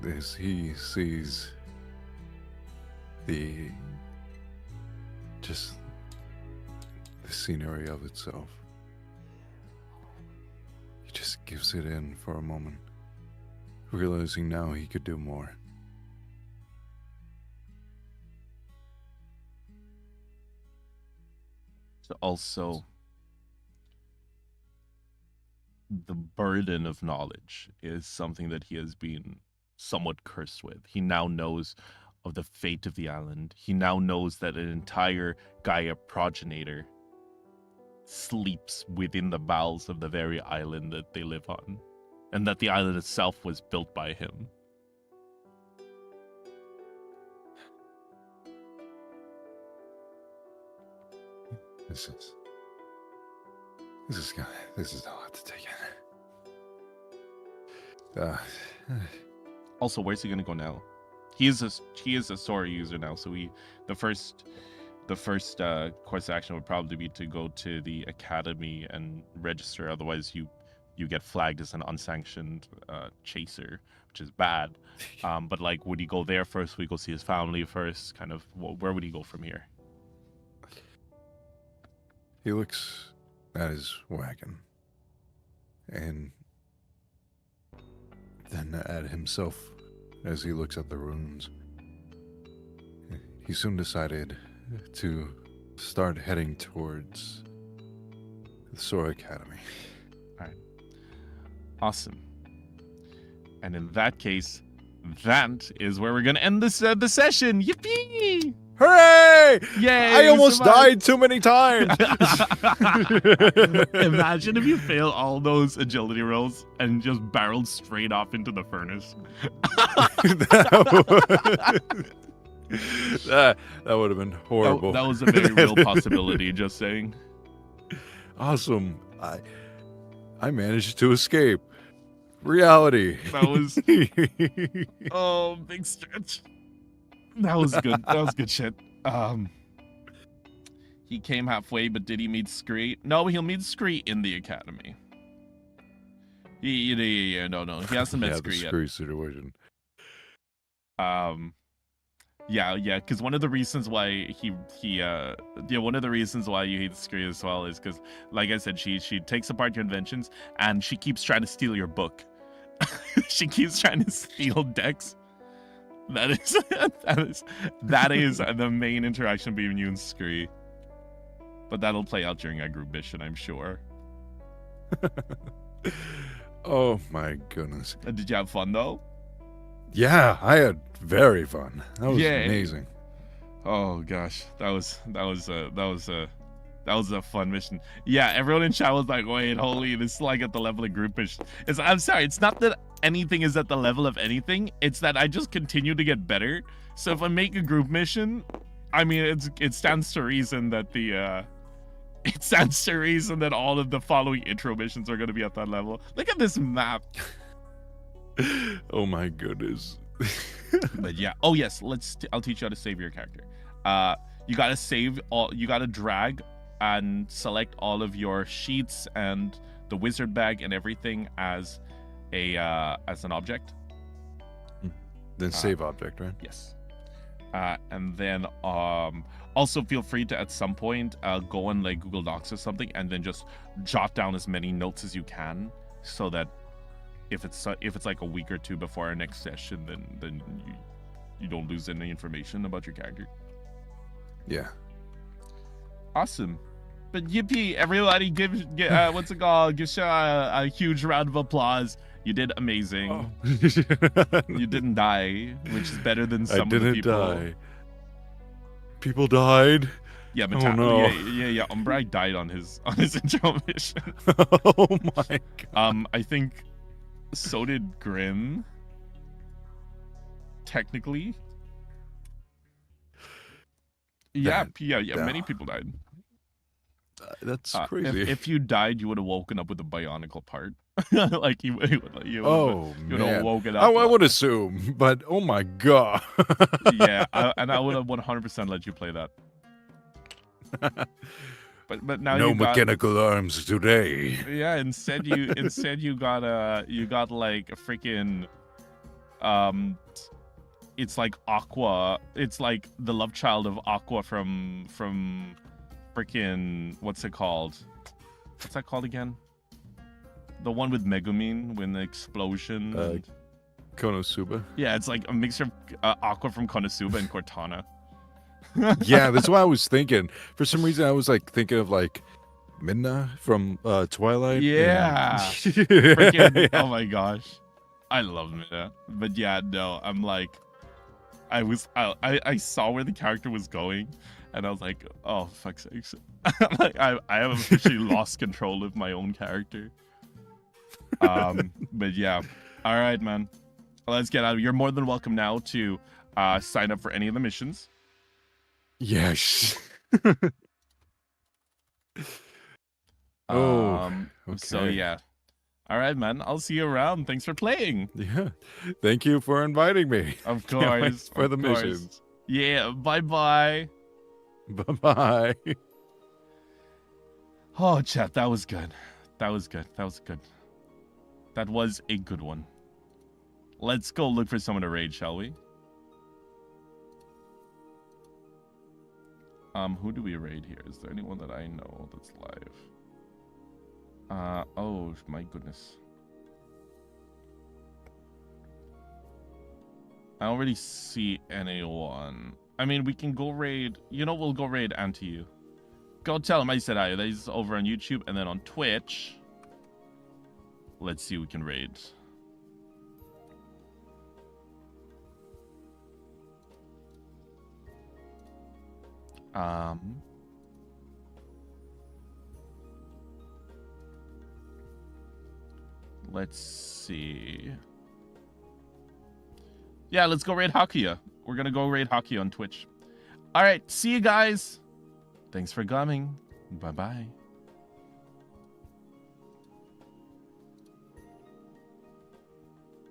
As he sees the the scenery of itself. He just gives it in for a moment, realizing now he could do more. Also, the burden of knowledge is something that he has been somewhat cursed with. He now knows of the fate of the island. He now knows that an entire Gaia progenitor sleeps within the bowels of the very island that they live on, and that the island itself was built by him. This is a lot to take in. Also, where's he gonna go now? He is a Sora user now, so the first course of action would probably be to go to the academy and register. Otherwise, you get flagged as an unsanctioned chaser, which is bad. But like, would he go there first? Would he go see his family first? Kind of, where would he go from here? He looks at his wagon, and then at himself as he looks at the ruins. He soon decided to start heading towards the Sora Academy. Alright. Awesome. And in that case, that is where we're going to end the session. Yippee! Hooray! Yay! I almost died too many times! Imagine if you fail all those agility rolls and just barreled straight off into the furnace. that would have been horrible. That was a very real possibility, just saying. Awesome. I managed to escape reality. That was... Oh, big stretch. That was good. That was good shit. He came halfway, but did he meet Scree? No, he'll meet Scree in the academy. Yeah, no. He hasn't met Scree yet. Scree situation. Yeah, because one of the reasons why one of the reasons why you hate Scree as well is because, like I said, she takes apart your inventions and she keeps trying to steal your book. She keeps trying to steal decks. That is the main interaction between you and Scree. But that'll play out during our group mission, I'm sure. Oh my goodness. Did you have fun though? Yeah, I had very fun. That was amazing. Oh gosh, that was a fun mission. Yeah, everyone in chat was like, "Wait, holy, this is like at the level of group mission." I'm sorry, it's not that anything is at the level of anything. It's that I just continue to get better. So if I make a group mission, I mean, it stands to reason that all of the following intro missions are going to be at that level. Look at this map. Oh my goodness. But yeah. Oh yes, I'll teach you how to save your character. You gotta save all. You gotta drag and select all of your sheets and the wizard bag and everything as an object. Then save object, right? Yes. And then also feel free to at some point go on like Google Docs or something and then just jot down as many notes as you can, so that if it's like a week or two before our next session, then you don't lose any information about your character. Yeah. Awesome. But yippee, everybody give what's it called? Give a huge round of applause. You did amazing. Oh. You didn't die, which is better than some of the people. I didn't die. People died. Yeah, but yeah. Umbrai died on his intro mission. Oh my god. I think so did Grim. Technically. Yeah. Many people died. That's crazy. If you died, you would have woken up with a bionicle part. Like you would have woken up. I would assume, but oh my god. Yeah, and I would have 100% let you play that. But now no mechanical arms today. Yeah, instead you got like a freaking it's like Aqua. It's like the love child of Aqua from freaking what's it called? What's that called again? The one with Megumin when the explosion. And... Konosuba. Yeah, it's like a mixture of Aqua from Konosuba and Cortana. Yeah, that's what I was thinking. For some reason, I was like thinking of like Midna from Twilight. Yeah. Freaking, oh my gosh. I love Midna. But yeah, no, I'm like, I saw where the character was going, and I was like, oh, fuck's sakes. Like, I have officially lost control of my own character. But yeah. All right, man. Let's get out of. You're more than welcome now to sign up for any of the missions. Yes. Okay. So yeah. All right, man. I'll see you around. Thanks for playing. Yeah. Thank you for inviting me. Of course. For the missions. Yeah. Bye-bye. Bye-bye. Oh, chat. That was good. That was good. That was good. That was a good one. Let's go look for someone to raid, shall we? Who do we raid here? Is there anyone that I know that's live? Oh my goodness. I don't really see anyone. I mean, we can go raid. You know, we'll go raid Anti-You. Go tell him I said hi. He's over on YouTube and then on Twitch. Let's see who we can raid. Let's see. Yeah, let's go raid Hakuya. We're gonna go raid Hakuya on Twitch. All right, see you guys. Thanks for coming. Bye-bye.